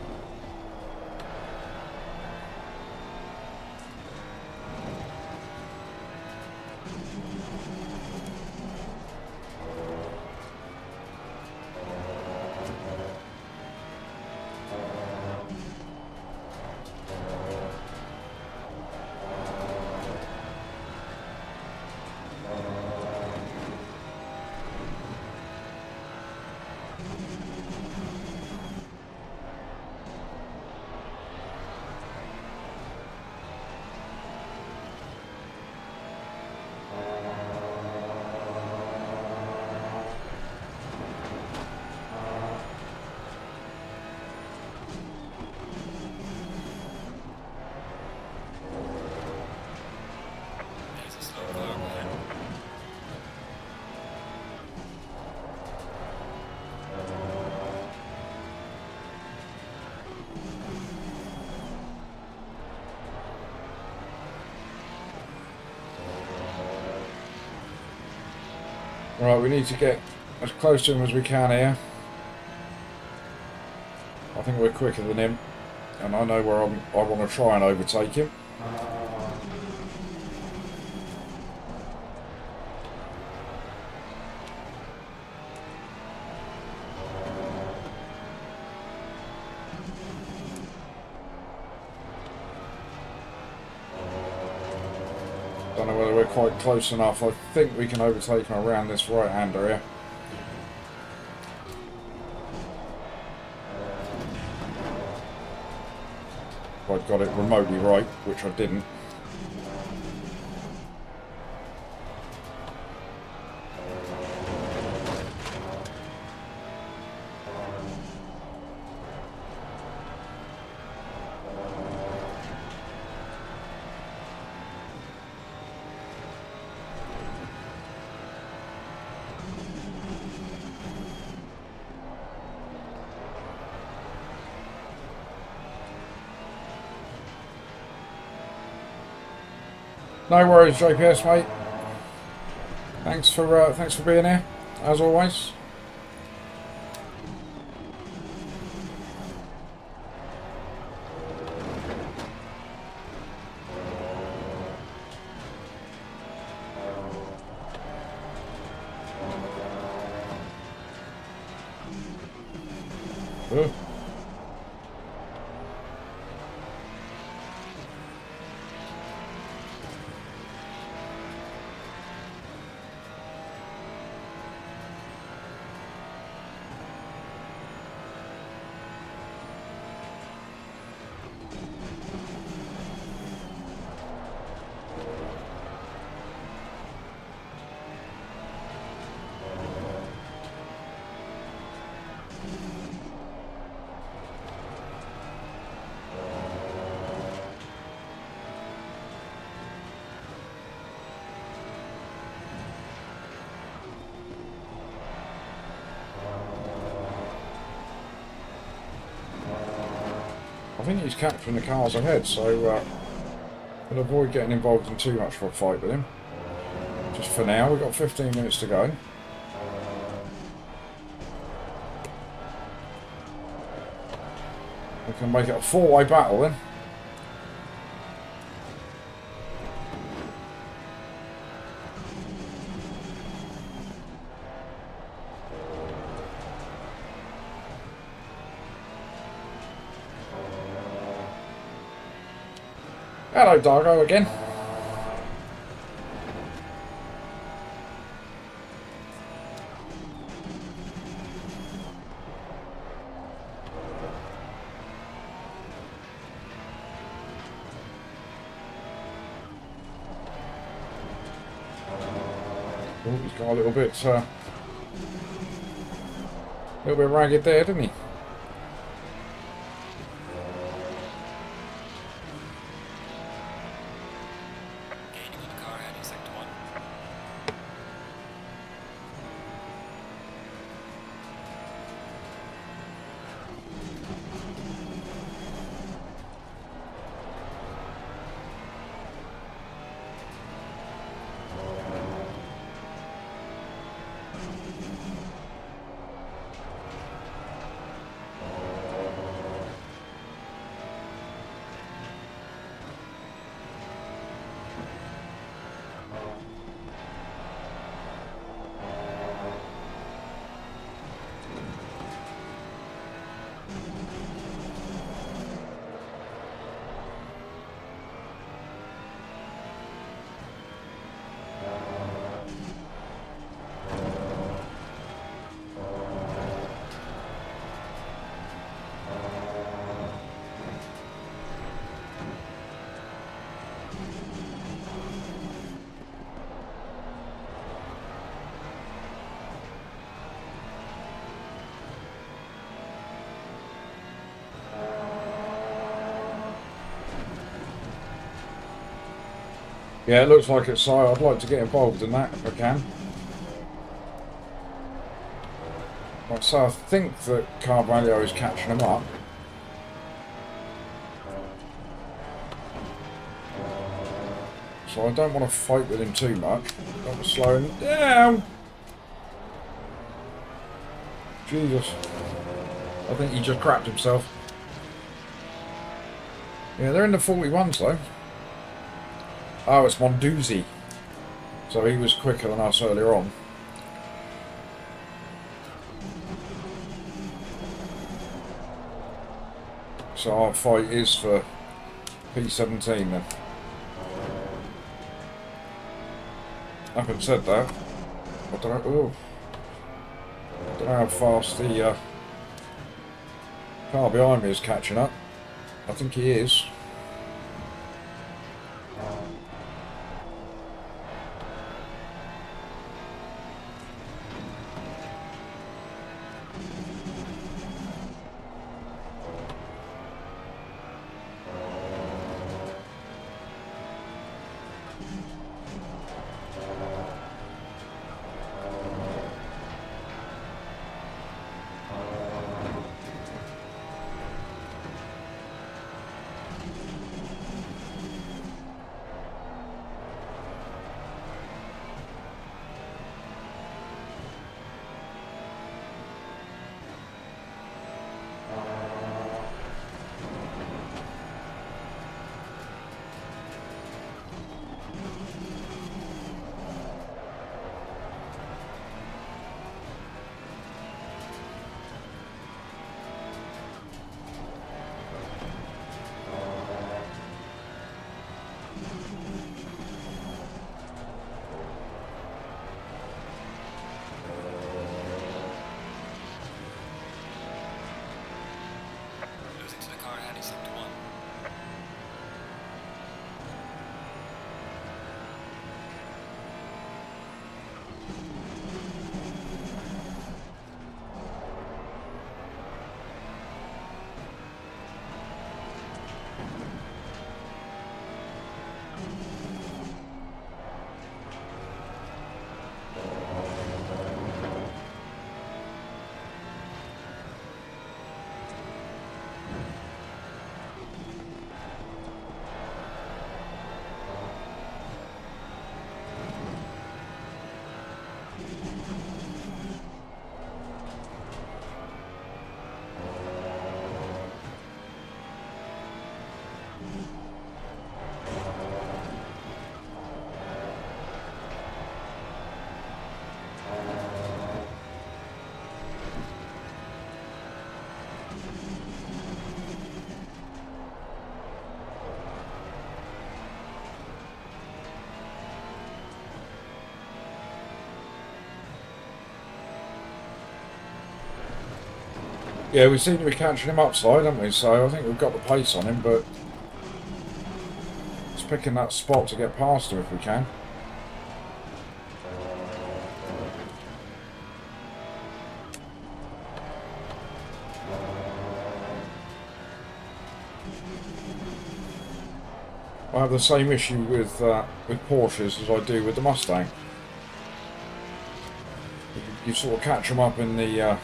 There's a slow car behind. Right, we need to get as close to him as we can here. I think we're quicker than him, and I know where I want to try and overtake him. Don't know whether we're quite close enough. I think we can overtake him around this right-hander here. If I'd got it remotely right, which I didn't. No worries, JPS, mate. Thanks for being here, as always. Oh. I think he's capturing the cars ahead, so we'll avoid getting involved in too much of a fight with him. Just for now, we've got 15 minutes to go. We can make it a four-way battle then. Hello, Dargo, again. Oh, he's got a little bit ragged there, didn't he? Gaining on the car heading sector 1. Yeah, it looks like it's so. I'd like to get involved in that if I can. Like I say, I think that Carvalho is catching him up. So I don't want to fight with him too much. I want to slow him down. Jesus. I think he just crapped himself. Yeah, they're in the 41s though. Oh, it's Monduzzi. So he was quicker than us earlier on. So our fight is for P17 then. Having said that, I don't know how fast the car behind me is catching up. I think he is. Losing to the car ahead is sector 1. Yeah, we seem to be catching him upside, haven't we? So I think we've got the pace on him, but it's picking that spot to get past him if we can. I have the same issue with Porsches as I do with the Mustang. You sort of catch them up in the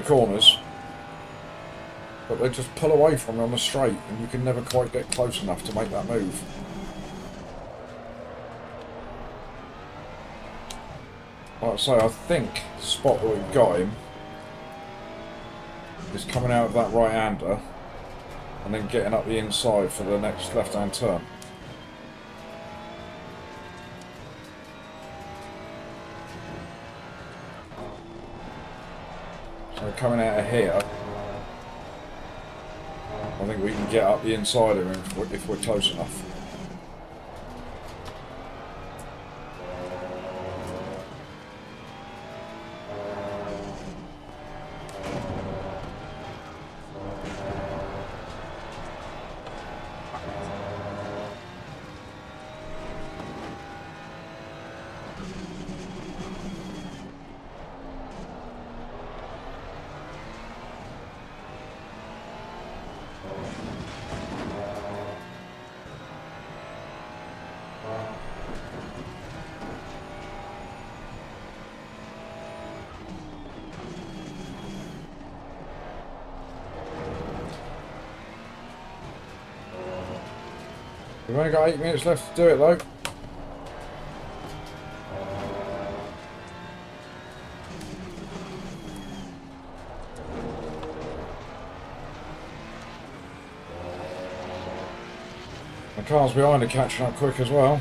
corners, but they just pull away from you on the straight, and you can never quite get close enough to make that move. Like I say, I think the spot that we've got him is coming out of that right-hander and then getting up the inside for the next left-hand turn. So coming out of here, I think we can get up the inside of him if we're close enough. We've only got 8 minutes left to do it though. The cars behind are catching up quick as well.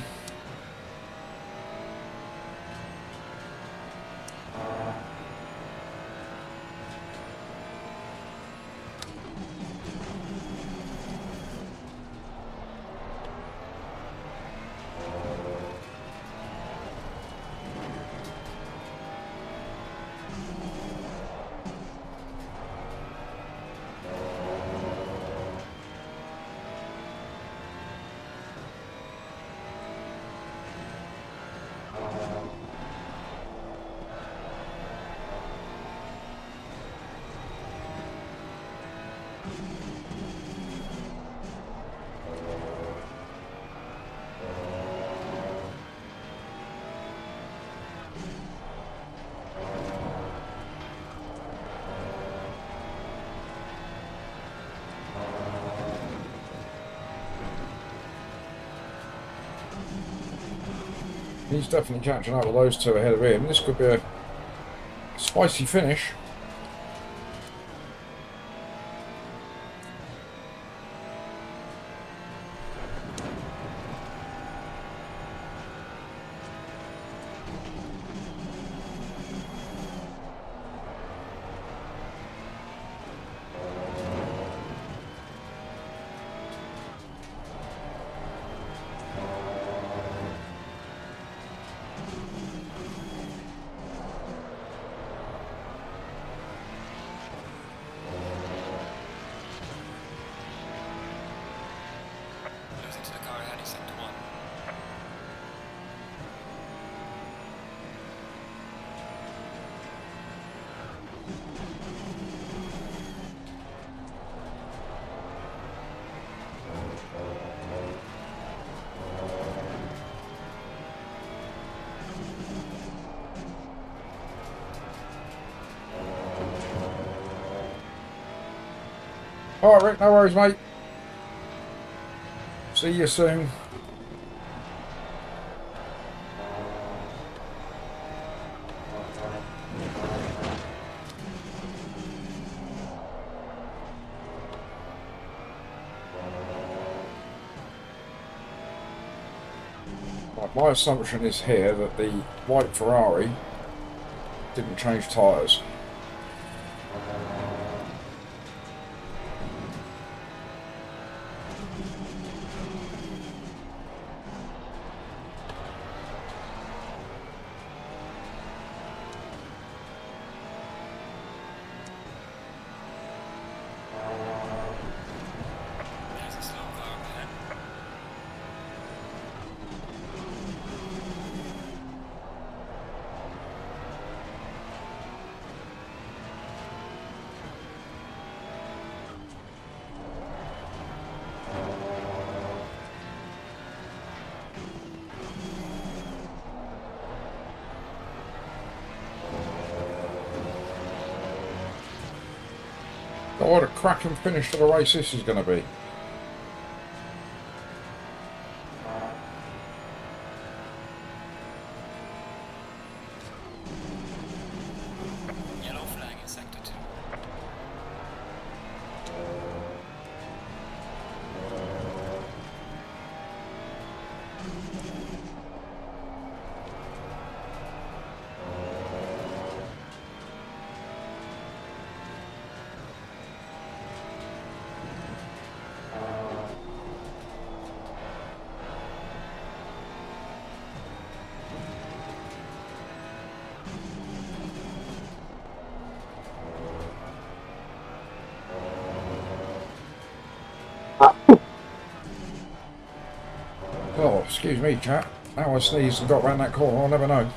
He's definitely catching up with those two ahead of him. This could be a spicy finish. Losing to the car ahead in sector 1. Alright, Rick, no worries, mate. See you soon. Right, my assumption is here that the white Ferrari didn't change tyres. There's a slow car up ahead. Oh, what a cracking finish to the race this is going to be. Yellow flag in sector 2. Oh, excuse me, chap. Now I sneezed and got round that corner, I'll never know.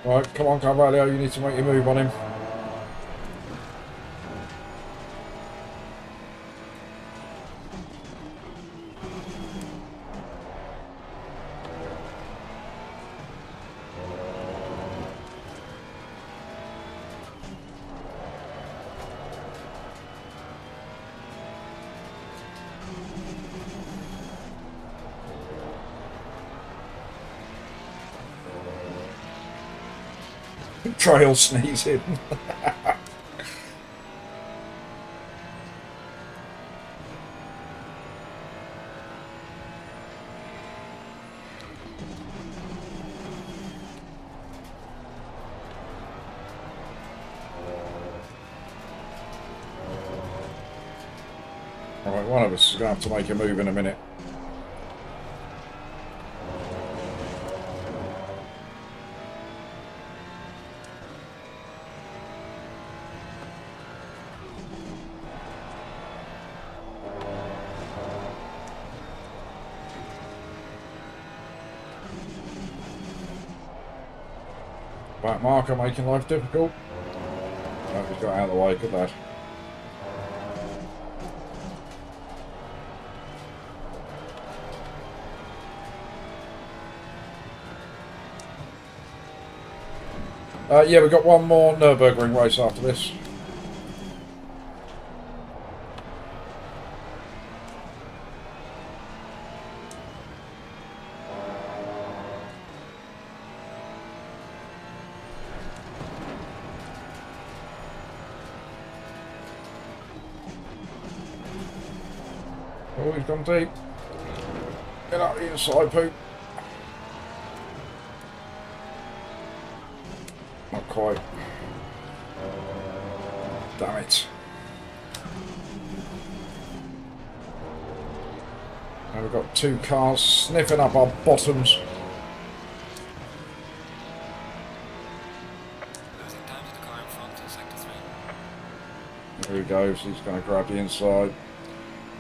Right, come on, Carvalho, you need to make your move on him. Trail sneezing. Alright, one of us is going to have to make a move in a minute. Back marker making life difficult. Oh, he's got out of the way, good lad. Yeah, we've got one more Nurburgring race after this. Oh, he's gone deep. Get up the inside, poop. Not quite. Damn it. Now we've got two cars sniffing up our bottoms. Losing time to the car in front in sector 3. There he goes, he's going to grab the inside.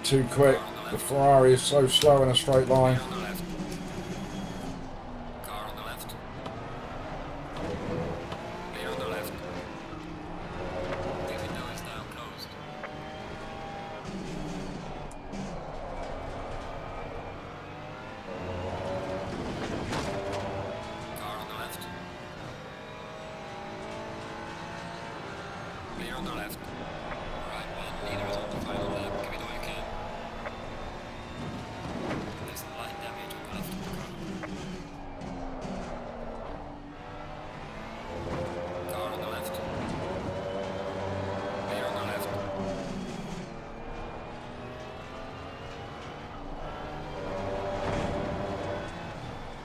Too quick. The Ferrari is so slow in a straight line. On the left. Car on the left. Clear on the left. The window is now closed. Car on the left. Clear on the left. Alright, well, leader is on the final lap. Give it all you can. There's light damage on the left of the car. Car on the left. Clear on the left.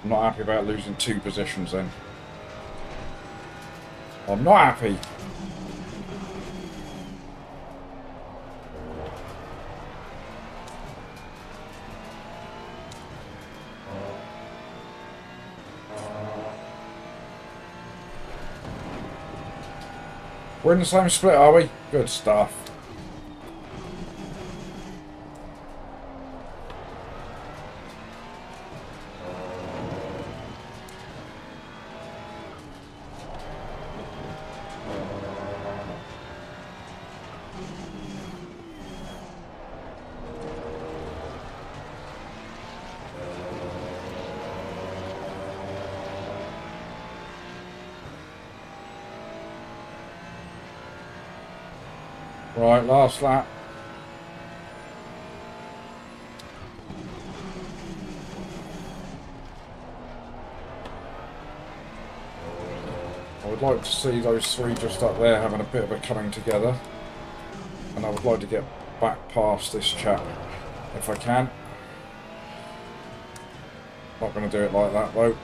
I'm not happy about losing 2 positions then. I'm not happy. We're in the same split, are we? Good stuff. Right, last lap. I would like to see those 3 just up there having a bit of a coming together. And I would like to get back past this chap if I can. Not going to do it like that though. Leader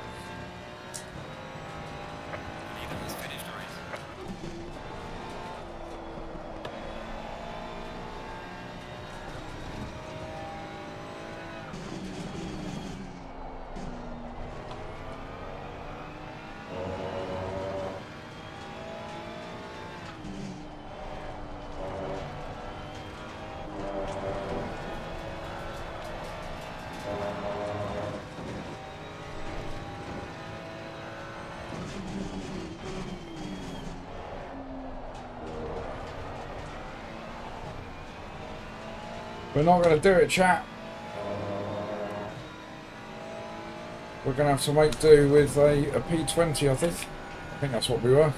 has finished the race. We're not going to do it, chat. We're going to have to make do with a P20, I think. I think that's what we were.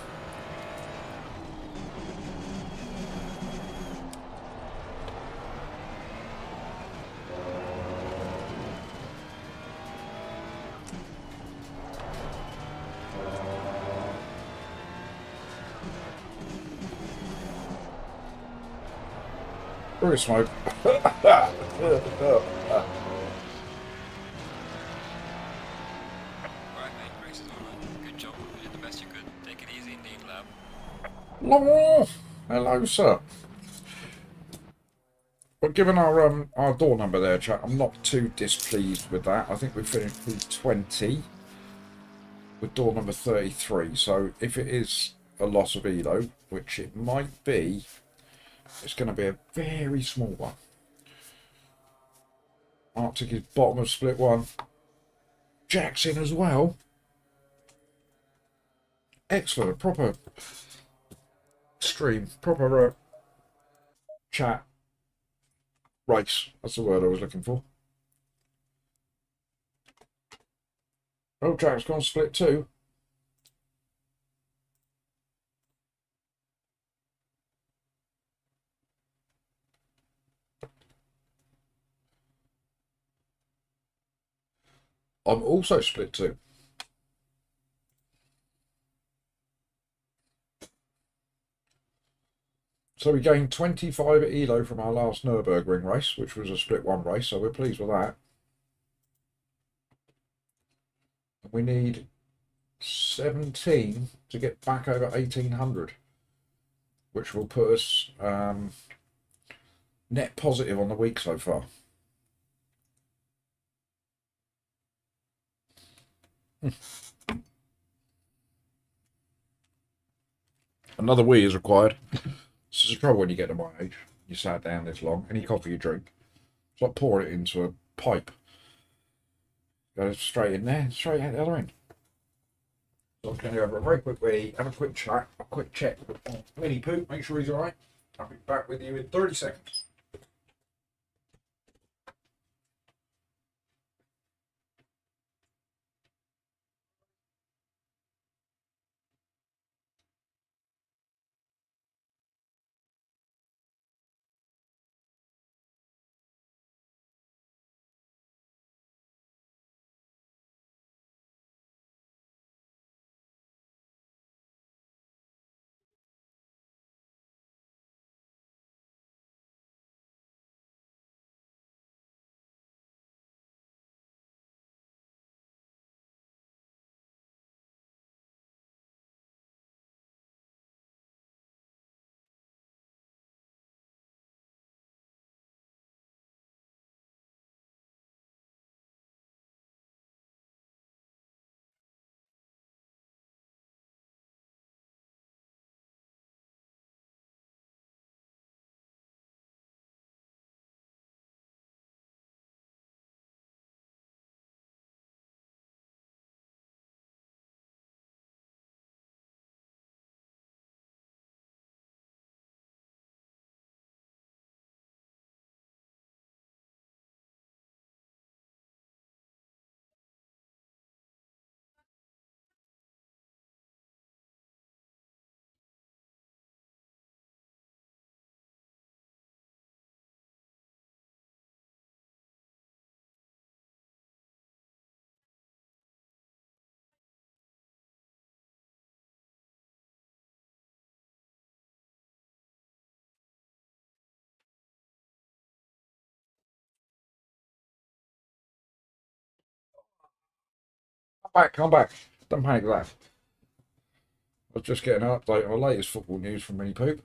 Through smoke. Alright, mate, race is over. Good job. You did the best you could. Take it easy indeed, lab. Hello, sir. But given our door number there, chat, I'm not too displeased with that. I think we finished with 20 with door number 33. So if it is a loss of elo, which it might be, it's going to be a very small one. Arctic is bottom of split one. Jack's in as well. Excellent, a proper stream, proper chat race. That's the word I was looking for. Oh, Jack's gone split two. I'm also split two. So we gained 25 elo from our last Nurburgring race, which was a split one race, so we're pleased with that. We need 17 to get back over 1800, which will put us net positive on the week so far. Another wee is required. This is a trouble when you get to my age. You sat down this long. Any coffee you drink, it's like pouring it into a pipe. Goes straight in there, straight out the other end. So I'm going to have a very quick wee, have a quick chat, a quick check with Mini Poop, make sure he's alright. I'll be back with you in 30 seconds. Come back. Don't panic that. I was just getting an update on the latest football news from Mini Poop.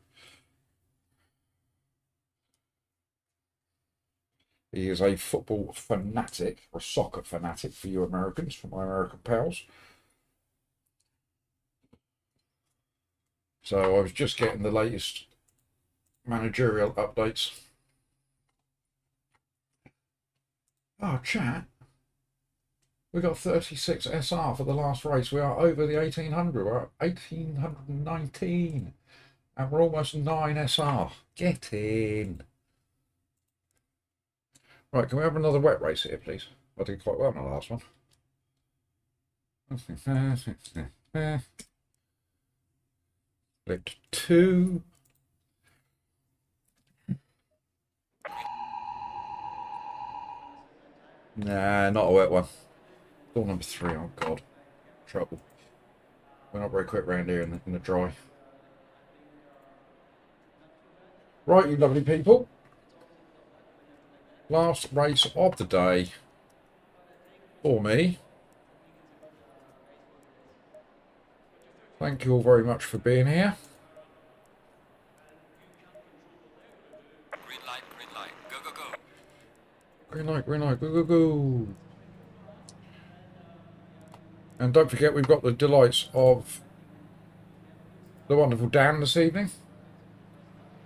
He is a football fanatic, or soccer fanatic for you Americans, for my American pals. So I was just getting the latest managerial updates. Oh, chat. We got 36 SR for the last race. We are over the 1800. We're at 1819. And we're almost 9 SR. Get in. Right, can we have another wet race here, please? I did quite well in the last one. Split 2. Nah, not a wet one. Door number 3, oh god. Trouble. We're not very quick round here in the dry. Right, you lovely people. Last race of the day for me. Thank you all very much for being here. Green light, go, go, go. Green light, go, go, go. And don't forget, we've got the delights of the wonderful Dan this evening.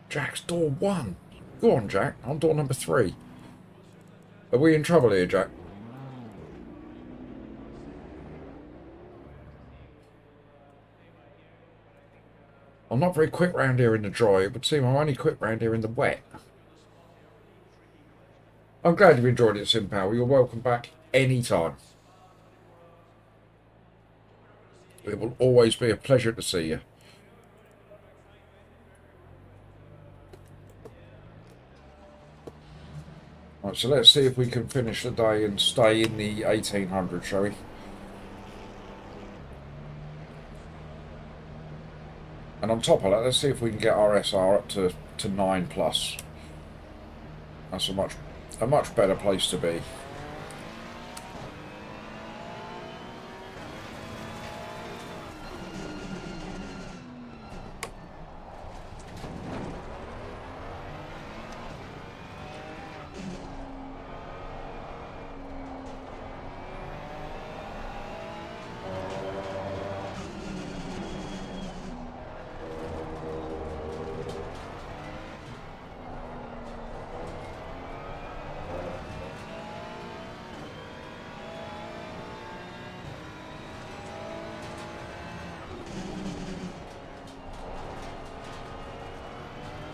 Jack's door 1. Go on, Jack. On door number 3. Are we in trouble here, Jack? I'm not very quick round here in the dry. It would seem I'm only quick round here in the wet. I'm glad you've enjoyed it, Simpal. You're welcome back anytime. It will always be a pleasure to see you. Right, so let's see if we can finish the day and stay in the 1800, shall we? And on top of that, let's see if we can get our SR up to 9+. That's a much better place to be.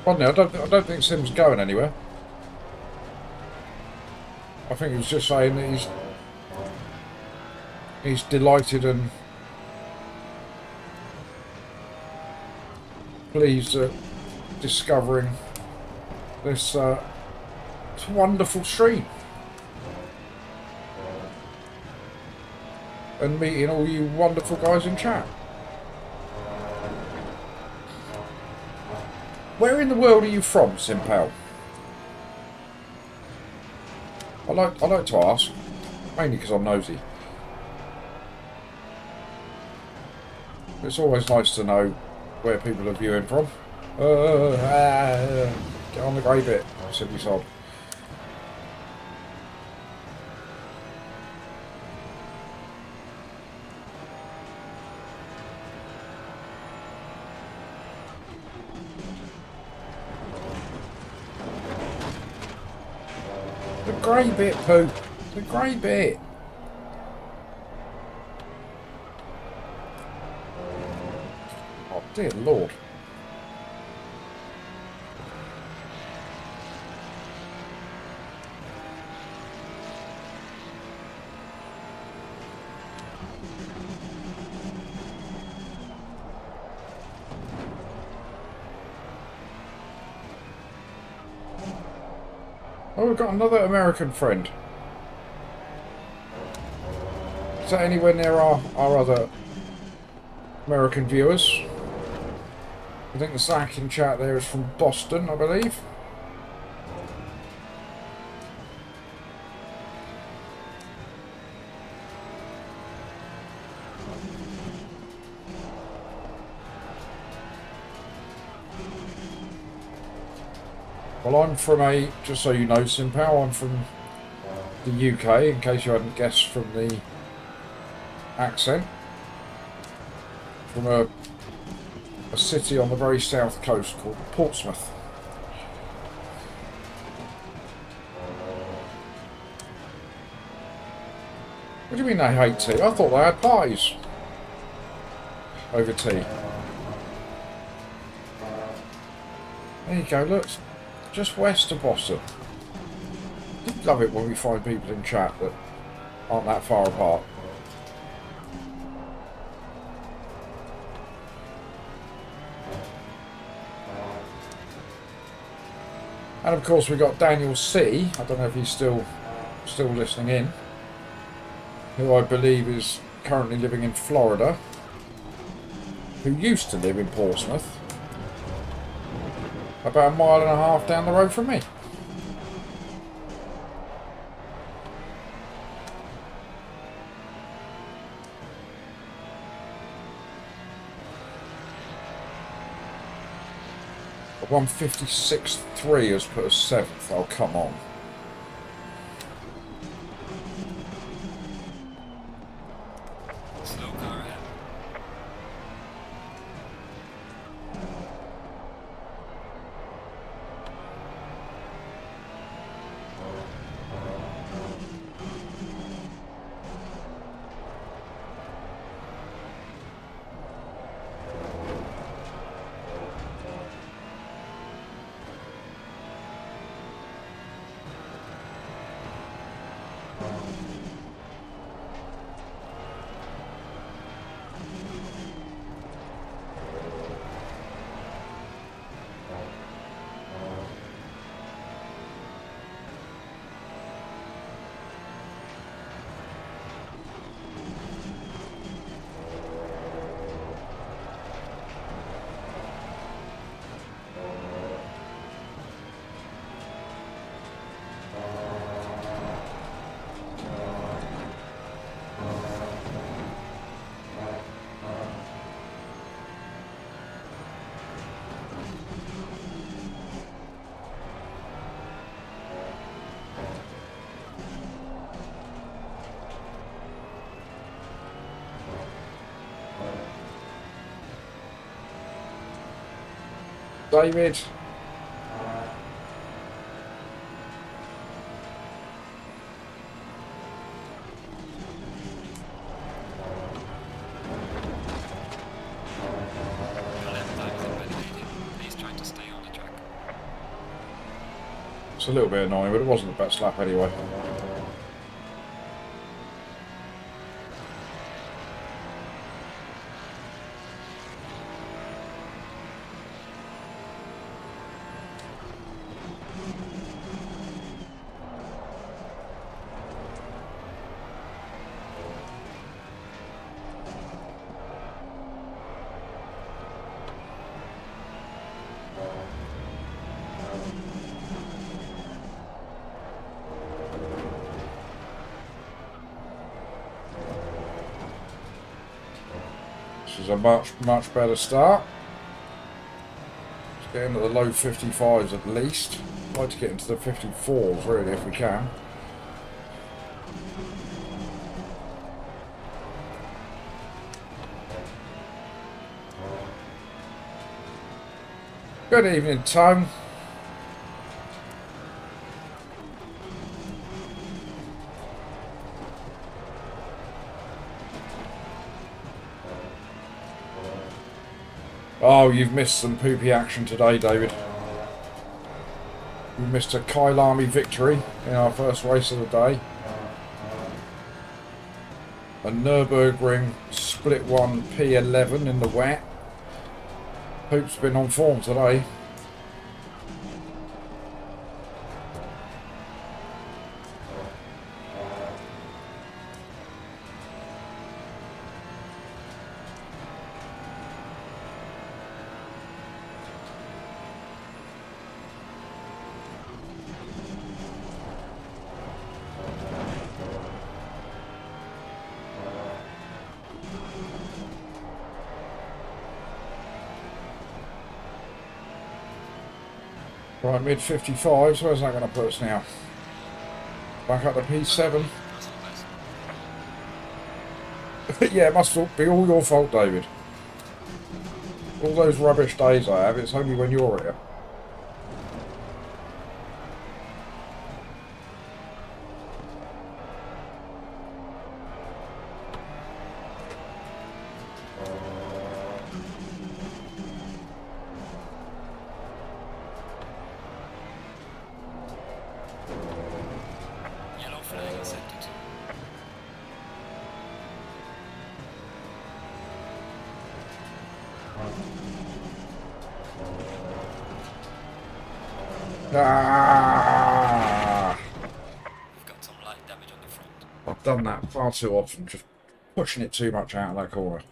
Rodney, I don't think Sim's going anywhere. I think he was just saying that he's delighted and pleased at discovering this wonderful stream and meeting all you wonderful guys in chat. Where in the world are you from, Simpal? I like to ask, mainly because I'm nosy. It's always nice to know where people are viewing from. Get on the grey bit, silly sod. The grey bit, Pooh. The grey bit. Oh, dear Lord. Oh, we've got another American friend. Is that anywhere near our other American viewers? I think the Zach in chat there is from Boston, I believe. Well, I'm from just so you know, Simpal, I'm from the UK, in case you hadn't guessed from the accent. From a city on the very south coast called Portsmouth. What do you mean they hate tea? I thought they had parties over tea. There you go, look. Just west of Boston. I love it when we find people in chat that aren't that far apart. And of course we got Daniel C. I don't know if he's still listening in. Who I believe is currently living in Florida. Who used to live in Portsmouth. About 1.5 miles down the road from me. 156.3 has put us 7th. Oh, come on. Slow car ahead. David. Your lap time is invalidated. Please try to stay on the track. It's a little bit annoying, but it wasn't the best lap anyway. This is a much better start. Let's get into the low 55s at least. I'd like to get into the 54s really if we can. Good evening, Tone. Oh, you've missed some poopy action today, David. You missed a Kyalami victory in our first race of the day. A Nurburgring split 1 P11 in the wet. Poop's been on form today. Right, mid 55s, where's that going to put us now? Back up to P7. Personal best. Yeah, it must be all your fault, David. All those rubbish days I have, it's only when you're here. Yellow flag in sector 2. Ah! We've got some light damage on the front. I've done that far too often, just pushing it too much out of that corner.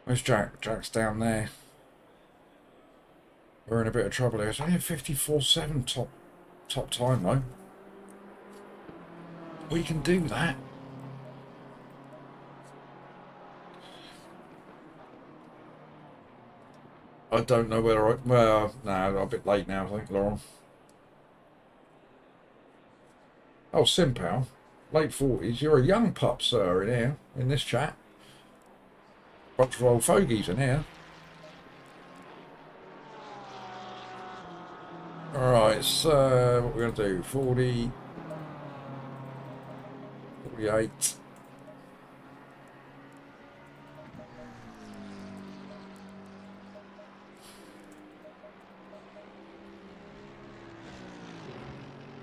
Where's Jack? Jack's down there. We're in a bit of trouble here. It's only a 54.7 top time though. We can do that. I don't know whether I... Well, no, I'm a bit late now, I think, Lauren. Oh, Simpal. Late 40s. You're a young pup, sir, in here, in this chat. Bunch of old fogies in here. Alright, so what we're going to do? 40... 48...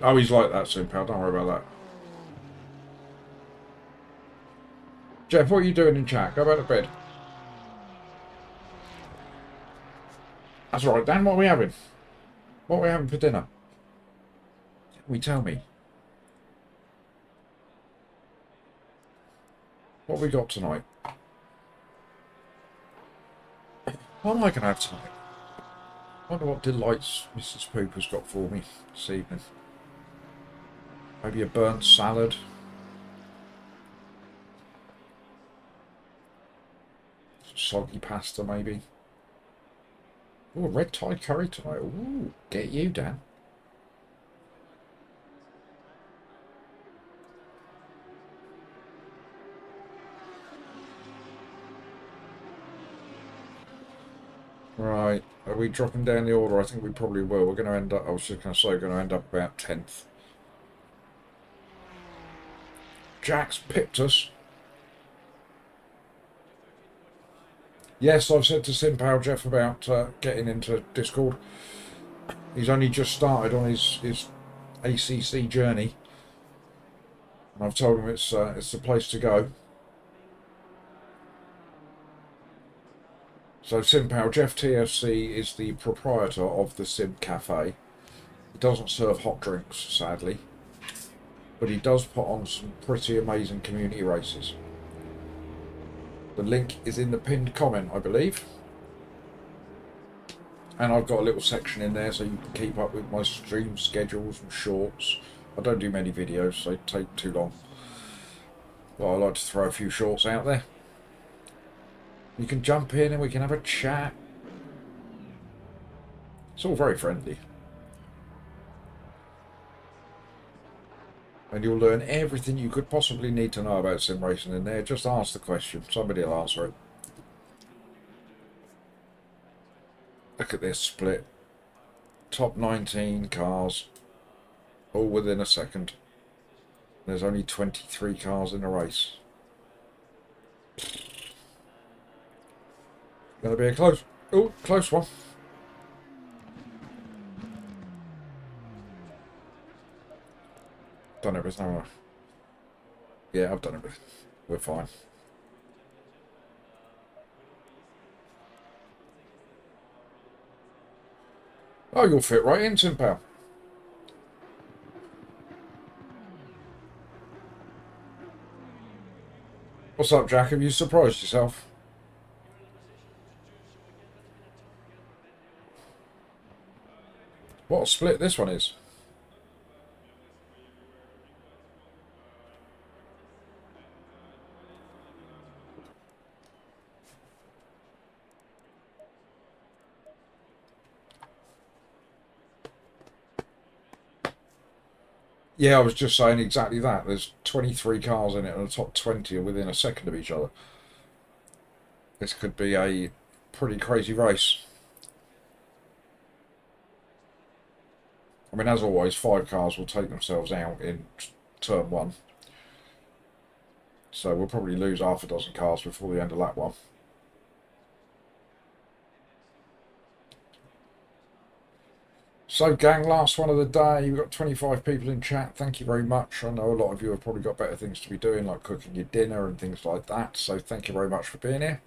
Oh, he's like that, Simpal. Don't worry about that. Jeff, what are you doing in chat? Go back to bed. That's right, Dan. What are we having? What are we having for dinner? We tell me. What have we got tonight? What am I going to have tonight? I wonder what delights Mrs. Poop has got for me this evening. Maybe a burnt salad. Soggy pasta, maybe. Oh, red Thai curry tonight. Ooh, get you, Dan. Right, are we dropping down the order? I think we probably will. We're going to end up, I was just going to say, we're going to end up about 10th. Jack's pipped us. Yes, I've said to Simpal Jeff about getting into Discord. He's only just started on his ACC journey. And I've told him it's the place to go. So Simpal, Jeff TFC is the proprietor of the Sim Cafe. He doesn't serve hot drinks, sadly. But he does put on some pretty amazing community races. The link is in the pinned comment, I believe. And I've got a little section in there so you can keep up with my stream schedules and shorts. I don't do many videos, so they take too long. But I like to throw a few shorts out there. You can jump in and we can have a chat. It's all very friendly. And you'll learn everything you could possibly need to know about sim racing in there. Just ask the question. Somebody will answer it. Look at this split. Top 19 cars. All within a second. There's only 23 cars in a race. Gonna be a close one. Done everything, haven't I? Yeah, I've done everything. We're fine. Oh, you'll fit right in, Simpal. What's up, Jack? Have you surprised yourself? What a split this one is. Yeah, I was just saying exactly that. There's 23 cars in it and the top 20 are within a second of each other. This could be a pretty crazy race. I mean, as always, 5 cars will take themselves out in turn 1. So we'll probably lose half a dozen cars before the end of lap 1. So, gang, last one of the day. We've got 25 people in chat. Thank you very much. I know a lot of you have probably got better things to be doing, like cooking your dinner and things like that. So, thank you very much for being here.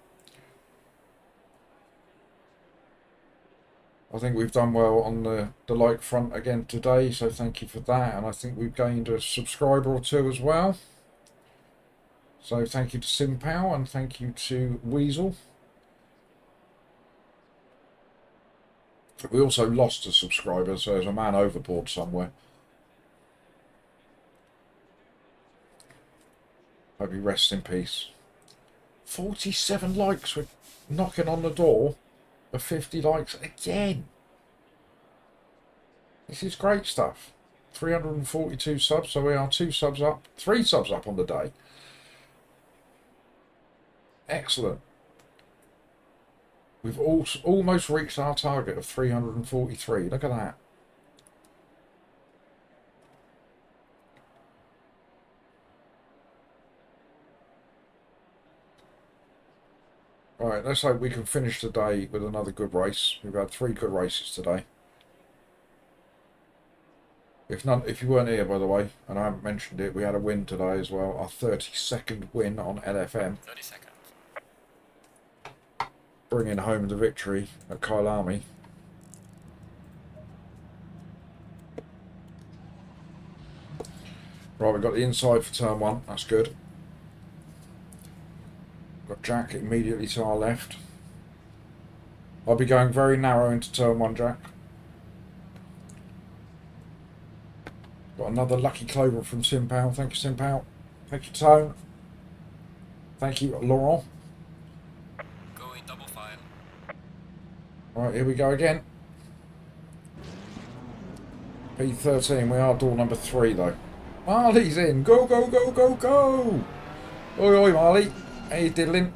I think we've done well on the like front again today, so thank you for that. And I think we've gained a subscriber or two as well. So thank you to Simpal and thank you to Weasel. We also lost a subscriber, so there's a man overboard somewhere. Hope he rests in peace. 47 likes, we're knocking on the door. of 50 likes again. This is great stuff. 342 subs, so we are 2 subs up, 3 subs up on the day. Excellent. We've almost reached our target of 343. Look at that. Alright, let's hope we can finish the day with another good race. We've had 3 good races today. If you weren't here, by the way, and I haven't mentioned it, we had a win today as well. Our 32nd win on LFM. 30 seconds. Bringing home the victory at Kyalami. Right, we've got the inside for turn 1. That's good. Got Jack immediately to our left. I'll be going very narrow into turn 1, Jack. Got another lucky clover from Simpao. Thank you, Simpao. Thank you, Tone. Thank you, Laurent. Going double file. Right, here we go again. P13, we are door number 3 though. Marley's in. Go, go, go, go, go. Oi, oi, Marley. How you diddling?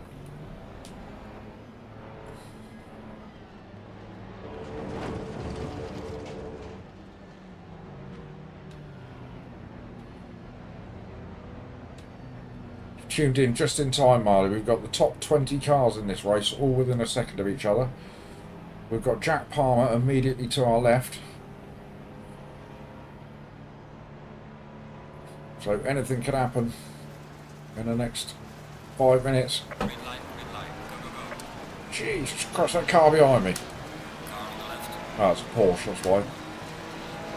Tuned in just in time, Marley. We've got the top 20 cars in this race, all within a second of each other. We've got Jack Palmer immediately to our left. So anything can happen in the next 5 minutes. Green light, go, go, go. Jesus Christ, that car behind me. Car on the left. Oh, it's a Porsche, that's why.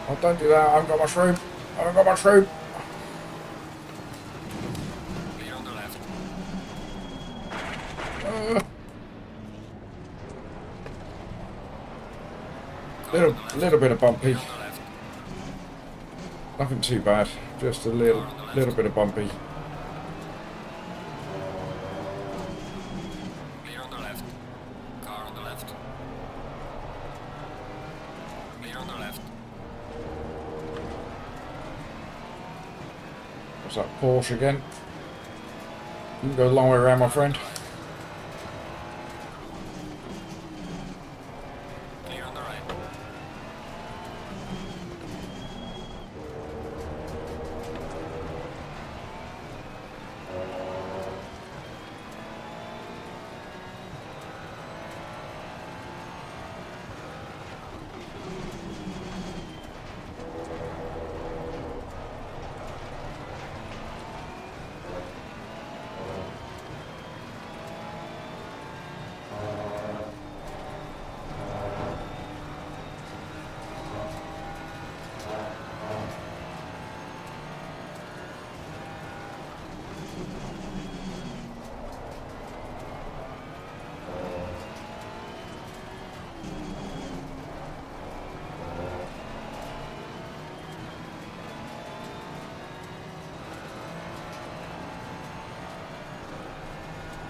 Oh, don't do that. I haven't got much room. I haven't got much room. Clear on the left. Little bit of bumpy. Clear on the left. Nothing too bad. Just a little bit of bumpy. Clear on the left. Car on the left. Clear on the left. What's that, Porsche again? You can go a long way around, my friend. Clear on the right.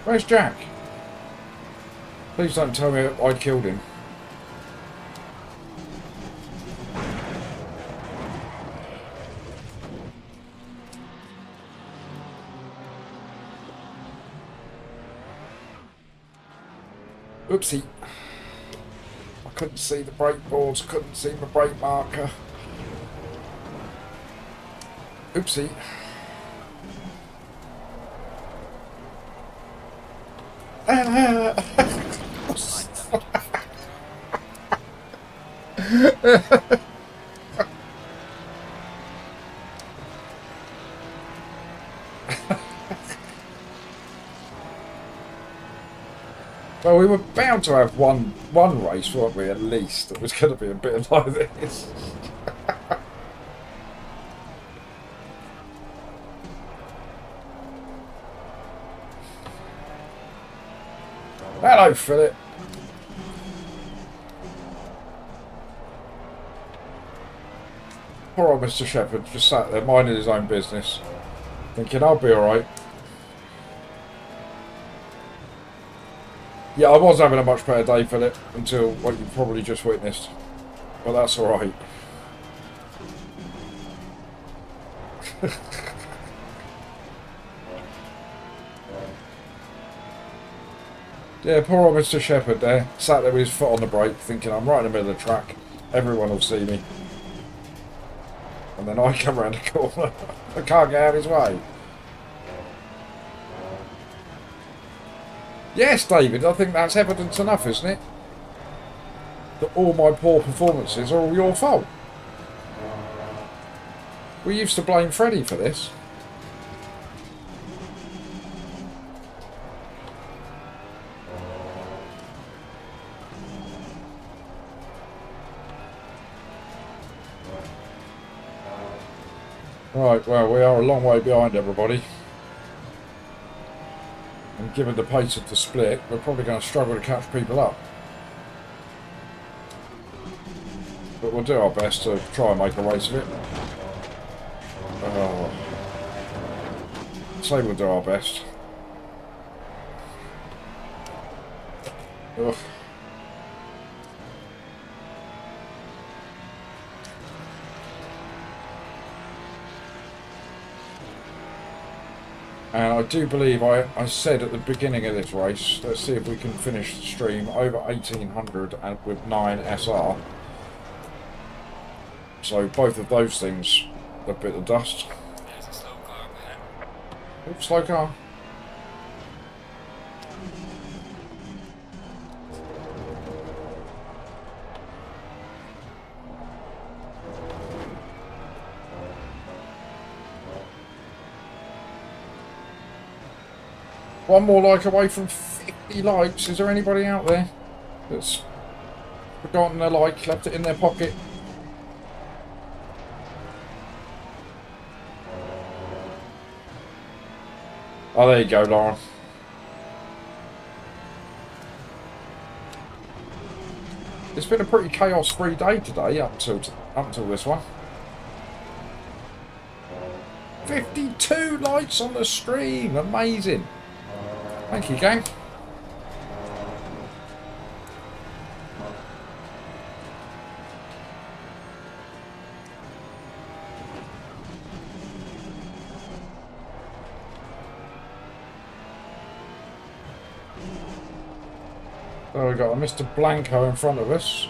Where's Jack? Please don't tell me I killed him. Oopsie. I couldn't see the brake boards, couldn't see my brake marker. Oopsie. Well, we were bound to have one race, weren't we, at least, that was going to be a bit like this. Hello, Philip. Poor old Mr. Shepherd just sat there minding his own business, thinking I'll be alright. Yeah, I was having a much better day, Philip, until what you probably just witnessed. But that's alright. Yeah, poor old Mr. Shepherd there, sat there with his foot on the brake, thinking I'm right in the middle of the track, everyone will see me. And then I come around the corner, I can't get out of his way. Yes, David, I think that's evidence enough, isn't it? That all my poor performances are all your fault. We used to blame Freddie for this. Right, well, we are a long way behind everybody. And given the pace of the split, we're probably going to struggle to catch people up. But we'll do our best to try and make a race of it. Oh. Say we'll do our best. Ugh. And I do believe I said at the beginning of this race, let's see if we can finish the stream over 1800 and with 9 SR. So both of those things a bit of dust. There's a slow car up ahead. Oops, slow car. One more like away from 50 likes. Is there anybody out there that's forgotten their like, left it in their pocket? Oh, there you go, Lauren. It's been a pretty chaos-free day today up till this one. 52 likes on the stream. Amazing. Thank you, gang. So we've got a Mr. Blanco in front of us.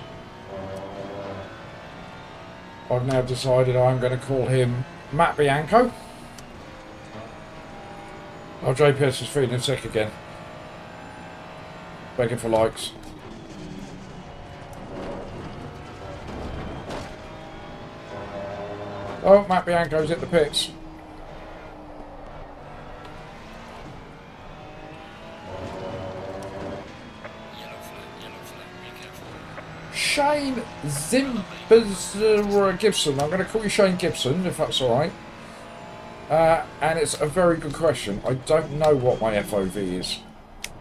I've now decided I'm going to call him Matt Bianco. Oh, JPS is feeling sick again. Begging for likes. Oh, Matt Bianco's at the pits. Yellow flag, be careful. Shane Gibson. I'm going to call you Shane Gibson, if that's alright. And it's a very good question. I don't know what my FOV is.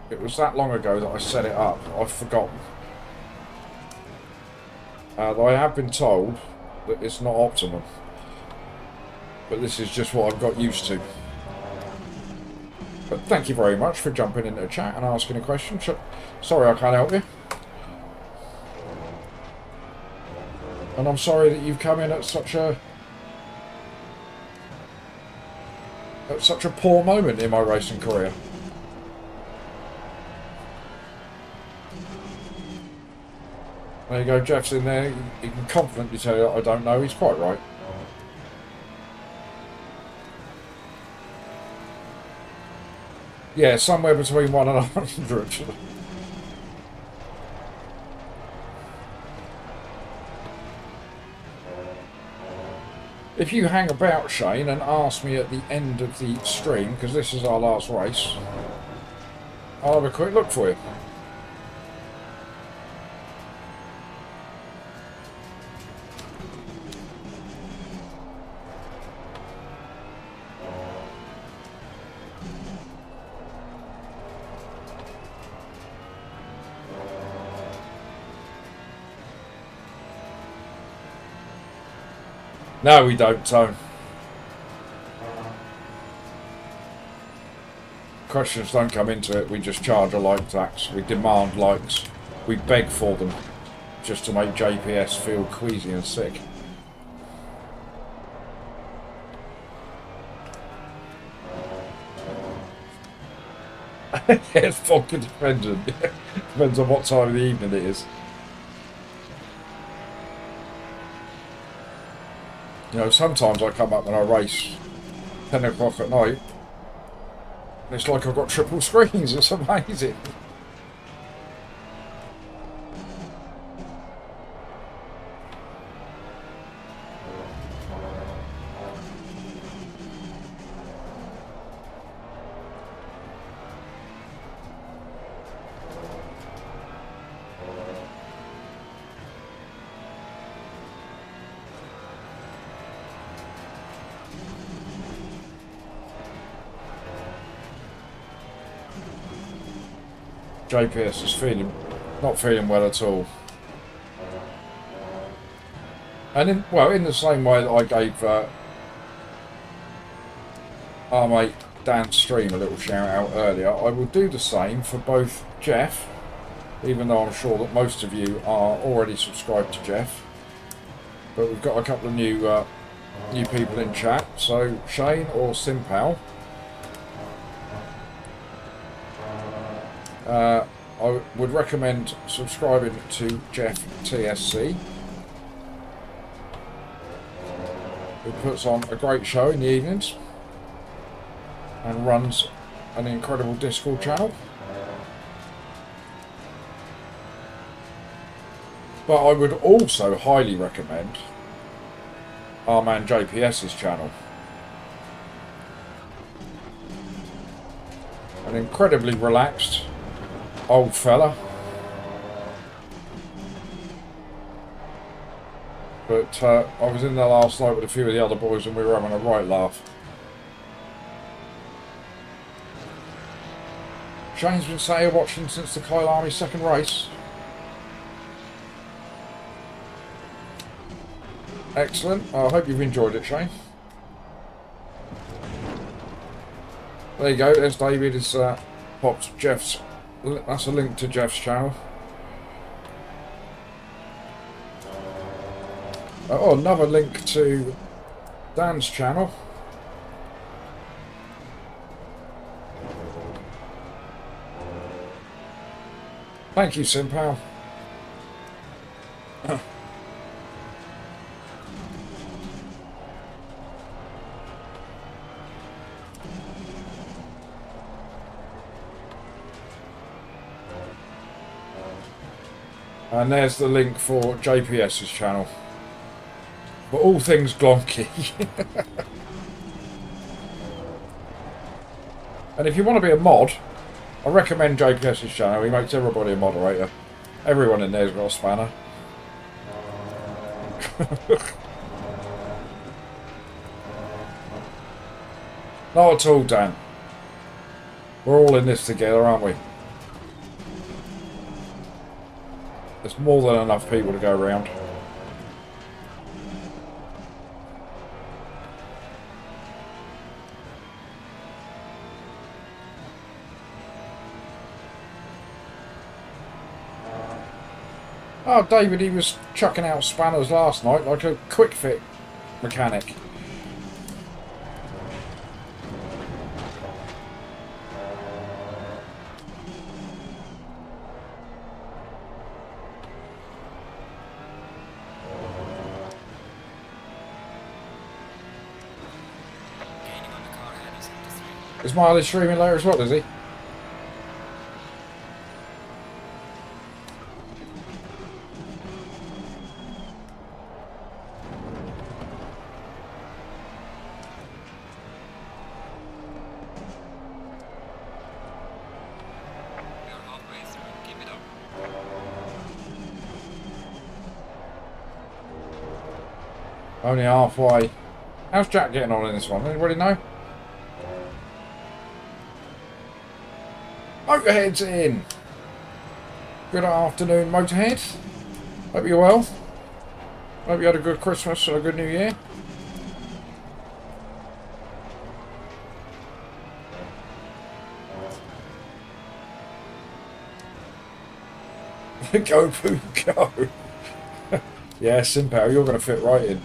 It was that long ago that I set it up. I've forgotten. Though I have been told that it's not optimum. But this is just what I've got used to. But thank you very much for jumping into the chat and asking a question. Sorry I can't help you. And I'm sorry that you've come in at such a poor moment in my racing career. There you go, Jeff's in there. He can confidently tell you that I don't know. He's quite right. Yeah, somewhere between 1 and 100. If you hang about, Shane, and ask me at the end of the stream, because this is our last race, I'll have a quick look for you. No, we don't, Tone. questions don't come into it. We just charge a like tax. We demand likes. We beg for them, just to make JPS feel queasy and sick. It's vodka dependent. Depends on what time of the evening it is. You know, sometimes I come up and I race 10 o'clock at night. And it's like I've got triple screens. It's amazing. JPS is not feeling well at all. And in the same way that I gave our mate Dan Stream a little shout out earlier, I will do the same for both Jeff, even though I'm sure that most of you are already subscribed to Jeff. But we've got a couple of new people in chat, so Shane or Simpal. I would recommend subscribing to Jeff TSC, who puts on a great show in the evenings and runs an incredible Discord channel. But I would also highly recommend our man JPS's channel. An incredibly relaxed old fella, but I was in there last night with a few of the other boys and we were having a right laugh. Shane's been saying watching since the Kyalami second race. Excellent. I hope you've enjoyed it, Shane. There you go. There's David. It's popped Jeff's. That's a link to Jeff's channel. Oh, another link to Dan's channel. Thank you, Simpal. And there's the link for JPS's channel. For all things glonky. And if you want to be a mod, I recommend JPS's channel. He makes everybody a moderator. Everyone in there's got a spanner. Not at all, Dan. We're all in this together, aren't we? There's more than enough people to go around. Oh, David, he was chucking out spanners last night like a quick fit mechanic. Is Miley streaming later as well, is he? Only halfway. How's Jack getting on in this one? Anybody know? Motorhead's in. Good afternoon, Motorhead. Hope you're well. Hope you had a good Christmas and a good New Year. Go, Pooh, go. Yeah, Simpao, you're going to fit right in.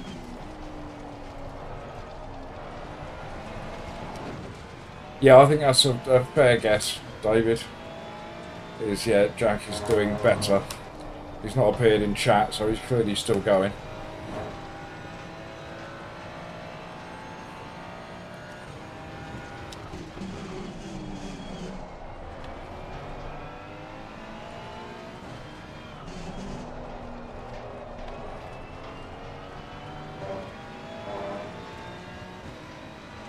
Yeah, I think that's a fair guess, David. Yeah, Jack is doing better. He's not appeared in chat, so he's clearly still going.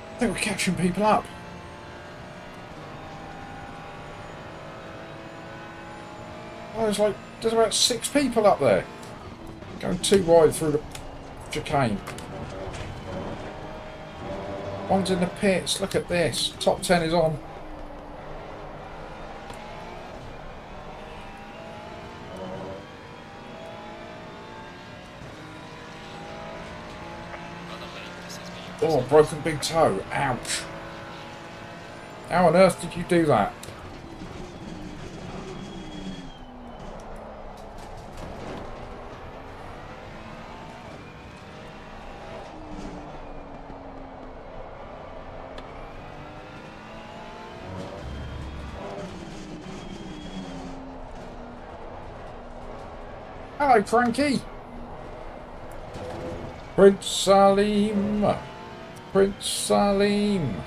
I think we're catching people up. Oh, there's about 6 people up there. Going too wide through the chicane. One's in the pits. Look at this. Top 10 is on. Oh, broken big toe. Ouch. How on earth did you do that? Hello, Frankie. Prince Salim. Prince Salim.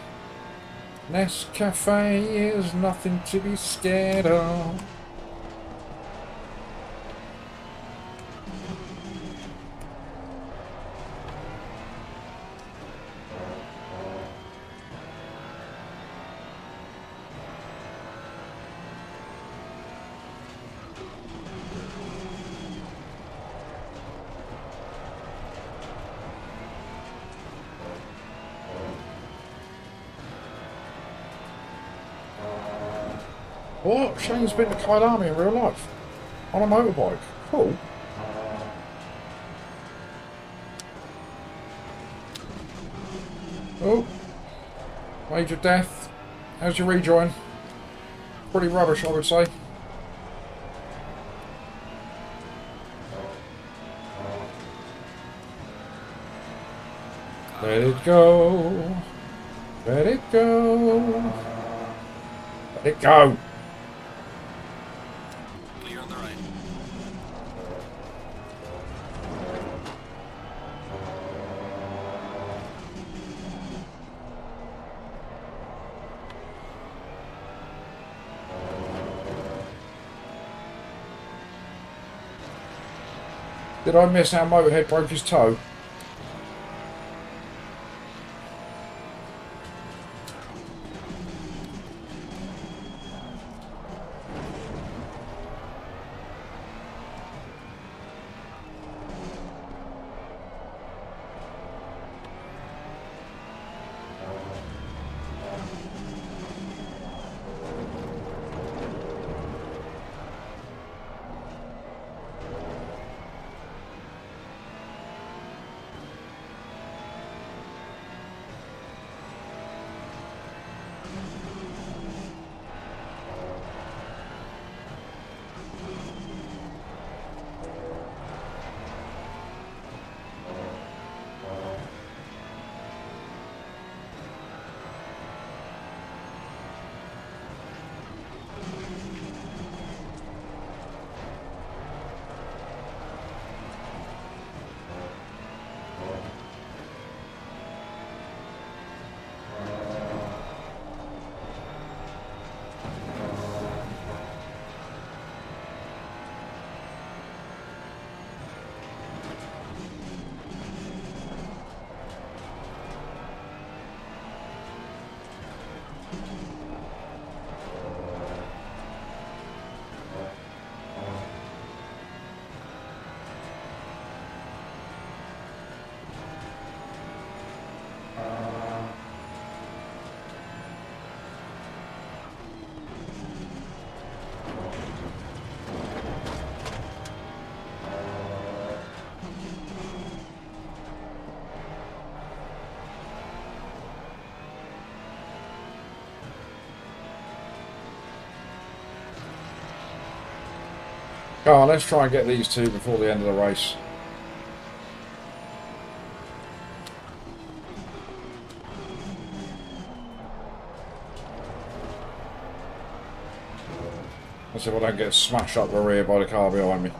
Nescafe is nothing to be scared of. What? Shane's been to Kyalami in real life. On a motorbike. Cool. Oh. Major death. How's your rejoin? Pretty rubbish, I would say. Let it go. Let it go. Let it go. Clear on the right. Did I miss how Motorhead broke his toe? Oh, let's try and get these two before the end of the race. Let's see if I don't get smashed up the rear by the car behind me.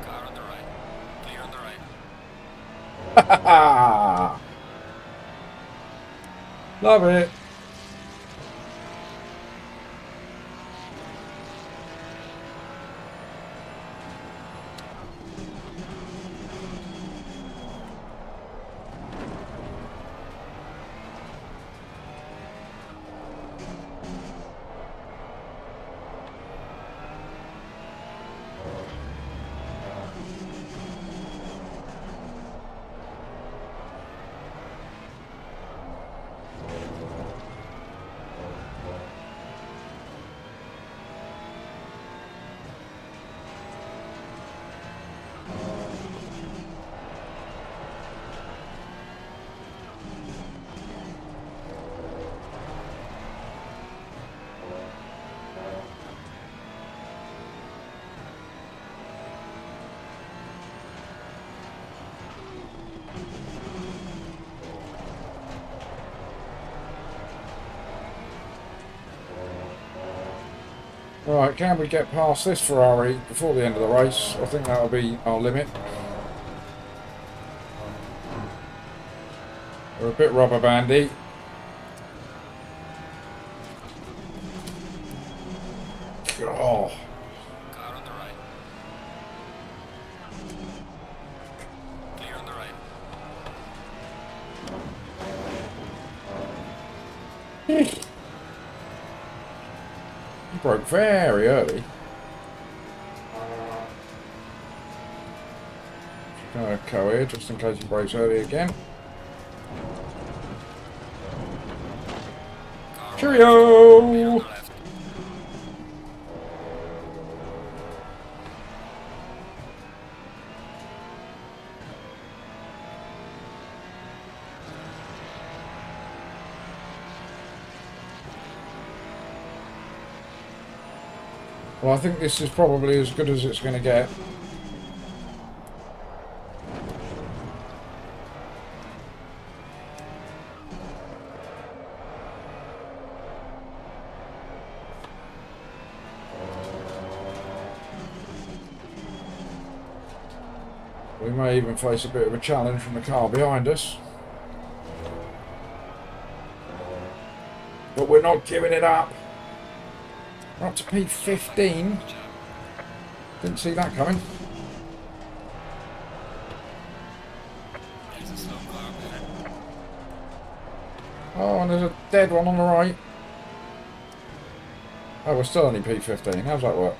Car on the right. Clear on the right. Love it. Right, can we get past this Ferrari before the end of the race? I think that'll be our limit. We're a bit rubber bandy. Oh. Car on the right. Clear on the right. He broke very early. Gonna go here just in case he breaks early again. Car Cheerio! on the left. Well, I think this is probably as good as it's going to get. We may even face a bit of a challenge from the car behind us. But we're not giving it up. We're up to P15. Good job. Didn't see that coming. There's a slow car behind. Oh, and there's a dead one on the right. Oh, we're still only P15. How's that work?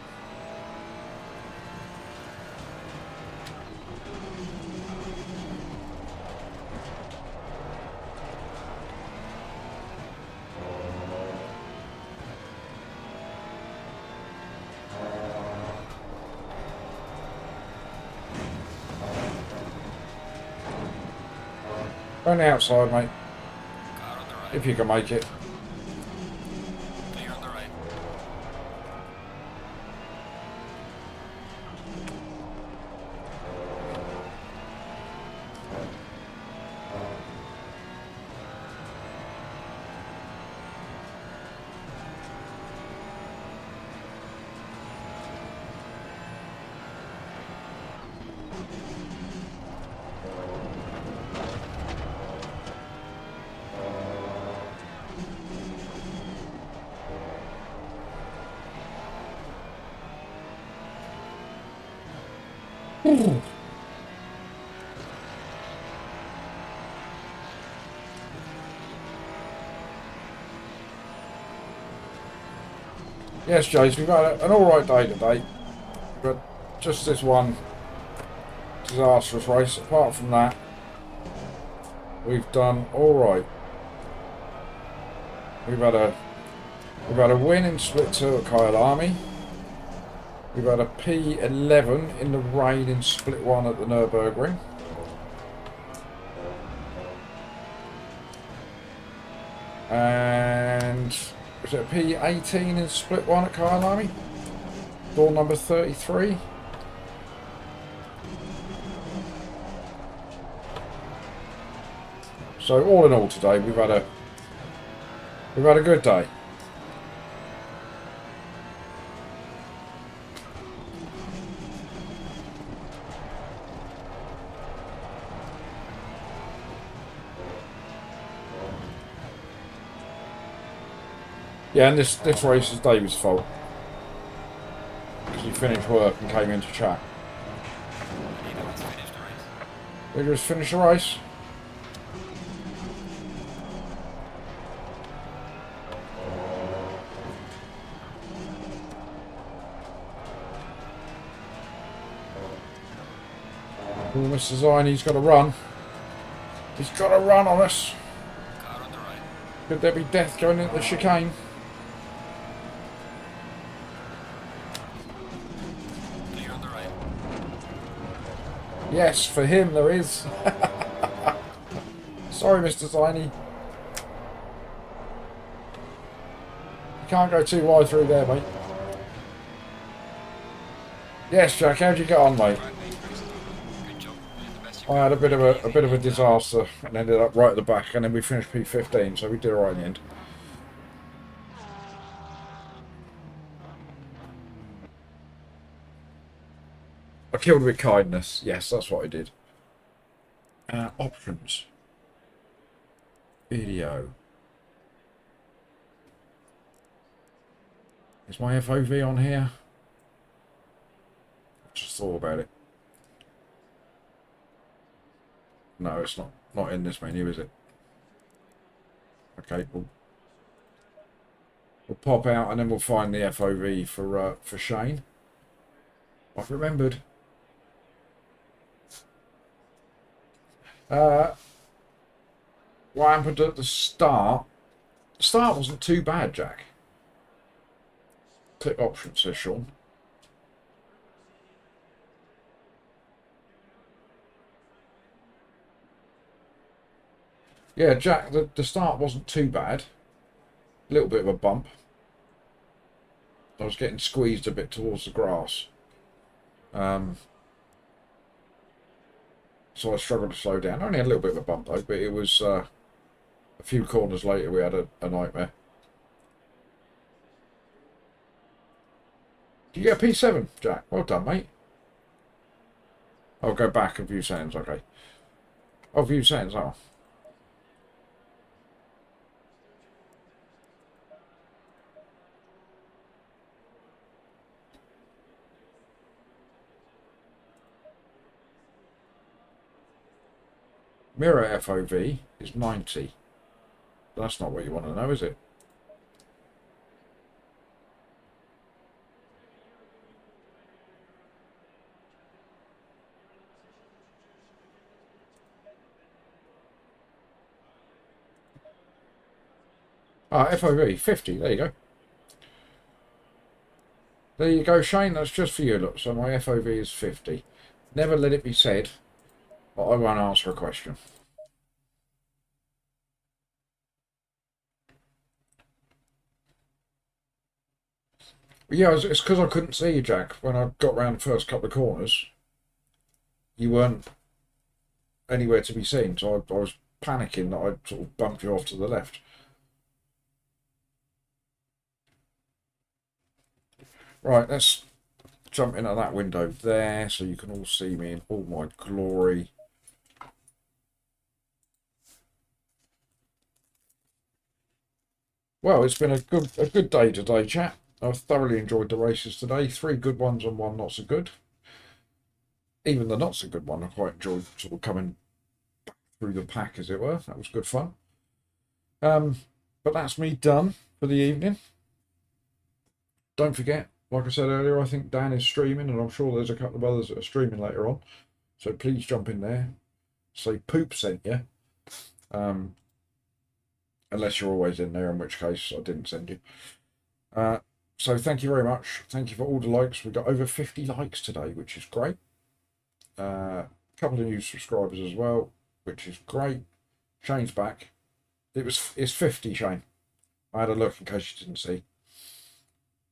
On the outside, mate. Car on the right. If you can make it. Clear on the right. Yes, Jace, we've had an alright day today. But just this one disastrous race. Apart from that, we've done alright. We've had a win in split 2 at Kyalami. We've had a P11 in the rain in split 1 at the Nurburgring. And was it a P18 in split 1 at Kyalami? Door number 33. So all in all today we've had a good day. Yeah, and this race is David's fault. Because he finished work and came into chat. Neither one's finished the race. We just finished the race. Oh, Mr. Ziney's got to run. He's got to run on us. Car on the right. Could there be death going into the chicane? Clear on the right. Yes, for him there is. Sorry, Mr. Ziney. You can't go too wide through there, mate. Yes, Jack, how'd you get on, mate? Right, mate. Good job. You did the best you I had a bit of a disaster and ended up right at the back, and then we finished P15, so we did alright in the end. I killed with kindness. Yes, that's what I did. Options. Video. Is my FOV on here? Just thought about it. No, it's not in this menu, is it? Okay, we'll pop out and then we'll find the FOV for Shane. I've remembered. What happened at the start? The start wasn't too bad, Jack. Click options, says Sean. Yeah, Jack, the start wasn't too bad. A little bit of a bump. I was getting squeezed a bit towards the grass. So I struggled to slow down. Only had a little bit of a bump though, but it was a few corners later we had a nightmare. Did you get a P7, Jack? Well done, mate. I'll go back and view settings, okay. Oh, view settings, oh. Mirror FOV is 90. That's not what you want to know, is it? Ah, FOV 50. There you go. There you go, Shane. That's just for you. Look, so my FOV is 50. Never let it be said, but I won't answer a question. Yeah, it's because I couldn't see you, Jack. When I got round the first couple of corners, you weren't anywhere to be seen. So I was panicking that I'd sort of bumped you off to the left. Right, let's jump into that window there so you can all see me in all my glory. Well, it's been a good day today, chat. I've thoroughly enjoyed the races today. 3 good ones and 1 not so good. Even the not so good one, I quite enjoyed sort of coming through the pack, as it were. That was good fun. But that's me done for the evening. Don't forget, like I said earlier, I think Dan is streaming, and I'm sure there's a couple of others that are streaming later on. So please jump in there. Say Poop sent you. Unless you're always in there, in which case I didn't send you. So thank you very much. Thank you for all the likes. We got over 50 likes today, which is great. A couple of new subscribers as well, which is great. Shane's back. It's 50, Shane. I had a look in case you didn't see.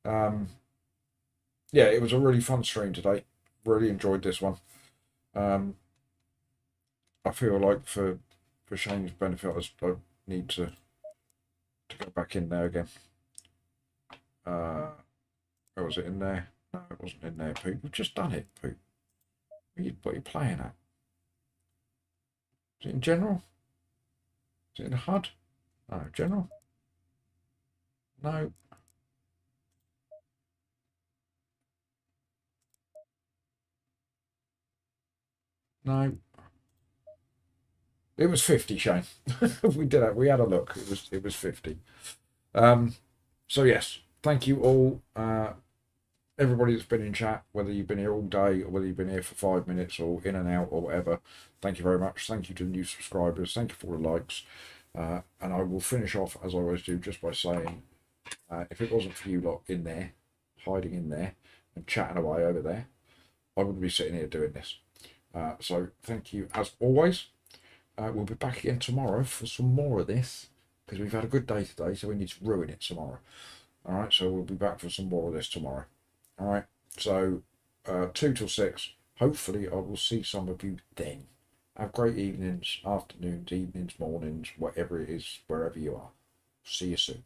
Yeah, it was a really fun stream today. Really enjoyed this one. I feel like for Shane's benefit, I need to go back in there again. Or was it in there? No, it wasn't in there, Poop. We've just done it, Poop. What are you playing at? Is it in general? Is it in HUD? No, general? No. No. It was 50, Shane. We did it. We had a look. It was 50. So yes, thank you all. Everybody that's been in chat, whether you've been here all day or whether you've been here for 5 minutes or in and out or whatever, thank you very much. Thank you to the new subscribers. Thank you for all the likes. And I will finish off, as I always do, just by saying, if it wasn't for you lot in there, hiding in there and chatting away over there, I wouldn't be sitting here doing this. So thank you as always. We'll be back again tomorrow for some more of this, because we've had a good day today, so we need to ruin it tomorrow. All right, so we'll be back for some more of this tomorrow. All right, so 2 till 6. Hopefully, I will see some of you then. Have great evenings, afternoons, evenings, mornings, whatever it is, wherever you are. See you soon.